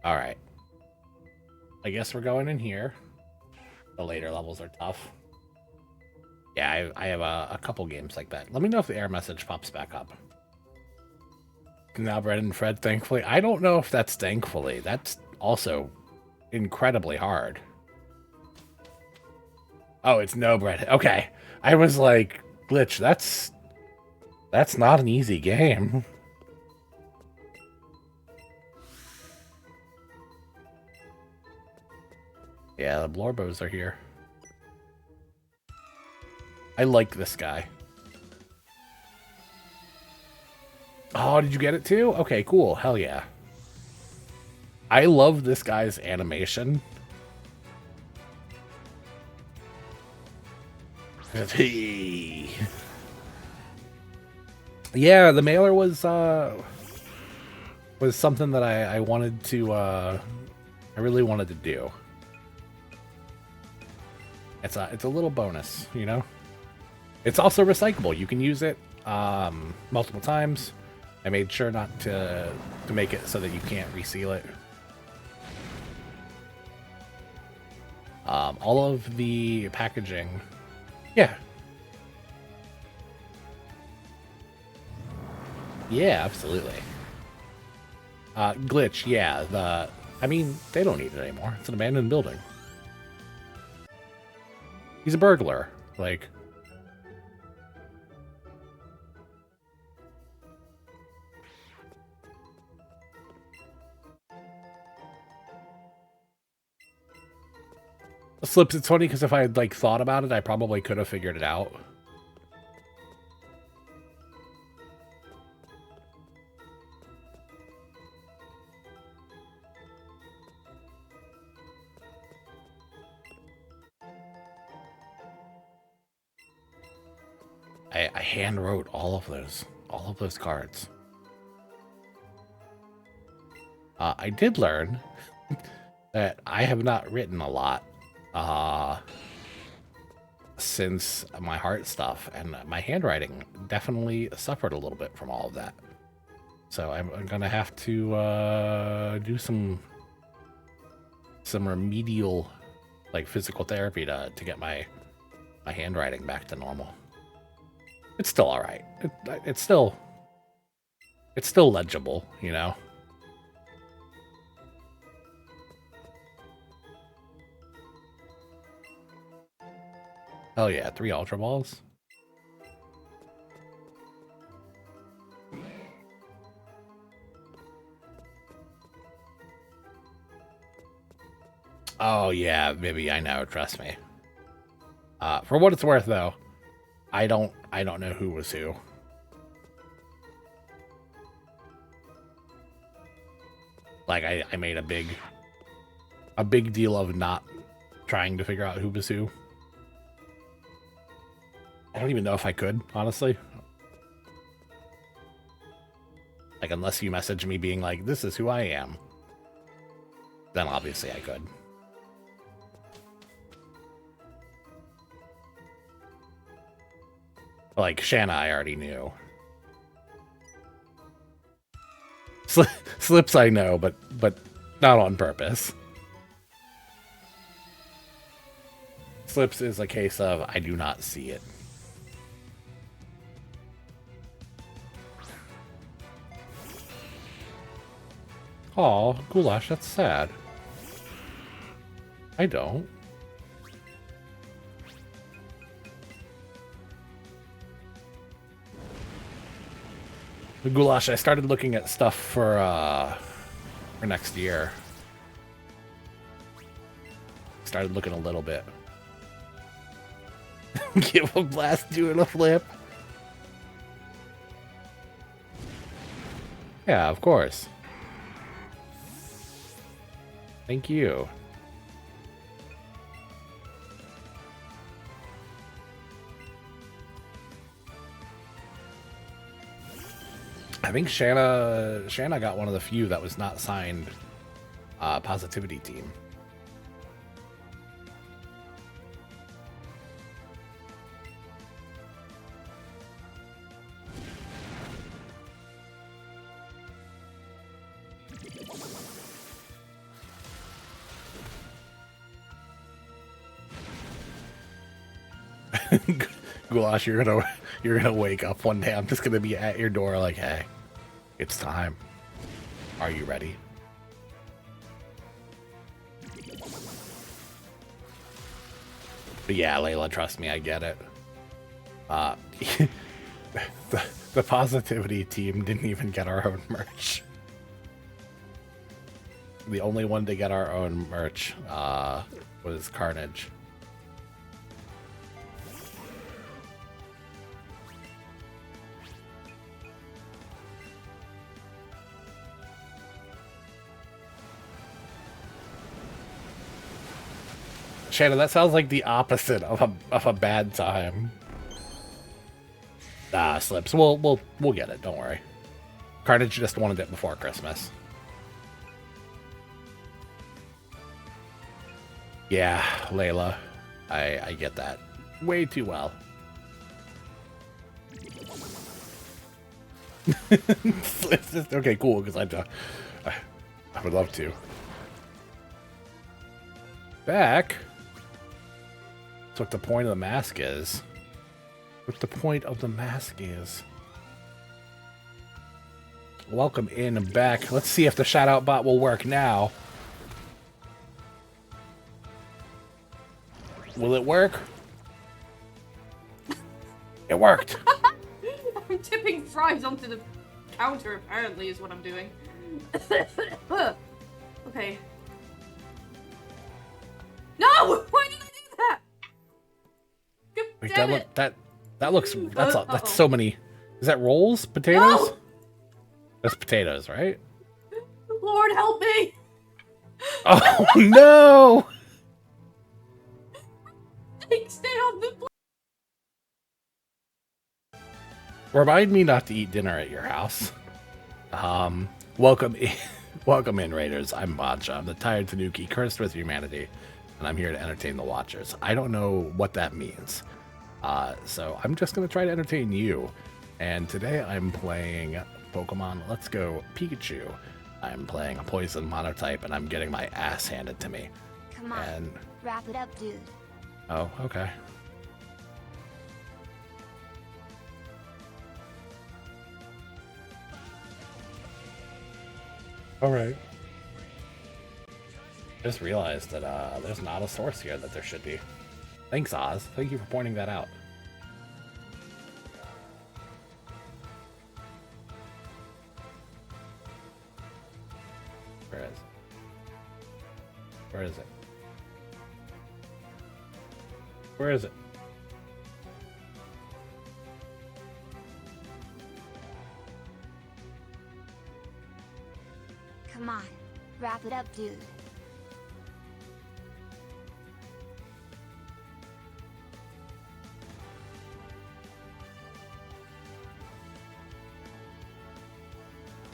All right. I guess we're going in here. The later levels are tough. Yeah, I have a couple games like that. Let me know if the error message pops back up. Now, Brett and Fred, thankfully. I don't know if that's thankfully. That's also incredibly hard. Oh, it's no, Brett. Okay. I was like, Glitch, that's not an easy game. Yeah, the Blorbos are here. I like this guy. Oh, did you get it too? Okay, cool. Hell yeah. I love this guy's animation. Yeah, the mailer was something that I wanted to I really wanted to do. It's a little bonus, you know? It's also recyclable. You can use it multiple times. I made sure not to make it so that you can't reseal it. All of the packaging. Yeah. Yeah, absolutely. Glitch, yeah. I mean, they don't need it anymore. It's an abandoned building. He's a burglar. Like... Slips, it's funny because if I had, like, thought about it, I probably could have figured it out. I hand wrote all of those. all of those cards. I did learn that I have not written a lot since my heart stuff, and my handwriting definitely suffered a little bit from all of that. So I'm gonna have to do some remedial, like, physical therapy to get my handwriting back to normal. It's still all right. It's still legible, you know. Oh yeah, 3 Ultra Balls. Oh yeah, maybe I know. Trust me. For what it's worth, though, I don't know who was who. Like I made a big deal of not trying to figure out who was who. I don't even know if I could, honestly. Like, unless you message me being like, "This is who I am," then obviously I could. Like, Shanna, I already knew. Slips I know, but not on purpose. Slips is a case of I do not see it. Aw, Goulash, that's sad. I don't. Goulash, I started looking at stuff for next year. Started looking a little bit. Give a blast, doing a flip. Yeah, of course. Thank you. I think Shanna got one of the few that was not signed Positivity Team. Goulash, you're gonna wake up one day. I'm just gonna be at your door like, hey, it's time. Are you ready? But yeah, Layla, trust me, I get it. The Positivity Team didn't even get our own merch. The only one to get our own merch was Carnage. Shannon, that sounds like the opposite of a bad time. Ah, Slips. We'll get it. Don't worry. Carnage just wanted it before Christmas. Yeah, Layla. I get that way too well. Slips just, okay, cool. Because I would love to. Back. That's what the point of the mask is. What the point of the mask is. Welcome in and back. Let's see if the shout-out bot will work now. Will it work? It worked. I'm tipping fries onto the counter, apparently, is what I'm doing. Okay. No! Why did I do that? Wait, Damn it. that looks that's Uh-oh. so many. Is that rolls? Potatoes? No! That's potatoes, right? Lord help me! Oh no! Stay on the Remind me not to eat dinner at your house. Welcome in, welcome in, Raiders. I'm Bancha. I'm the tired Tanuki cursed with humanity, and I'm here to entertain the watchers. I don't know what that means, so I'm just going to try to entertain you. And today I'm playing Pokemon Let's Go Pikachu. I'm playing a poison monotype, and I'm getting my ass handed to me. Come on, And wrap it up, dude. oh, okay. All right. Just realized that there's not a source here that there should be. Thanks, Oz. Thank you for pointing that out. Where is it? Where is it? Where is it? Come on, wrap it up, dude.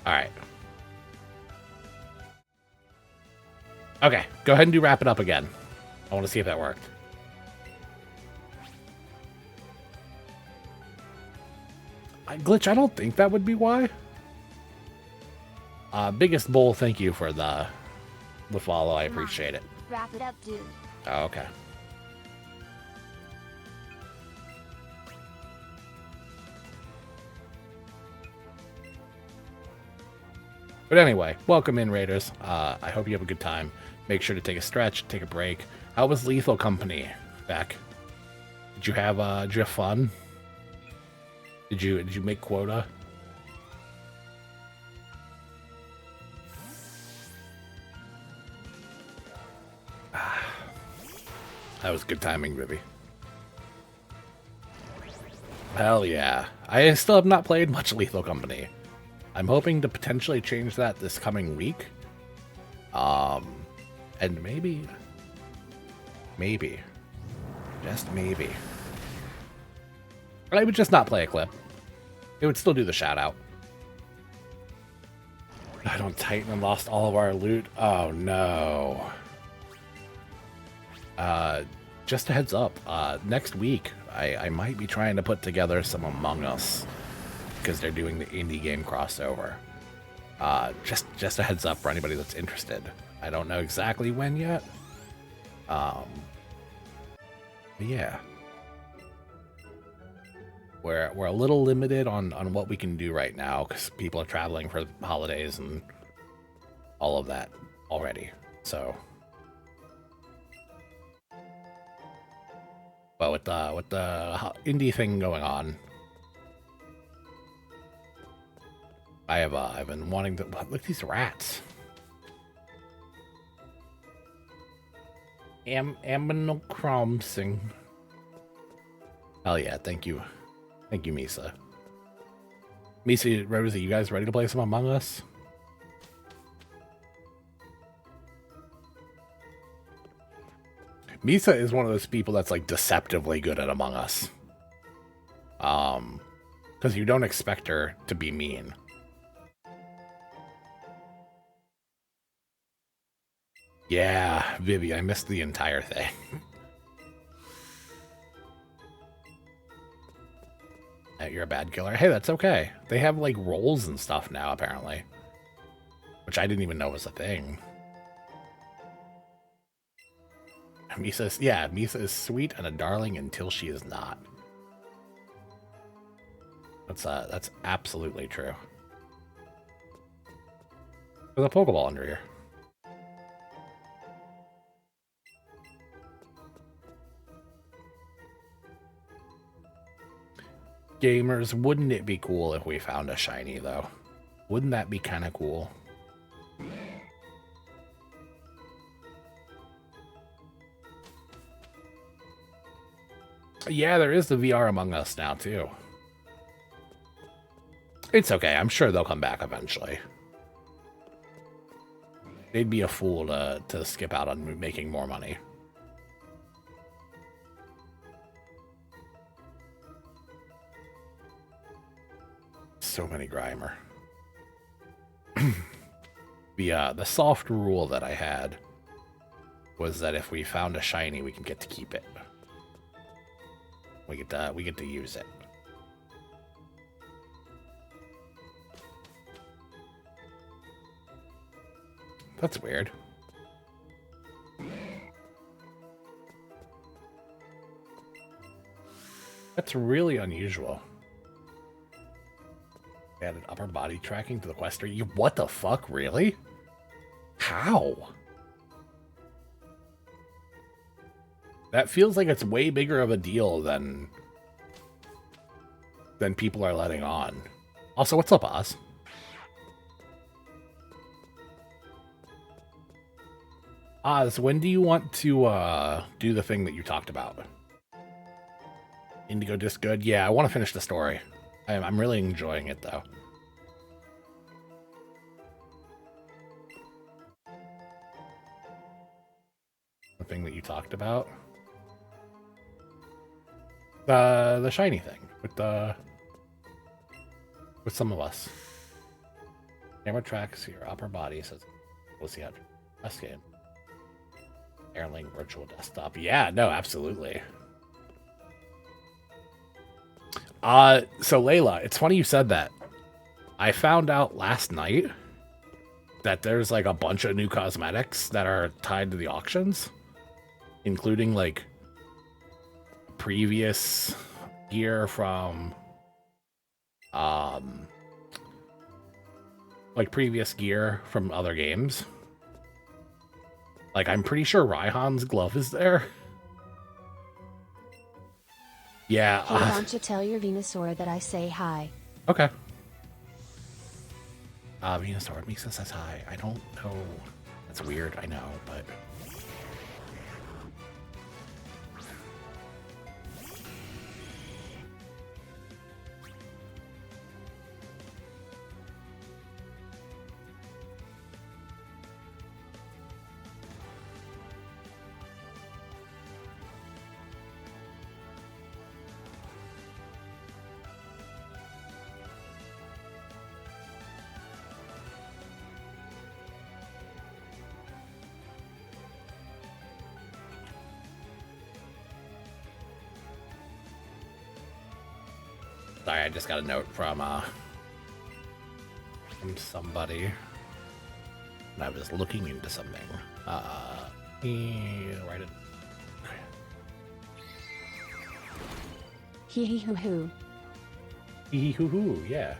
All right. Okay, go ahead and do wrap it up again. I want to see if that worked. Glitch, I don't think that would be why. Biggest Bull, thank you for the follow. I appreciate it. Wrap it up, dude. Oh, okay. But anyway, welcome in, Raiders. I hope you have a good time. Make sure to take a stretch, take a break. How was Lethal Company back? Did you have fun? Did you make quota? That was good timing, Vivi. Hell yeah. I still have not played much Lethal Company. I'm hoping to potentially change that this coming week. And maybe, just maybe, but I would just not play a clip. It would still do the shout out. I don't Titan and lost all of our loot. Oh no. Just a heads up, next week I might be trying to put together some Among Us because they're doing the indie game crossover. Just a heads up for anybody that's interested. I don't know exactly when yet. But yeah. We're a little limited on what we can do right now because people are traveling for holidays and all of that already. So, but with the indie thing going on, I've been wanting to look at these rats. Aminochromsing. Hell yeah! Thank you, Misa. Misa, Rosie, you guys ready to play some Among Us? Misa is one of those people that's like deceptively good at Among Us. Because you don't expect her to be mean. Yeah, Vivi, I missed the entire thing. You're a bad killer. Hey, that's okay. They have like roles and stuff now, apparently. Which I didn't even know was a thing. Misa is sweet and a darling until she is not. That's absolutely true. There's a Pokeball under here. Gamers, wouldn't it be cool if we found a shiny, though? Wouldn't that be kind of cool? Yeah, there is the VR Among Us now, too. It's okay. I'm sure they'll come back eventually. They'd be a fool to skip out on making more money. so many Grimer. The soft rule that I had was that if we found a shiny, we can get to keep it. We get to use it. That's weird. That's really unusual. Added upper body tracking to the quester. You what the fuck? Really? How? That feels like it's way bigger of a deal than people are letting on. Also, what's up, Oz? Oz, when do you want to do the thing that you talked about? Indigo Disc good? Yeah, I want to finish the story. I'm really enjoying it, though. The thing that you talked about? The shiny thing with some of us. Camera tracks your upper body, says we'll see how best game. Airlink virtual desktop. Yeah, no, absolutely. So Layla, it's funny you said that. I found out last night that there's like a bunch of new cosmetics that are tied to the auctions, including like previous gear from other games. Like I'm pretty sure Raihan's glove is there. Yeah. Hey, Bancha, tell your Venusaur that I say hi. Okay. Venusaur Misa says hi. I don't know. That's weird, I know, but... Sorry, I just got a note from somebody. And I was looking into something. Write it. Hee hee hoo hoo. Hee hee hoo hoo, yeah.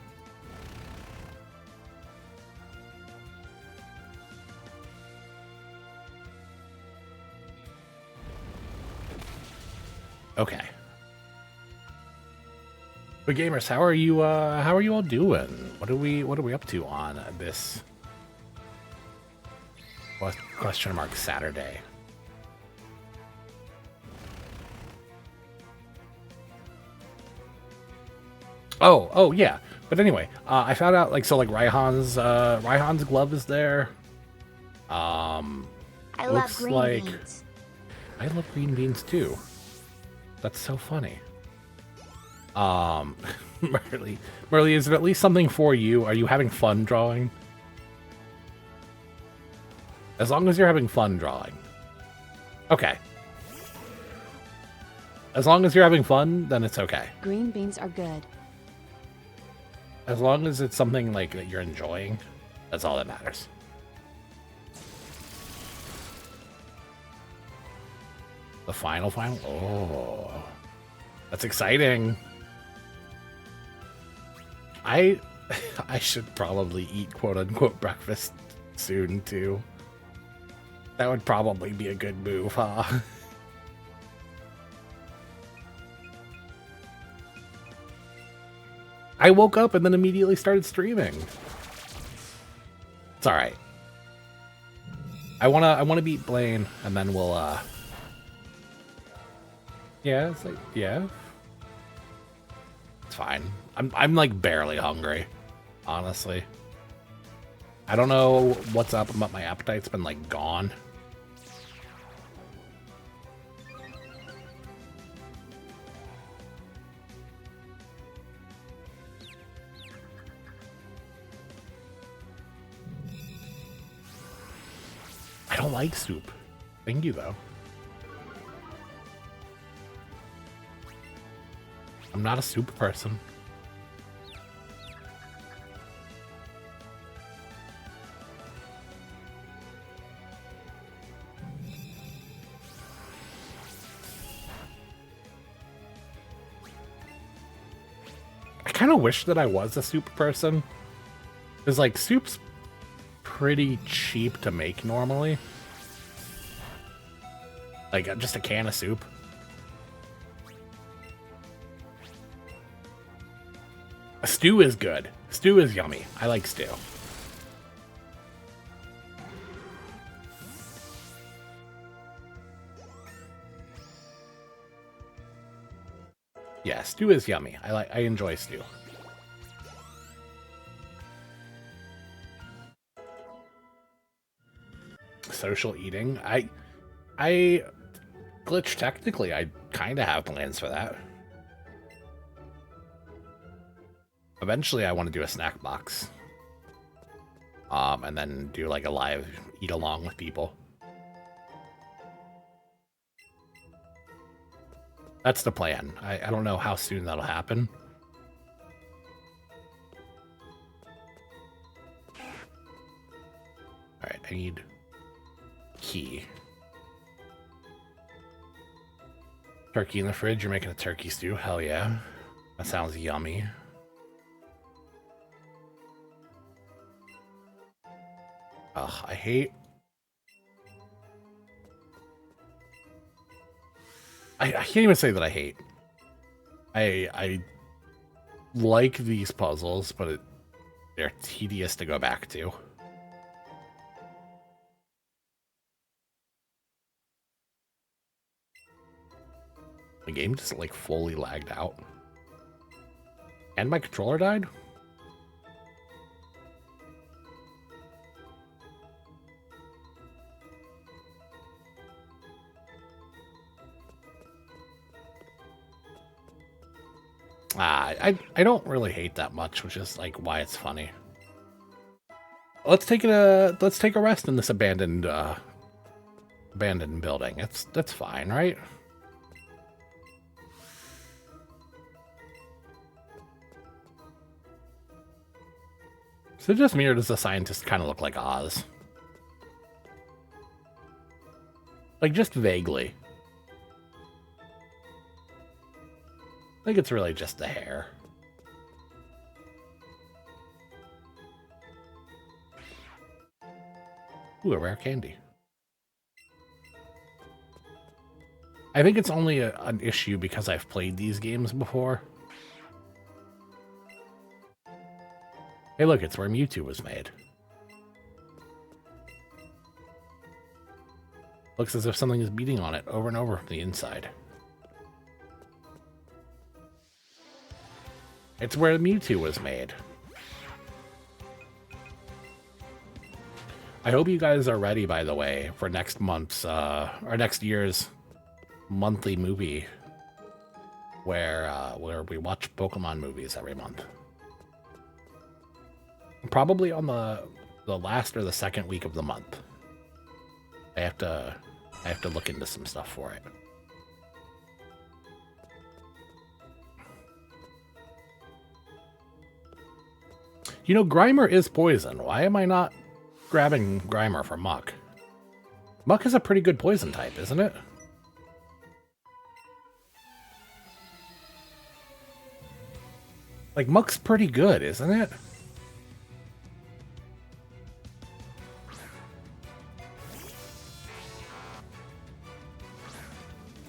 Okay. But gamers, how are you all doing? What are we up to on this question mark Saturday? Oh yeah. But anyway, I found out like Raihan's glove is there. I love green beans. I love green beans too. That's so funny. Merly, is it at least something for you? Are you having fun drawing? As long as you're having fun drawing. Okay. As long as you're having fun, then it's okay. Green beans are good. As long as it's something like that you're enjoying, that's all that matters. The final? Oh, that's exciting. I should probably eat quote-unquote breakfast soon, too. That would probably be a good move, huh? I woke up and then immediately started streaming. It's alright. I wanna beat Blaine, and then we'll, yeah, it's like, yeah. It's fine. I'm like barely hungry, honestly. I don't know what's up, but my appetite's been like gone. don't like soup. Thank you, though. I'm not a soup person. I kind of wish that I was a soup person. Because, like, soup's pretty cheap to make normally. Like, just a can of soup. A stew is good. Stew is yummy. I like stew. Yeah, stew is yummy. I enjoy stew. Social eating. I glitch technically. I kind of have plans for that. Eventually, I want to do a snack box. And then do like a live eat along with people. That's the plan. I don't know how soon that'll happen. Alright, I need key. Turkey in the fridge. You're making a turkey stew. Hell yeah. That sounds yummy. Ugh, I hate... I can't even say that I hate. I like these puzzles, but they're tedious to go back to. The game just like fully lagged out. And my controller died? I don't really hate that much, which is like why it's funny. Let's take a rest in this abandoned building. That's fine, right? So just me, or does the scientist kind of look like Oz? Like just vaguely. I think it's really just the hair. Ooh, a rare candy. I think it's only an issue because I've played these games before. Hey, look, it's where Mewtwo was made. Looks as if something is beating on it over and over from the inside. It's where Mewtwo was made. I hope you guys are ready, by the way, for next month's, or next year's monthly movie where we watch Pokemon movies every month. Probably on the last or the second week of the month. I have to look into some stuff for it. You know, Grimer is poison. Why am I not grabbing Grimer for Muck? Muck is a pretty good poison type, isn't it? Like, Muck's pretty good, isn't it?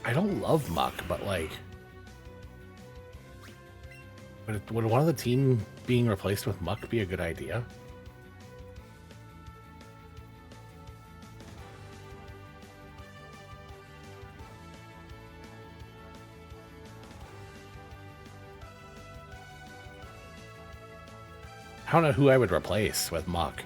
I don't love Muck, but like... Would one of the team being replaced with Muck be a good idea? I don't know who I would replace with Muck.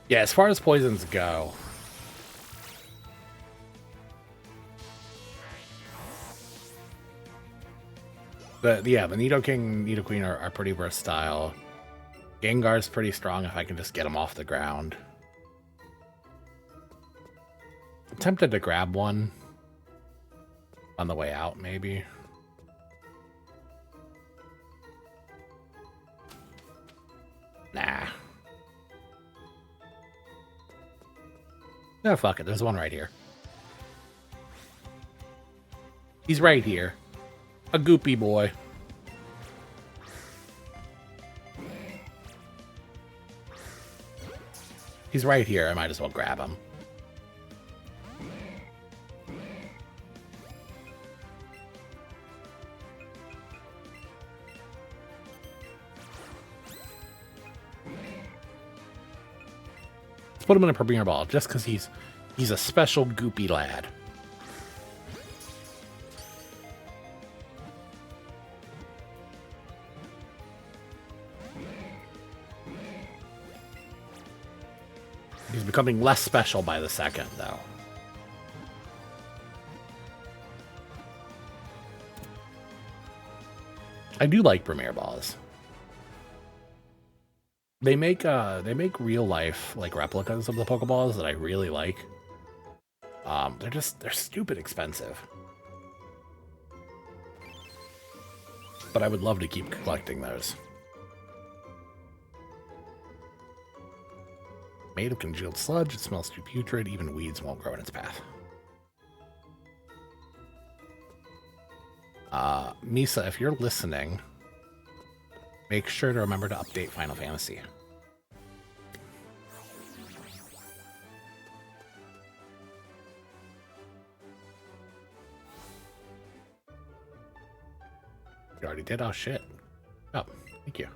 Yeah, as far as poisons go, the Nidoking, Nidoqueen are pretty versatile. Gengar's pretty strong if I can just get him off the ground. I'm tempted to grab one on the way out, maybe. Nah. No, fuck it. There's one right here. He's right here. A goopy boy. He's right here. I might as well grab him. Let's put him in a Premier Ball just because he's a special goopy lad. He's becoming less special by the second, though. I do like Premier Balls. They make real life like replicas of the Pokeballs that I really like. They're stupid expensive. But I would love to keep collecting those. Made of congealed sludge, it smells too putrid, even weeds won't grow in its path. Misa, if you're listening, make sure to remember to update Final Fantasy. You already did? Oh, shit. Oh, thank you.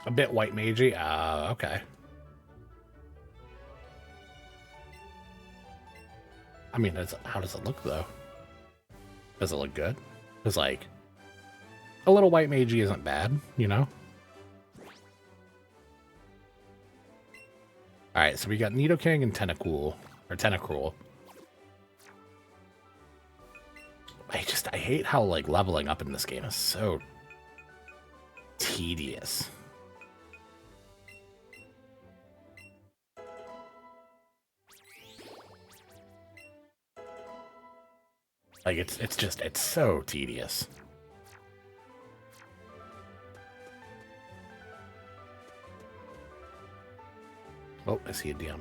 A bit white magey? Okay. I mean, how does it look, though? Does it look good? Because, like, a little white magey isn't bad, you know? Alright, so we got Nidoking and Tentacruel. I hate how, like, leveling up in this game is so tedious. Like, it's so tedious. Oh, I see a DM.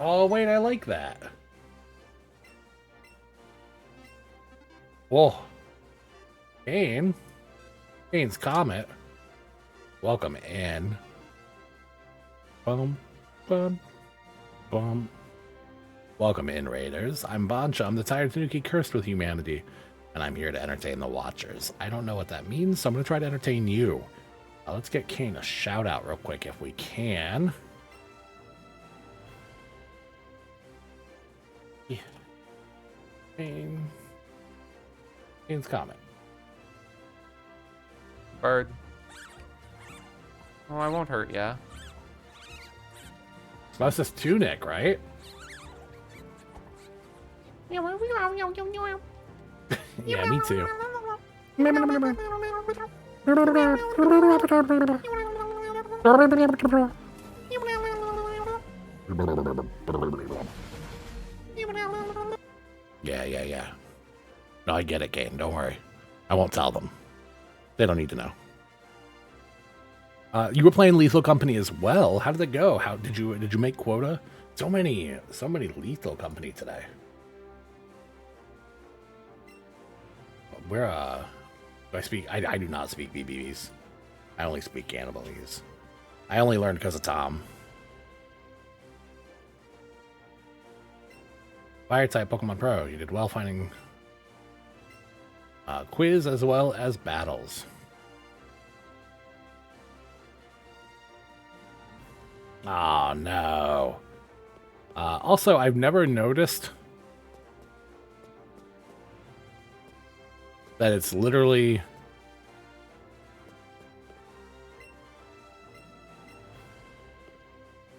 Oh, wait, I like that. Whoa. Kane's Comet. Welcome in. Bum, bum, bum. Welcome in, Raiders. I'm Bancha. I'm the tired Tanuki cursed with humanity, and I'm here to entertain the Watchers. I don't know what that means, so I'm going to try to entertain you. Let's get Kane a shout out real quick if we can. Yeah. Kane's Comet. Bird. Oh, I won't hurt ya. That's just Tunic, right? Yeah, me too. Yeah. No, I get it, Kane. Don't worry. I won't tell them. They don't need to know. You were playing Lethal Company as well. How did it go? How did you make quota? So many Lethal Company today. Where do I speak? I do not speak BBBs. I only speak Cannibalese. I only learned because of Tom. Fire type Pokemon Pro. You did well finding quiz as well as battles. Oh, no. Also, I've never noticed that it's literally...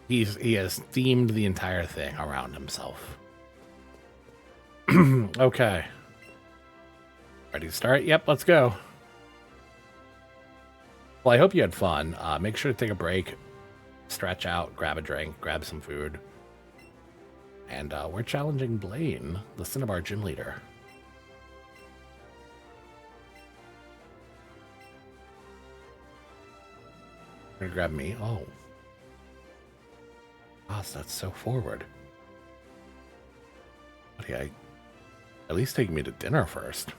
He has themed the entire thing around himself. Okay. Ready to start? Yep, let's go. Well, I hope you had fun. Make sure to take a break, stretch out, grab a drink, grab some food. And we're challenging Blaine, the Cinnabar gym leader. You're gonna grab me? Oh. Gosh, that's so forward. Okay, at least take me to dinner first.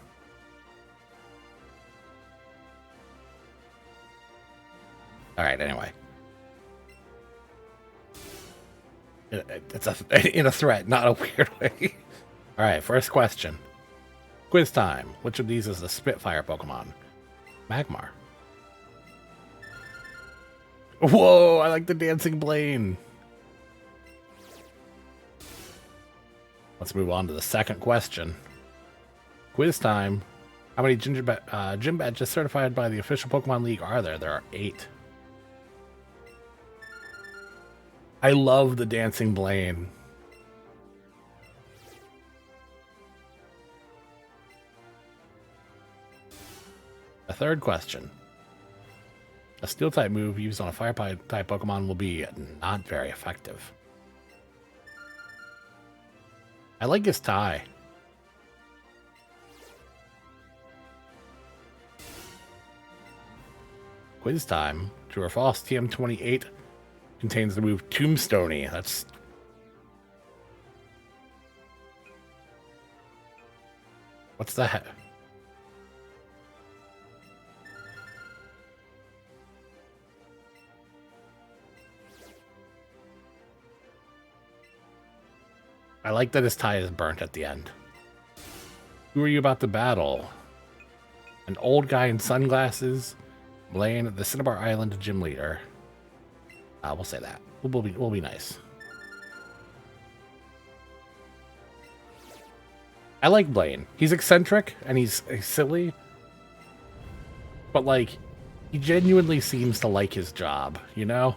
All right, anyway. It's in a threat, not a weird way. All right, first question. Quiz time. Which of these is the Spitfire Pokemon? Magmar. Whoa, I like the Dancing Blaine. Let's move on to the second question. Quiz time. How many gym badges certified by the official Pokemon League are there? There are 8. I love the Dancing Blaine. A third question. A Steel-type move used on a Fire-type Pokemon will be not very effective. I like his tie. Quiz time. True or false? TM28 contains the move Tombstone-y. That's... What's that? I like that his tie is burnt at the end. Who are you about to battle? An old guy in sunglasses, Blaine, the Cinnabar Island gym leader. We'll say that. We'll be nice. I like Blaine. He's eccentric and he's silly, but like, he genuinely seems to like his job, you know?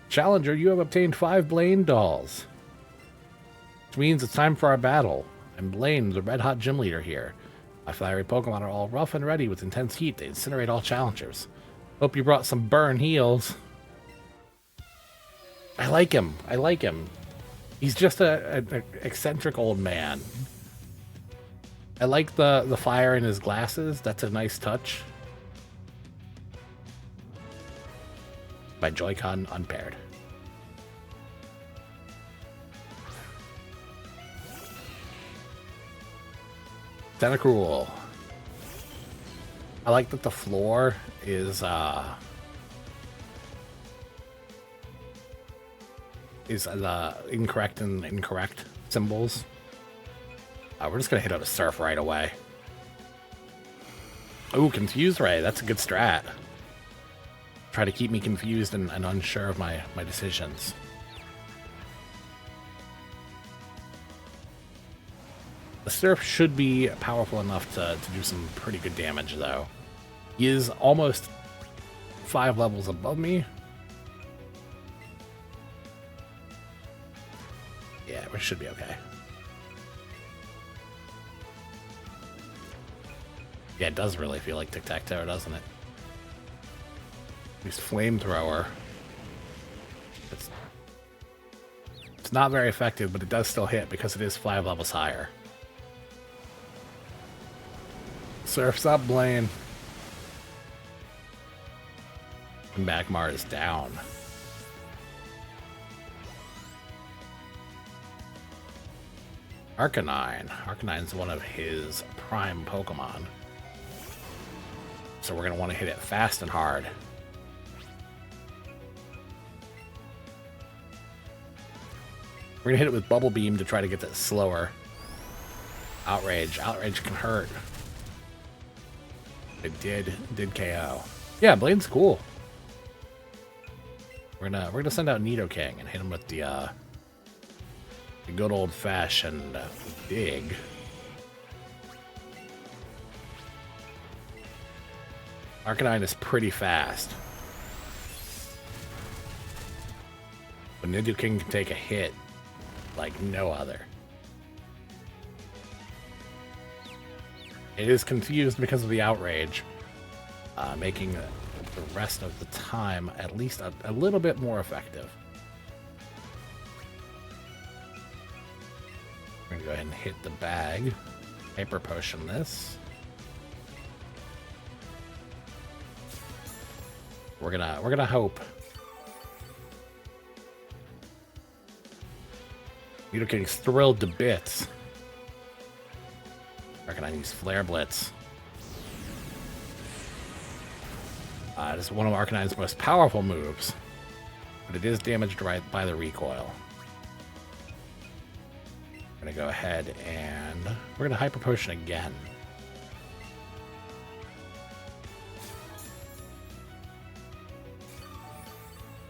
Challenger, you have obtained 5 Blaine dolls. Which means it's time for our battle. I'm Blaine, the red-hot gym leader here. My fiery Pokemon are all rough and ready with intense heat. They incinerate all challengers. Hope you brought some burn heals. I like him. I like him. He's just an eccentric old man. I like the fire in his glasses. That's a nice touch. My Joy-Con unpaired. Tentacruel. I like that the floor is the incorrect and incorrect symbols. We're just gonna hit out a surf right away. Ooh, Confused Ray. That's a good strat. Try to keep me confused and unsure of my decisions. The surf should be powerful enough to do some pretty good damage, though. He is almost 5 levels above me. Yeah, we should be okay. Yeah, it does really feel like tic-tac-toe, doesn't it? Use Flamethrower. It's not very effective, but it does still hit because it is 5 levels higher. Surf's up, Blaine. And Magmar is down. Arcanine. Arcanine's one of his prime Pokemon. So we're going to want to hit it fast and hard. We're going to hit it with Bubble Beam to try to get that slower. Outrage. Outrage can hurt. It did KO. Yeah, Blade's cool. We're gonna send out Nidoking and hit him with the good old fashioned dig. Arcanine is pretty fast. But Nidoking can take a hit like no other. It is confused because of the outrage, making the rest of the time at least a little bit more effective. We're gonna go ahead and hit the bag, Hyper Potion this. We're gonna hope. Nidoking's thrilled to bits. I reckon I use Flare Blitz. It is one of Arcanine's most powerful moves, but it is damaged right by the recoil. I'm gonna go ahead and we're gonna Hyper Potion again.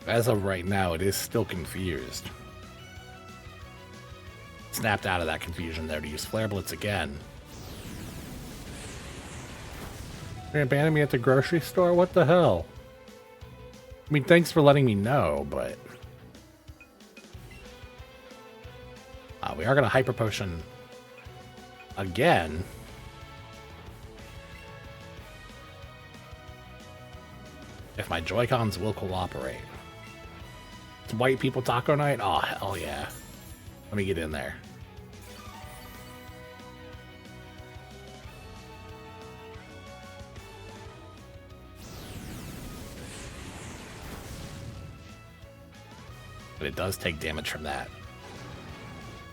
As of right now, it is still confused. Snapped out of that confusion there to use Flare Blitz again. You're gonna abandon me at the grocery store? What the hell? I mean, thanks for letting me know, but... we are gonna Hyper Potion again. If my Joy-Cons will cooperate. It's white people taco night? Oh, hell yeah. Let me get in there. But it does take damage from that.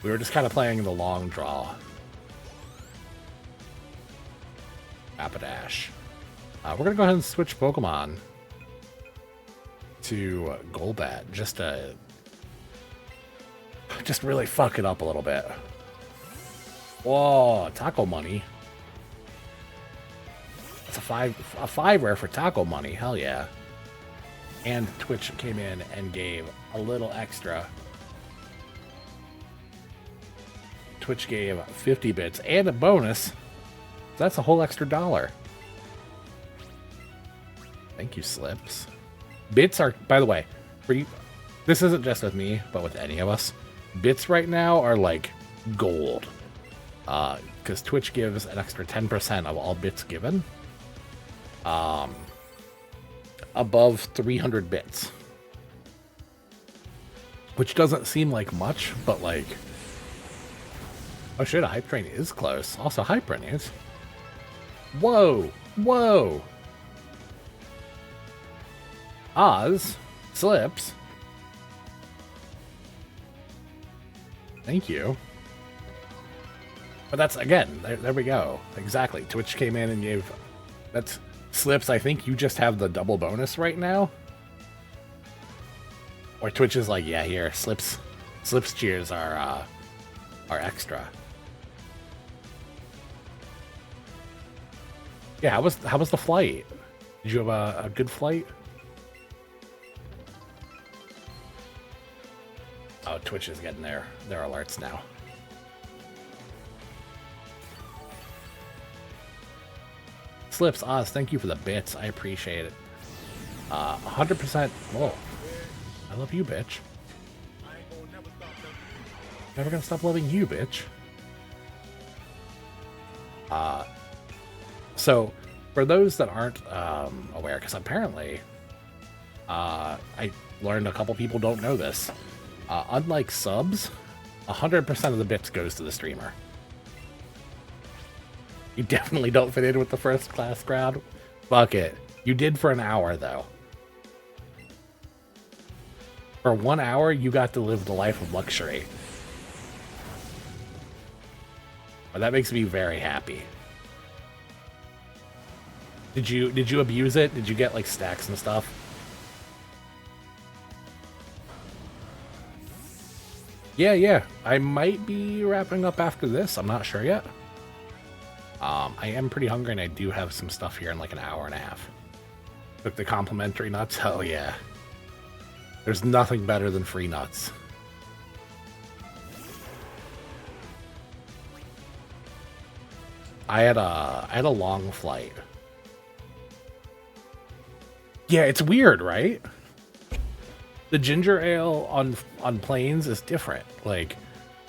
We were just kind of playing the long draw. Rapidash. We're going to go ahead and switch Pokemon to Golbat, just to really fuck it up a little bit. Whoa, Taco Money. That's a five rare for Taco Money. Hell yeah. And Twitch came in and gave a little extra. Twitch gave 50 bits and a bonus. That's a whole extra $1. Thank you, Slips. Bits are, by the way, for you, this isn't just with me, but with any of us. Bits right now are like gold. Because Twitch gives an extra 10% of all bits given. Above 300 bits. Which doesn't seem like much, but like... Oh shit, a Hype Train is close. Also, Hyperen is. Whoa! Whoa! Oz. Slips. Thank you. But that's, again, there we go. Exactly. Twitch came in and gave... That's... Slips, I think you just have the double bonus right now. Or Twitch is like, yeah, here, Slips cheers are extra. Yeah, how was the flight? Did you have a good flight? Oh, Twitch is getting their alerts now. Slips, Oz, thank you for the bits. I appreciate it. 100%. Whoa. I love you, bitch. Never gonna stop loving you, bitch. So, for those that aren't aware, because apparently I learned a couple people don't know this. Unlike subs, 100% of the bits goes to the streamer. You definitely don't fit in with the first class crowd. Fuck it. You did for an hour, though. For 1 hour, you got to live the life of luxury. Well, that makes me very happy. Did you abuse it? Did you get like stacks and stuff? Yeah. I might be wrapping up after this. I'm not sure yet. I am pretty hungry, and I do have some stuff here in like an hour and a half. Took the complimentary nuts. Hell yeah. There's nothing better than free nuts. I had a long flight. Yeah, it's weird, right? The ginger ale on planes is different. Like,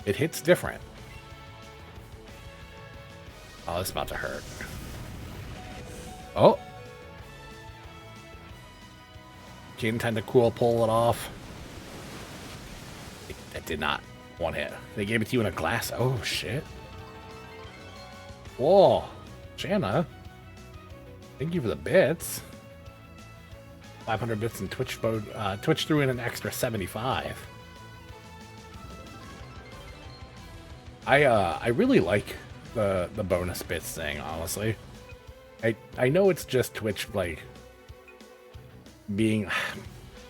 it hits different. Oh, it's about to hurt. Oh. Didn't tend to cool pull it off. That did not one hit. They gave it to you in a glass. Oh, shit. Whoa. Shanna. Thank you for the bits. 500 bits in Twitch mode. Twitch threw in an extra 75. I really like the bonus bits thing, honestly. I know it's just Twitch, like, being...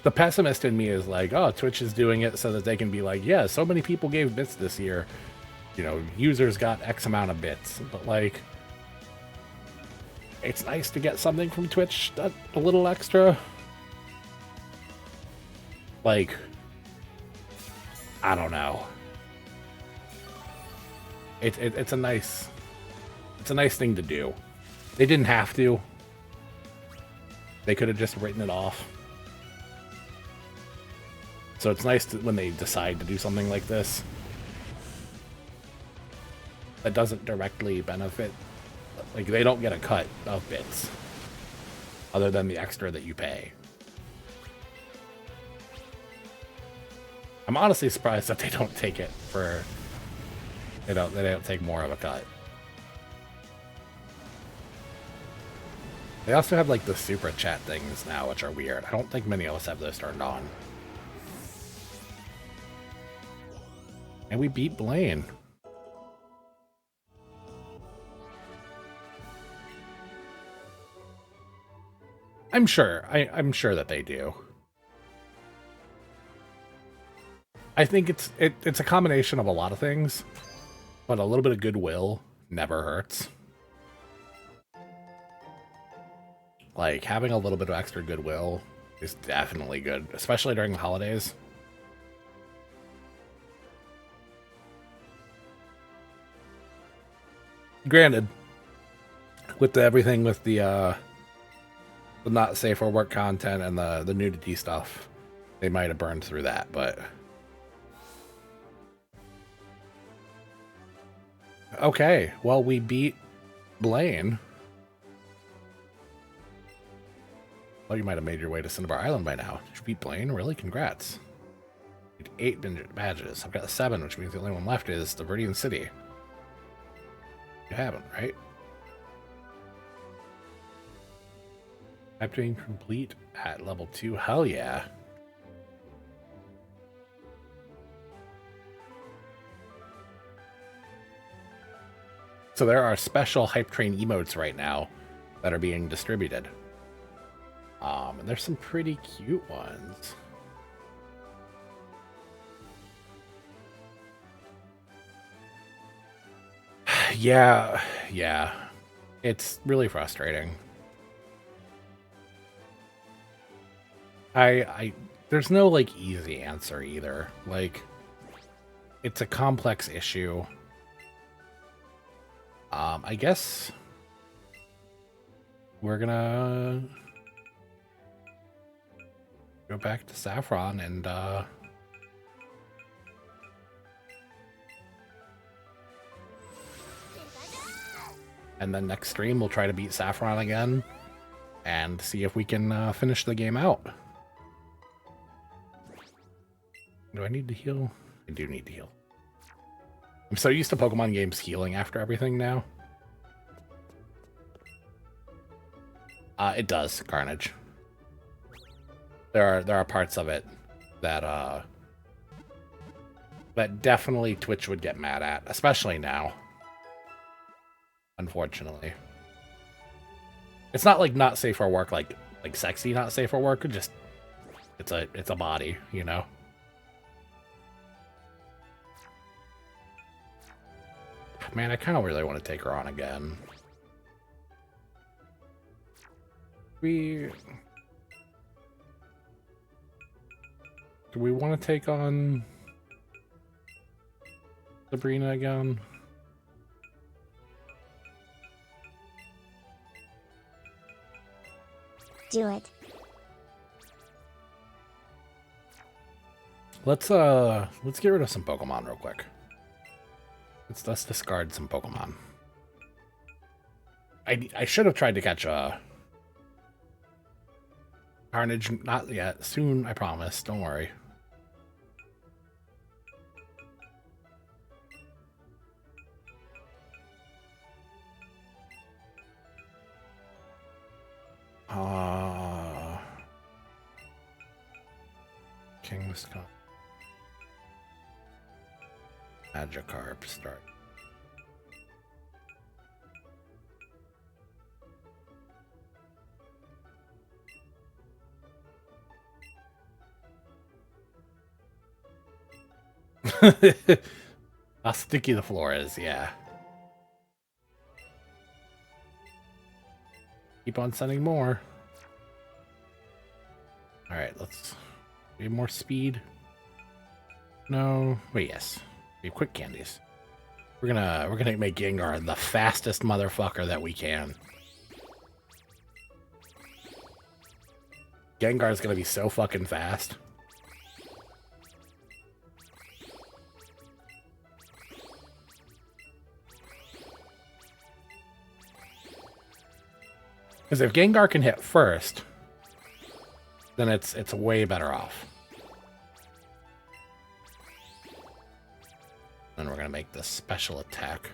The pessimist in me is like, oh, Twitch is doing it so that they can be like, yeah, so many people gave bits this year. You know, users got X amount of bits. But, like, it's nice to get something from Twitch that a little extra. Like, I don't know. It's a nice thing to do. They didn't have to. They could have just written it off. So it's nice when they decide to do something like this that doesn't directly benefit. Like, they don't get a cut of bits other than the extra that you pay. I'm honestly surprised that they don't take it for... They don't take more of a cut. They also have, like, the super chat things now, which are weird. I don't think many of us have those turned on. And we beat Blaine. I'm sure. I'm sure that they do. I think it's a combination of a lot of things, but a little bit of goodwill never hurts. Like, having a little bit of extra goodwill is definitely good, especially during the holidays. Granted, with everything with the not safe for work content and the nudity stuff, they might have burned through that, but okay, well, we beat Blaine. Well, you might have made your way to Cinnabar Island by now. Did you beat Blaine? Really? Congrats. You had 8 badges. I've got 7, which means the only one left is the Viridian City. You haven't, right? After being complete at level 2. Hell yeah. So there are special Hype Train emotes right now that are being distributed. And there's some pretty cute ones. Yeah. It's really frustrating. There's no, like, easy answer either. Like, it's a complex issue. I guess we're gonna go back to Saffron and then next stream we'll try to beat Saffron again and see if we can finish the game out. Do I need to heal? I do need to heal. I'm so used to Pokemon games healing after everything now. It does, Carnage. There are parts of it that that definitely Twitch would get mad at, especially now. Unfortunately. It's not like not safe for work, like sexy not safe for work, just it's a body, you know. Man, I kind of really want to take her on again. Do we want to take on Sabrina again? Do it. Let's get rid of some Pokemon real quick. Let's discard some Pokemon. I should have tried to catch Carnage. Not yet. Soon, I promise. Don't worry. King's Cup. Magikarp start. How sticky the floor is, yeah. Keep on sending more. Alright, let's get more speed. No, wait, yes. We have quick candies. We're gonna make Gengar the fastest motherfucker that we can. Gengar's gonna be so fucking fast. Because if Gengar can hit first, then it's way better off. Then we're gonna make this special attack.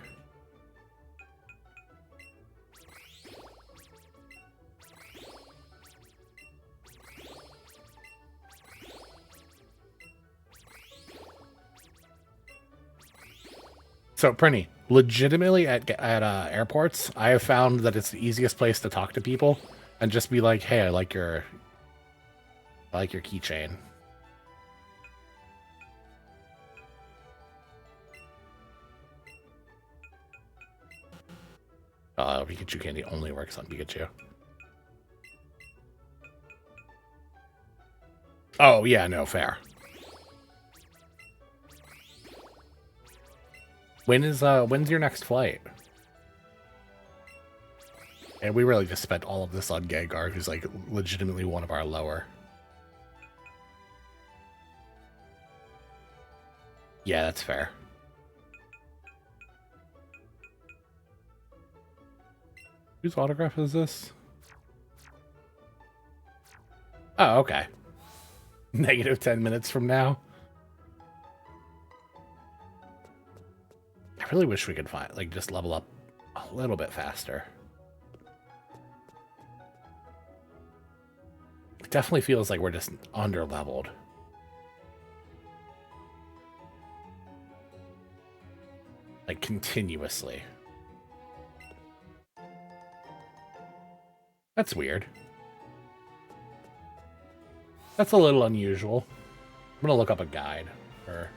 So, Prinny, legitimately at airports, I have found that it's the easiest place to talk to people and just be like, "Hey, I like your keychain." Pikachu candy only works on Pikachu. Oh yeah, no, fair. When's your next flight? And we really just spent all of this on Gengar, who's like legitimately one of our lower. Yeah, that's fair. Whose autograph is this? Oh, okay. Negative 10 minutes from now. I really wish we could find, like, just level up a little bit faster. It definitely feels like we're just under-leveled. Like, continuously. That's weird. That's a little unusual. I'm gonna look up a guide for...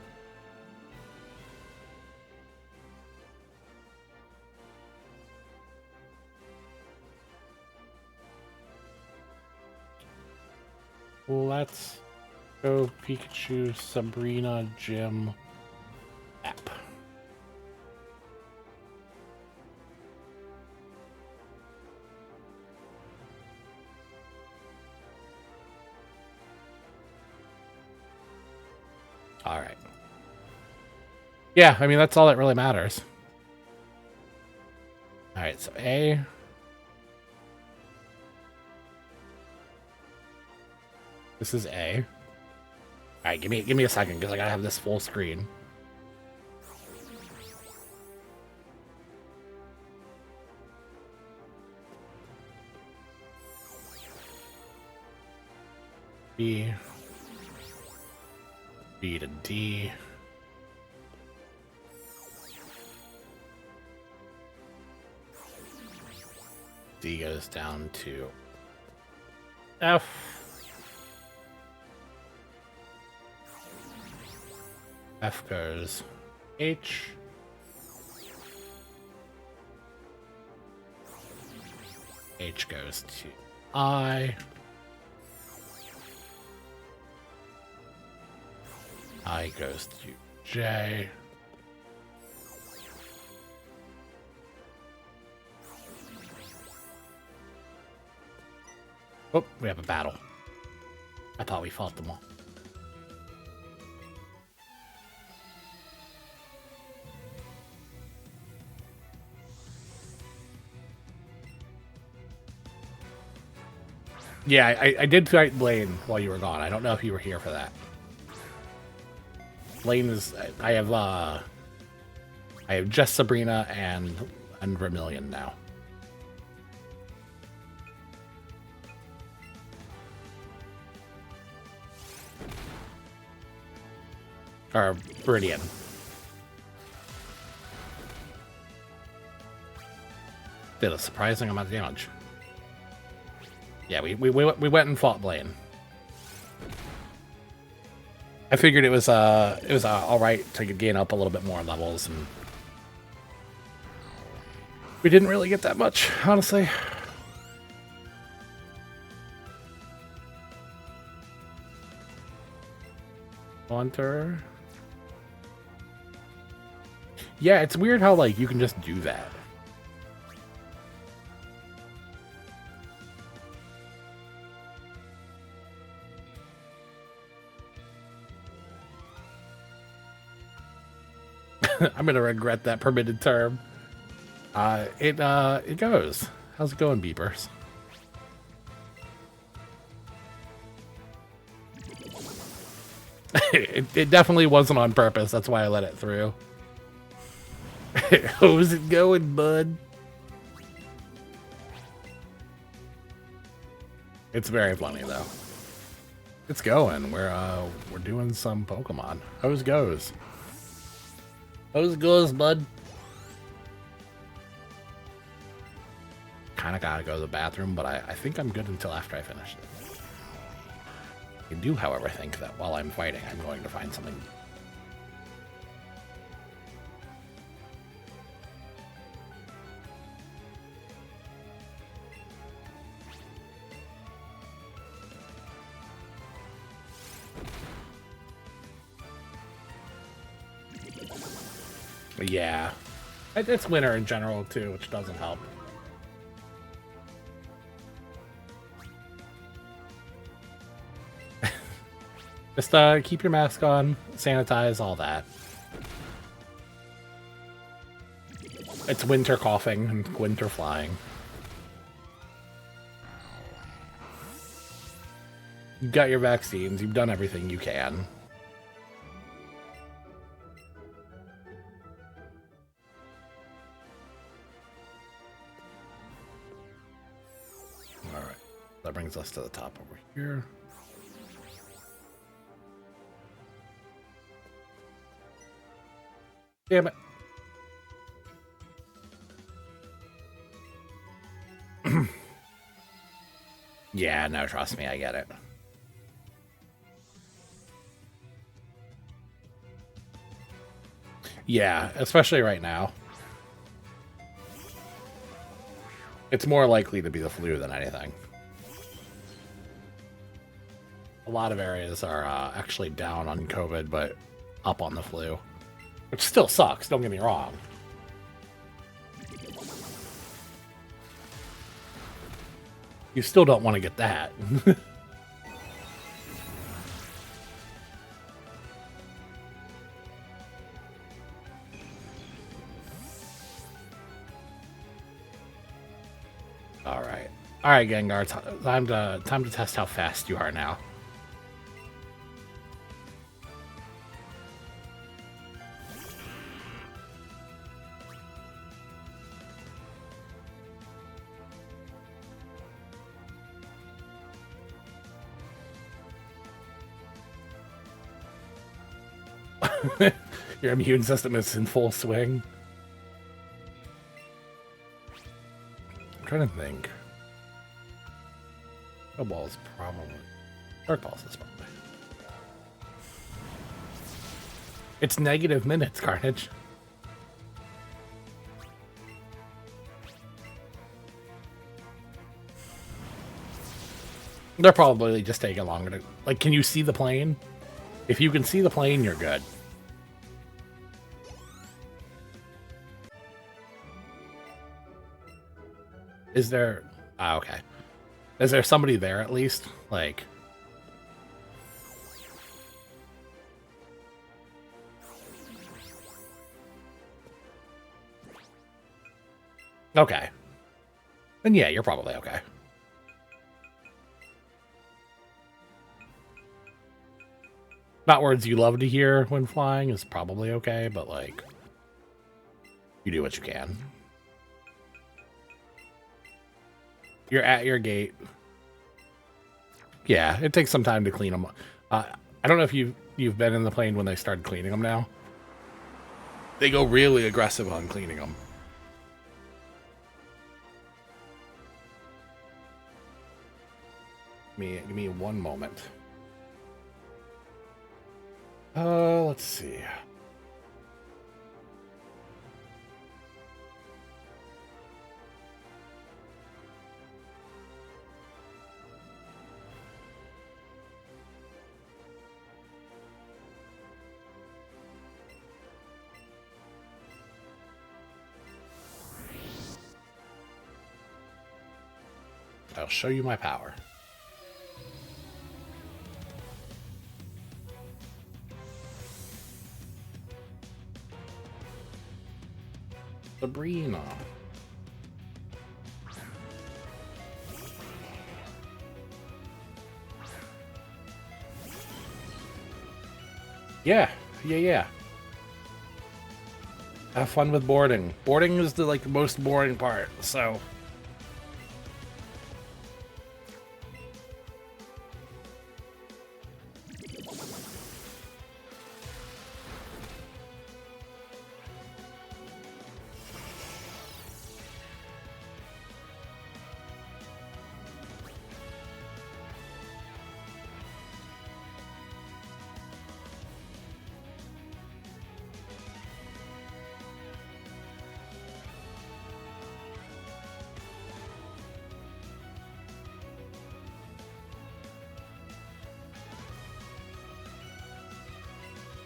Let's go Pikachu, Sabrina, Gym, app. All right. Yeah, I mean, that's all that really matters. All right, so A. This is A. All right, give me a second because I gotta have this full screen. B. B to D. D goes down to F. F goes H. H goes to I. I goes to J. Oh, we have a battle. I thought we fought them all. Yeah, I did fight Blaine while you were gone. I don't know if you were here for that. Blaine is... I have just Sabrina and Vermilion now. Or Viridian. Did a surprising amount of damage. Yeah, we went and fought Blaine. I figured it was all right to gain up a little bit more levels, and we didn't really get that much, honestly. Haunter. Yeah, it's weird how like you can just do that. I'm gonna regret that permitted term. It goes. How's it going, beepers? it definitely wasn't on purpose. That's why I let it through. How's it going, bud? It's very funny though. It's going. We're doing some Pokemon. How's goes? How's it goes, bud? Kinda gotta go to the bathroom, but I think I'm good until after I finish it. I do, however, think that while I'm fighting, I'm going to find something. Yeah. It's winter in general, too, which doesn't help. Just keep your mask on, sanitize, all that. It's winter coughing and winter flying. You've got your vaccines, you've done everything you can. Alright, that brings us to the top over here. Damn it. Yeah, no, trust me, I get it. Yeah, especially right now. It's more likely to be the flu than anything. A lot of areas are actually down on COVID, but up on the flu. Which still sucks, don't get me wrong. You still don't want to get that. Alright. Alright, Gengar, time to test how fast you are now. Your immune system is in full swing. I'm trying to think. Ball's probably. Dark Balls is probably. It's negative minutes, Carnage. They're probably just taking longer to... Like, can you see the plane? If you can see the plane, you're good. Is there... Ah, okay. Is there somebody there at least? Like... Okay. Then yeah, you're probably okay. Not words you love to hear when flying is probably okay, but like... You do what you can. You're at your gate. Yeah, it takes some time to clean them. I don't know if you've been in the plane when they started cleaning them now. They go really aggressive on cleaning them. Give me one moment. Let's see. I'll show you my power. Sabrina. Yeah. Have fun with boarding. Boarding is the most boring part, so...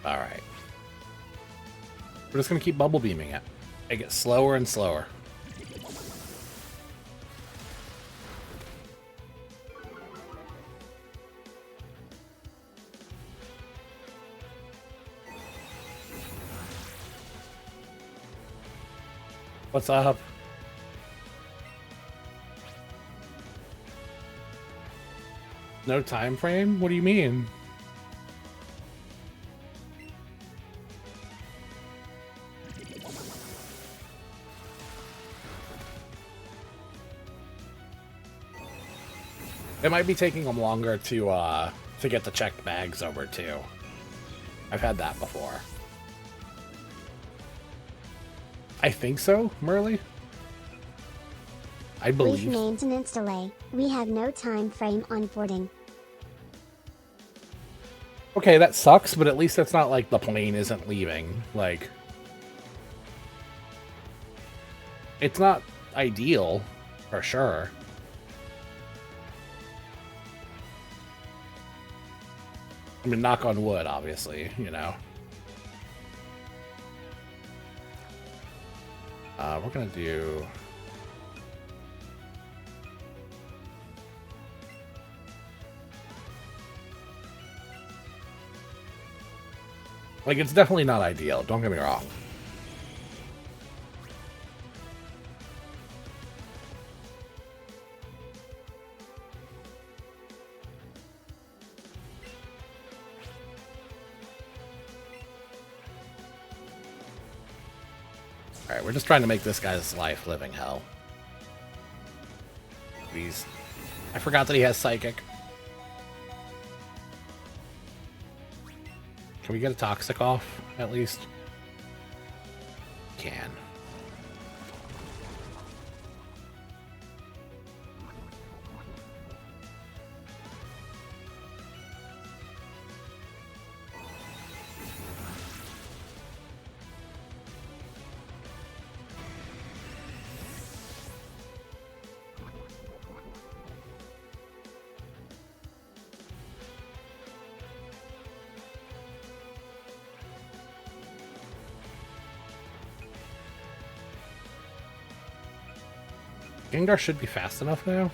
Alright. We're just gonna keep bubble beaming it. It gets slower and slower. What's up? No time frame? What do you mean? It might be taking them longer to get the checked bags over too. I've had that before. I think so, Merly. I believe. Brief maintenance delay. We have no time frame on boarding. Okay, that sucks, but at least it's not like the plane isn't leaving. Like, it's not ideal, for sure. I mean, knock on wood, obviously, you know. We're gonna do... Like, it's definitely not ideal, don't get me wrong. Alright, we're just trying to make this guy's life living hell. Please. I forgot that he has Psychic. Can we get a Toxic off, at least? Can. Gengar should be fast enough now.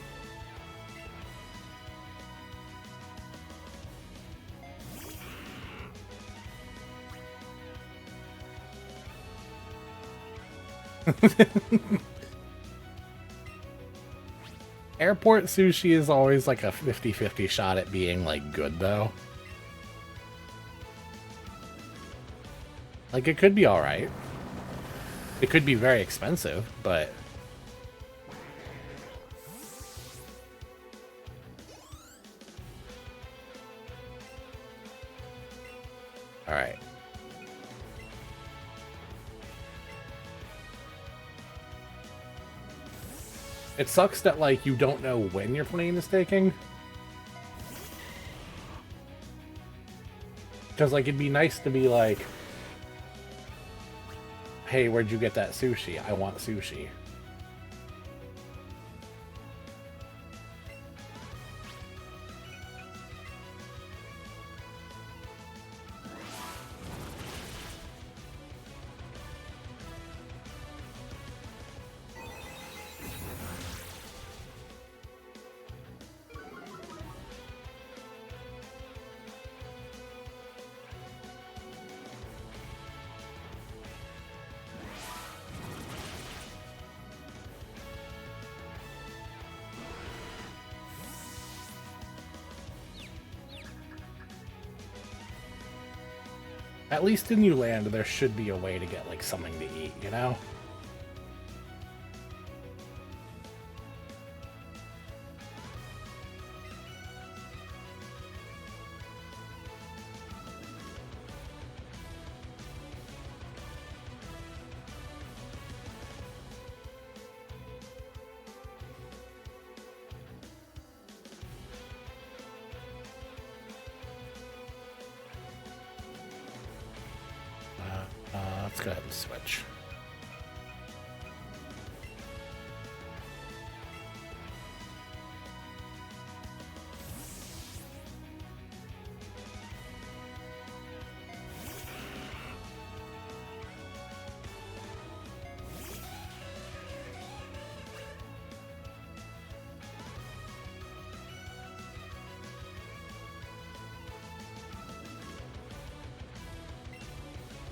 Airport sushi is always like a 50-50 shot at being like good though. Like it could be alright. It could be very expensive, but alright. It sucks that, like, you don't know when your plane is taking. Because, like, it'd be nice to be like, hey, where'd you get that sushi? I want sushi. At least in New Land, there should be a way to get, like, something to eat, you know? Let's go ahead and switch.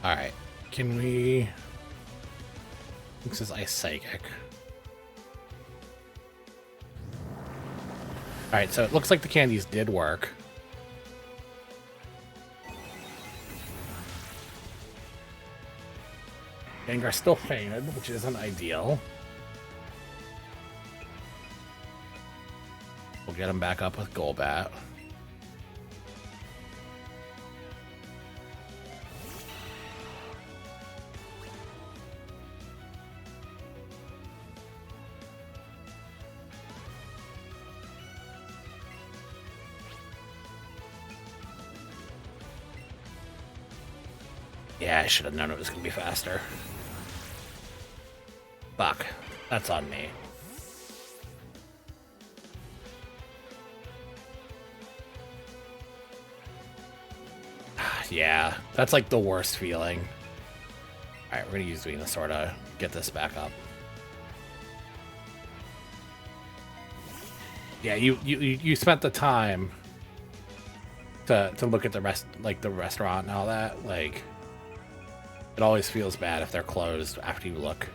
All right. Can we... This is Ice Psychic. Alright, so it looks like the candies did work. Gengar still fainted, which isn't ideal. We'll get him back up with Golbat. Yeah, I should have known it was going to be faster. Fuck. That's on me. Yeah, that's like the worst feeling. Alright, we're going to use Venusaur to get this back up. Yeah, you spent the time to look at the rest, like the restaurant and all that. Like, it always feels bad if they're closed after you look.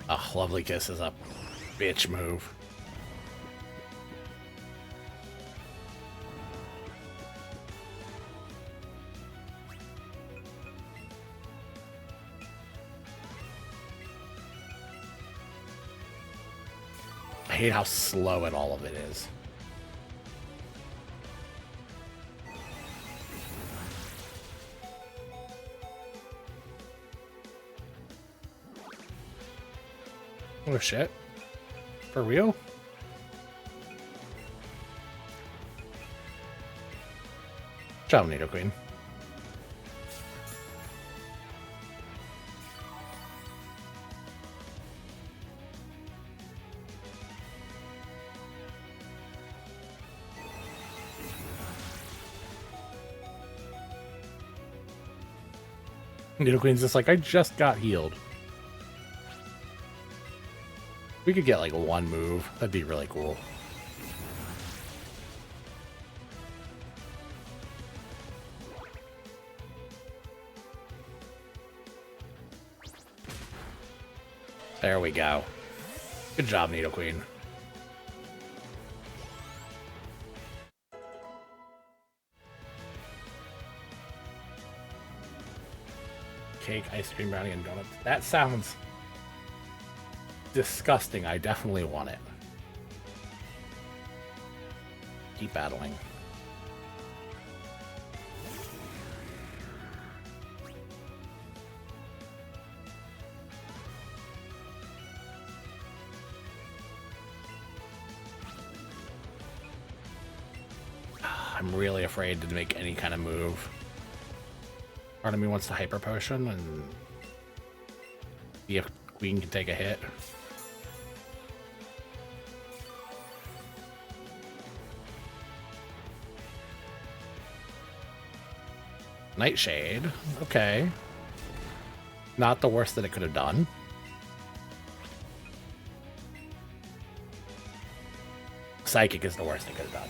Oh, Lovely Kiss is a bitch move. I hate how slow and all of it is. Oh shit. For real? Job, Nido Queen. Nido Queen's just like, I just got healed. We could get like one move. That'd be really cool. There we go. Good job, Nido Queen. Cake, ice cream, brownie, and donuts. That sounds disgusting. I definitely want it. Keep battling. I'm really afraid to make any kind of move. Part of me wants to hyper potion and see if Queen can take a hit. Nightshade, okay. Not the worst that it could have done. Psychic is the worst it could have done.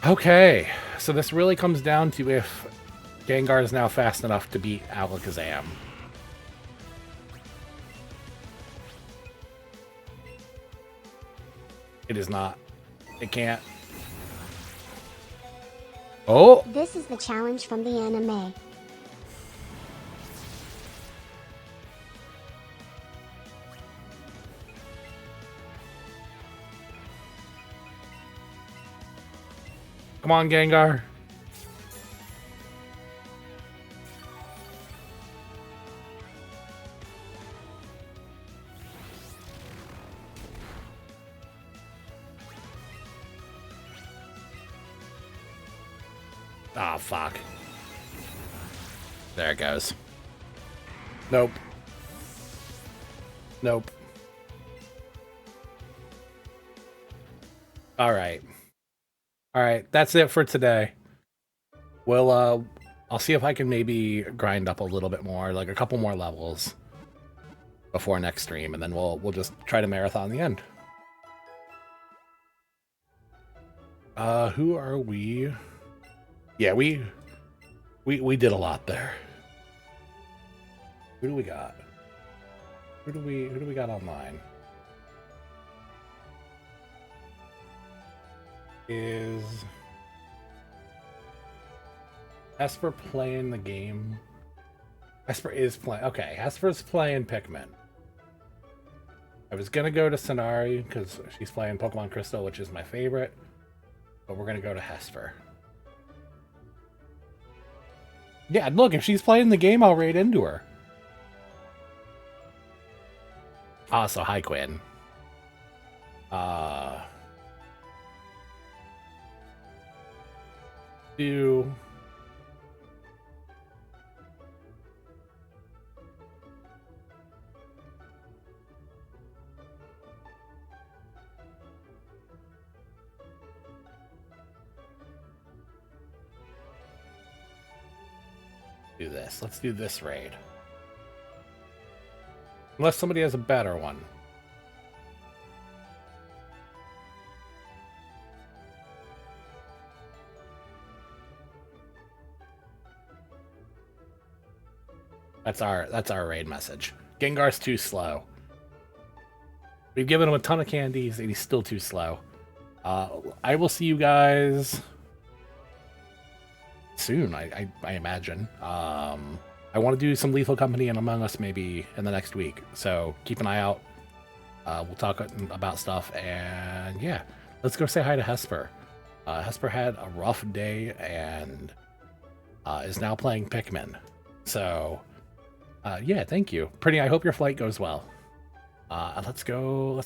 Okay, so this really comes down to if Gengar is now fast enough to beat Alakazam. It is not. It can't. Oh! This is the challenge from the anime. Come on, Gengar. Ah, oh, fuck. There it goes. Nope. Nope. All right. All right, that's it for today. We'll I'll see if I can maybe grind up a little bit more, like a couple more levels before next stream, and then we'll just try to marathon the end. Who are we? Yeah, we did a lot there. Who do we got? Who do we got online? Is Esper playing the game? Esper is playing. Okay, Esper's playing Pikmin. I was gonna go to Sonari because she's playing Pokemon Crystal, which is my favorite, but we're gonna go to Hesper. Yeah, look, if she's playing the game, I'll raid into her. Also, hi Quinn. Do this. Let's do this raid. Unless somebody has a better one. That's our raid message. Gengar's too slow. We've given him a ton of candies and he's still too slow. I will see you guys soon, I imagine. I want to do some Lethal Company and Among Us maybe in the next week, so keep an eye out. We'll talk about stuff, and yeah, let's go say hi to Hesper. Hesper had a rough day and is now playing Pikmin. So, yeah, thank you. Pretty, I hope your flight goes well. Let's go